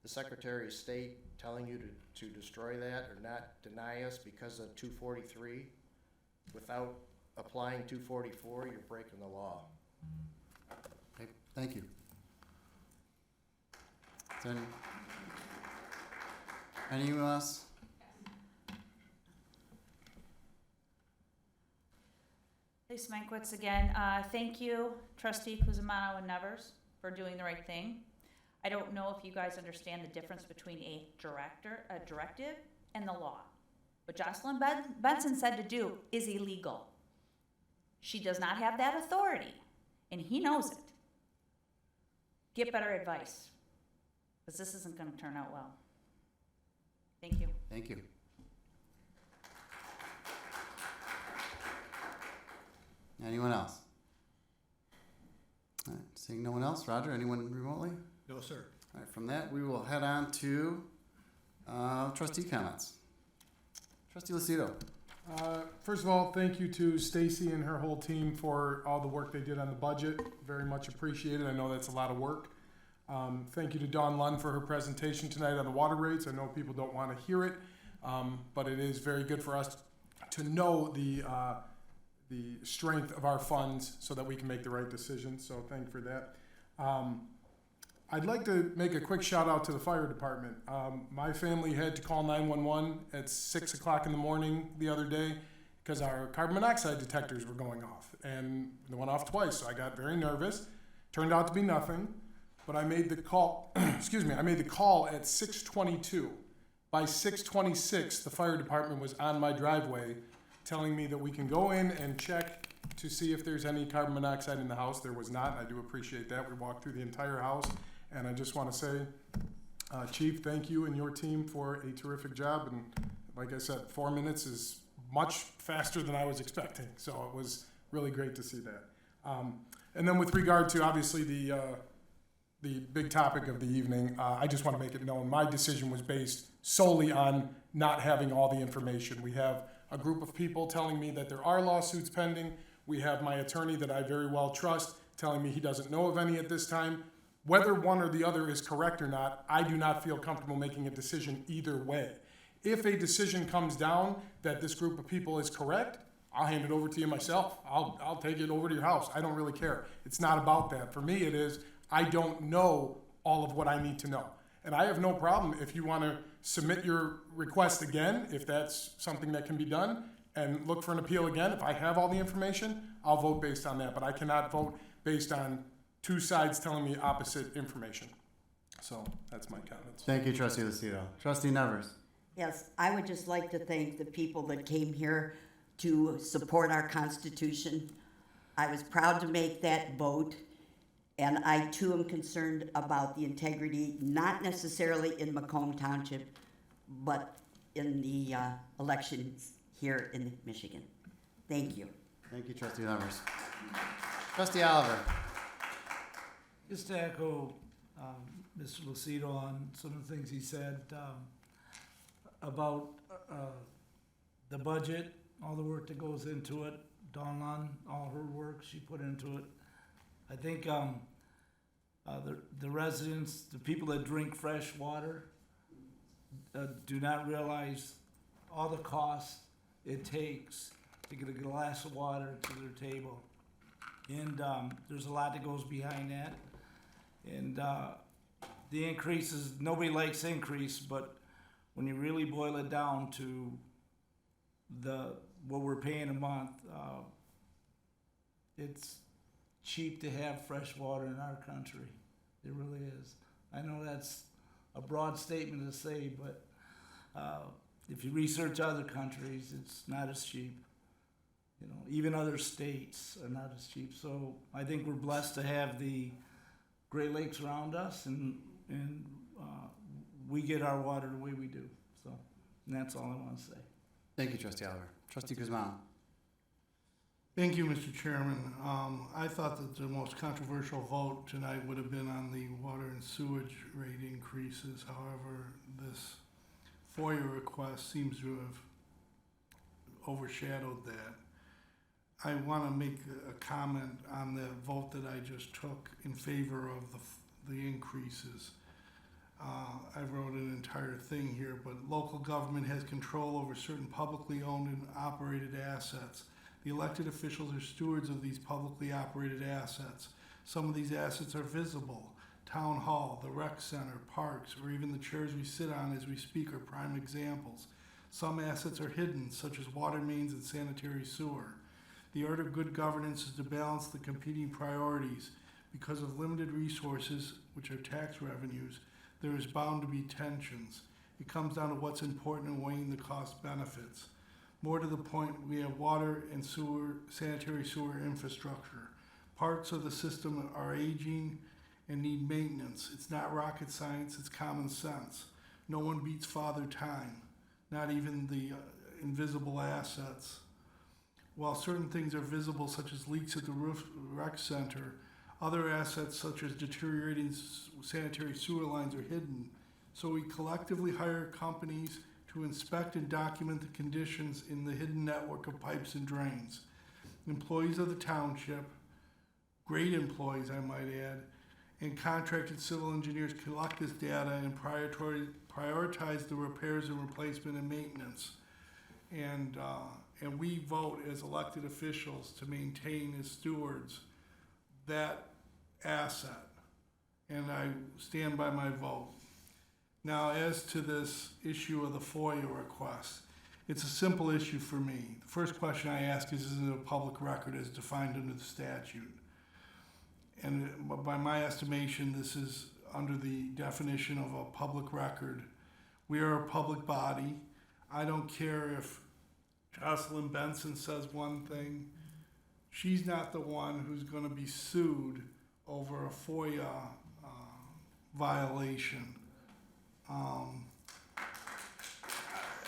The Secretary of State telling you to destroy that or not deny us because of 243 without applying 244, you're breaking the law. Okay, thank you. Is there anyone else? Lisa Mankiewicz again. Thank you, Trustee Cusimano and Nevers, for doing the right thing. I don't know if you guys understand the difference between a directive, and the law. What Jocelyn Benson said to do is illegal. She does not have that authority, and he knows it. Get better advice, because this isn't going to turn out well. Thank you. Thank you. Anyone else? All right, seeing no one else, Roger, anyone remotely? No, sir. All right, from that, we will head on to Trustee comments. Trustee Lucido. First of all, thank you to Stacy and her whole team for all the work they did on the budget. Very much appreciated. I know that's a lot of work. Thank you to Dawn Lund for her presentation tonight on the water rates. I know people don't want to hear it, but it is very good for us to know the strength of our funds so that we can make the right decisions. So thank you for that. I'd like to make a quick shout out to the fire department. My family had to call 911 at 6 o'clock in the morning the other day because our carbon monoxide detectors were going off, and they went off twice. So I got very nervous. Turned out to be nothing, but I made the call. Excuse me. I made the call at 6:22. By 6:26, the fire department was on my driveway, telling me that we can go in and check to see if there's any carbon monoxide in the house. There was not, and I do appreciate that. We walked through the entire house, and I just want to say, Chief, thank you and your team for a terrific job. And like I said, 4 minutes is much faster than I was expecting, so it was really great to see that. And then with regard to, obviously, the big topic of the evening, I just want to make it known, my decision was based solely on not having all the information. We have a group of people telling me that there are lawsuits pending. We have my attorney that I very well trust telling me he doesn't know of any at this time. Whether one or the other is correct or not, I do not feel comfortable making a decision either way. If a decision comes down that this group of people is correct, I'll hand it over to you myself. I'll take it over to your house. I don't really care. It's not about that. For me, it is, I don't know all of what I need to know. And I have no problem if you want to submit your request again, if that's something that can be done, and look for an appeal again. If I have all the information, I'll vote based on that. But I cannot vote based on two sides telling me opposite information. So that's my comments. Thank you, Trustee Lucido. Trustee Nevers. Yes, I would just like to thank the people that came here to support our Constitution. I was proud to make that vote, and I too am concerned about the integrity, not necessarily in Macomb Township, but in the elections here in Michigan. Thank you. Thank you, Trustee Nevers. Trustee Oliver. Just to echo Mr. Lucido on some of the things he said about the budget, all the work that goes into it, Dawn Lund, all her work she put into it. I think the residents, the people that drink fresh water, do not realize all the costs it takes to get a glass of water to their table. And there's a lot that goes behind that. And the increases, nobody likes increase, but when you really boil it down to what we're paying a month, it's cheap to have fresh water in our country. It really is. I know that's a broad statement to say, but if you research other countries, it's not as cheap. You know, even other states are not as cheap. So I think we're blessed to have the Great Lakes around us, and we get our water the way we do. So, and that's all I want to say. Thank you, Trustee Oliver. Trustee Guzman. Thank you, Mr. Chairman. I thought that the most controversial vote tonight would have been on the water and sewage rate increases. However, this FOIA request seems to have overshadowed that. I want to make a comment on the vote that I just took in favor of the increases. I wrote an entire thing here, but local government has control over certain publicly owned and operated assets. The elected officials are stewards of these publicly operated assets. Some of these assets are visible. Town hall, the rec center, parks, or even the chairs we sit on as we speak are prime examples. Some assets are hidden, such as water mains and sanitary sewer. The art of good governance is to balance the competing priorities. Because of limited resources, which are tax revenues, there is bound to be tensions. It comes down to what's important in weighing the cost benefits. More to the point, we have water and sewer, sanitary sewer infrastructure. Parts of the system are aging and need maintenance. It's not rocket science, it's common sense. No one beats Father Time, not even the invisible assets. While certain things are visible, such as leaks at the rec center, other assets such as deteriorating sanitary sewer lines are hidden. So we collectively hire companies to inspect and document the conditions in the hidden network of pipes and drains. Employees of the township, great employees I might add, and contracted civil engineers collect this data and prioritize the repairs and replacement and maintenance. And we vote as elected officials to maintain as stewards that asset. And I stand by my vote. Now, as to this issue of the FOIA request, it's a simple issue for me. The first question I ask is it a public record as defined under the statute? And by my estimation, this is under the definition of a public record. We are a public body. I don't care if Jocelyn Benson says one thing. She's not the one who's going to be sued over a FOIA violation.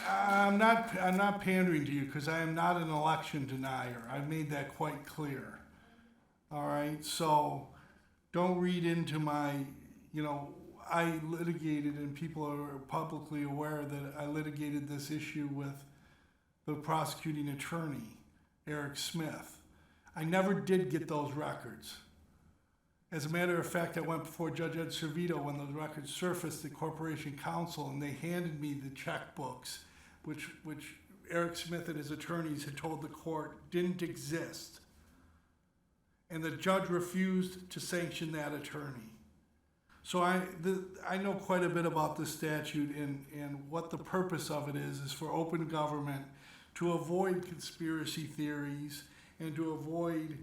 I'm not pandering to you because I am not an election denier. I've made that quite clear. All right, so don't read into my, I litigated, and people are publicly aware that I litigated this issue with the prosecuting attorney, Eric Smith. I never did get those records. As a matter of fact, I went before Judge Ed Servito when those records surfaced at Corporation Counsel, and they handed me the checkbooks, which Eric Smith and his attorneys had told the court didn't exist. And the judge refused to sanction that attorney. So I know quite a bit about this statute, and what the purpose of it is for open government to avoid conspiracy theories and to avoid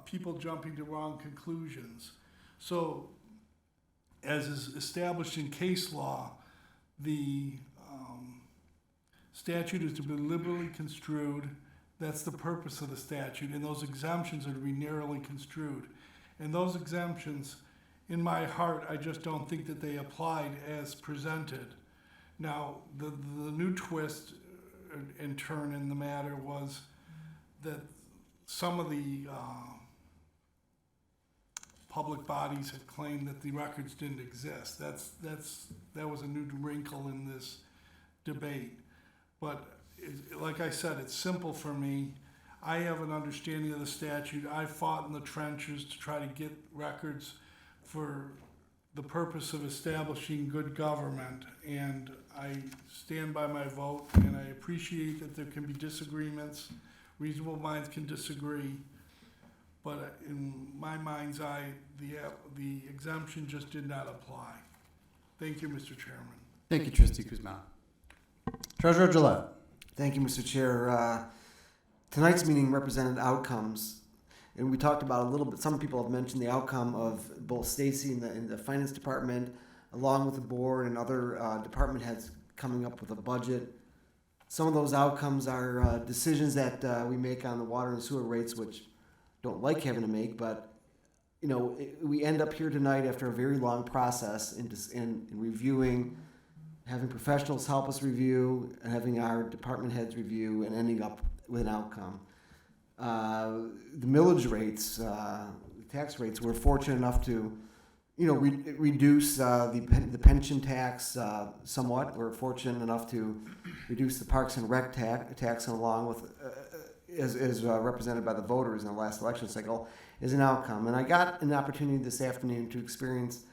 people jumping to wrong conclusions. So, as is established in case law, the statute is to be liberally construed. That's the purpose of the statute, and those exemptions are to be narrowly construed. And those exemptions, in my heart, I just don't think that they applied as presented. Now, the new twist and turn in the matter was that some of the public bodies had claimed that the records didn't exist. That was a new wrinkle in this debate. But like I said, it's simple for me. I have an understanding of the statute. I fought in the trenches to try to get records for the purpose of establishing good government, and I stand by my vote, and I appreciate that there can be disagreements. Reasonable minds can disagree, but in my mind's eye, the exemption just did not apply. Thank you, Mr. Chairman. Thank you, Trustee Kuzma. Treasurer Gillette. Thank you, Mr. Chair. Tonight's meeting represented outcomes, and we talked about a little bit. Some people have mentioned the outcome of both Stacy in the finance department, along with the board and other department heads coming up with a budget. Some of those outcomes are decisions that we make on the water and sewer rates, which don't like having to make, but we end up here tonight after a very long process in reviewing, having professionals help us review, and having our department heads review, and ending up with an outcome. The millage rates, the tax rates, we're fortunate enough to, reduce the pension tax somewhat. We're fortunate enough to reduce the Parks and Rec tax, along with, as represented by the voters in the last election cycle, is an outcome. And I got an opportunity this afternoon to experience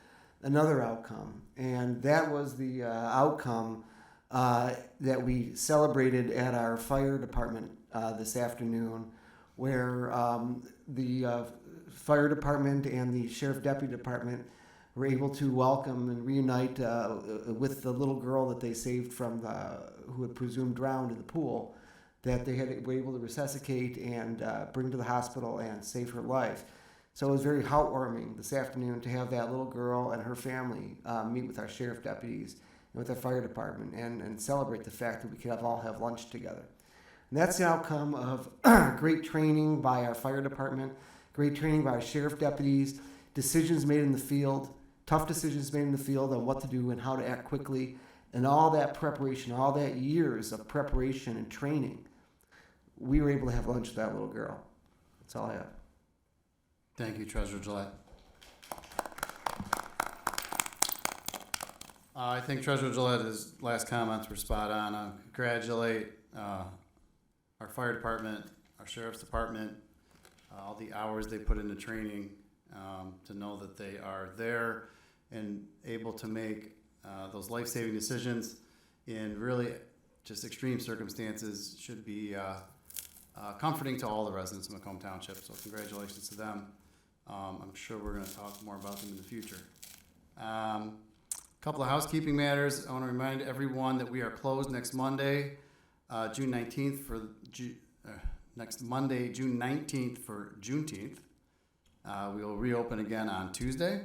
another outcome, and that was the outcome that we celebrated at our fire department this afternoon, where the fire department and the sheriff deputy department were able to welcome and reunite with the little girl that they saved from who had presumed drowned in the pool, that they were able to resuscitate and bring to the hospital and save her life. So it was very heartwarming this afternoon to have that little girl and her family meet with our sheriff deputies and with our fire department and celebrate the fact that we could all have lunch together. And that's the outcome of great training by our fire department, great training by our sheriff deputies, decisions made in the field, tough decisions made in the field on what to do and how to act quickly, and all that preparation, all that years of preparation and training. We were able to have lunch with that little girl. That's all I have. Thank you, Treasurer Gillette. I think Treasurer Gillette's last comments were spot on. Congratulate our fire department, our sheriff's department, all the hours they put into training to know that they are there and able to make those life-saving decisions in really just extreme circumstances should be comforting to all the residents of Macomb Township. So congratulations to them. I'm sure we're going to talk more about them in the future. Couple of housekeeping matters. I want to remind everyone that we are closed next Monday, June 19th for next Monday, June 19th for Juneteenth. We will reopen again on Tuesday.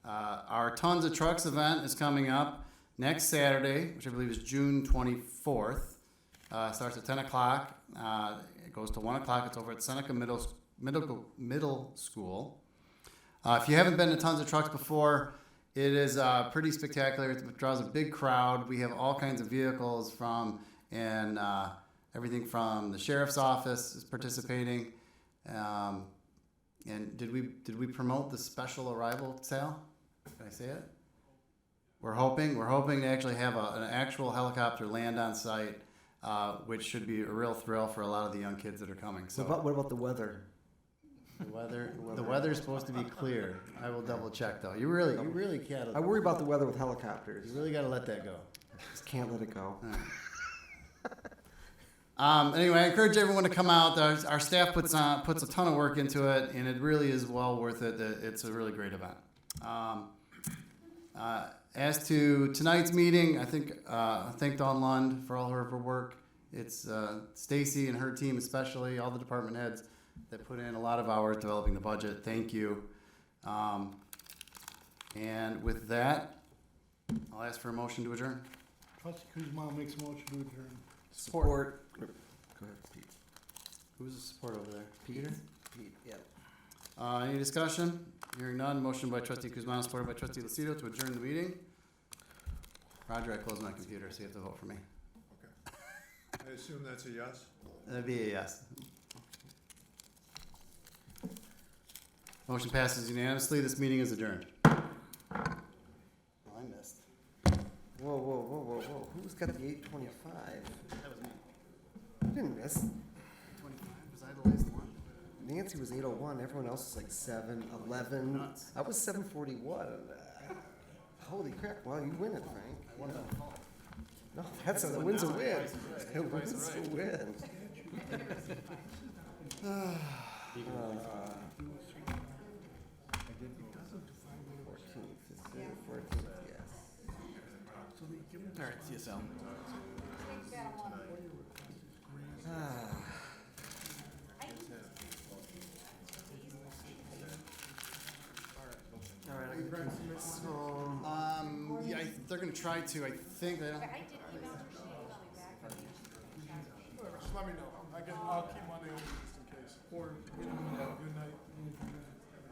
Our Tons of Trucks event is coming up next Saturday, which I believe is June 24th. Starts at 10 o'clock. It goes to 1 o'clock. It's over at Seneca Middle School. If you haven't been to Tons of Trucks before, it is pretty spectacular. It draws a big crowd. We have all kinds of vehicles and everything from the sheriff's office is participating. And did we promote the special arrival sale? Did I say it? We're hoping to actually have an actual helicopter land on site, which should be a real thrill for a lot of the young kids that are coming. So What about the weather? the weather's supposed to be clear. I will double check though. You really can't. I worry about the weather with helicopters. You really got to let that go. Just can't let it go. Anyway, I encourage everyone to come out. Our staff puts a ton of work into it, and it really is well worth it. It's a really great event. As to tonight's meeting, I thank Dawn Lund for all her work. It's Stacy and her team, especially all the department heads that put in a lot of hours developing the budget. Thank you. And with that, I'll ask for a motion to adjourn. Trustee Kuzma makes a motion to adjourn. Support. Go ahead, Pete. Who's the support over there? Peter? Pete, yeah. Any discussion? Hearing none. Motion by Trustee Kuzma, supported by Trustee Lucido to adjourn the meeting. Roger, I closed my computer, so you have to vote for me. I assume that's a yes? That'd be a yes. Motion passes unanimously. This meeting is adjourned. Oh, I missed. Whoa. Who's got the 825? That was me. You didn't miss. 25, was I the last one? Nancy was 801. Everyone else was like 711. Nuts. I was 741. Holy crap. Well, you win it, Frank. I won by default. No, that's a win's a win. A win's a win. 14th, yes. All right, see you soon. All right, I can bring this home. Yeah, they're gonna try to. I think they don't. Just let me know. I'll keep Monday open just in case.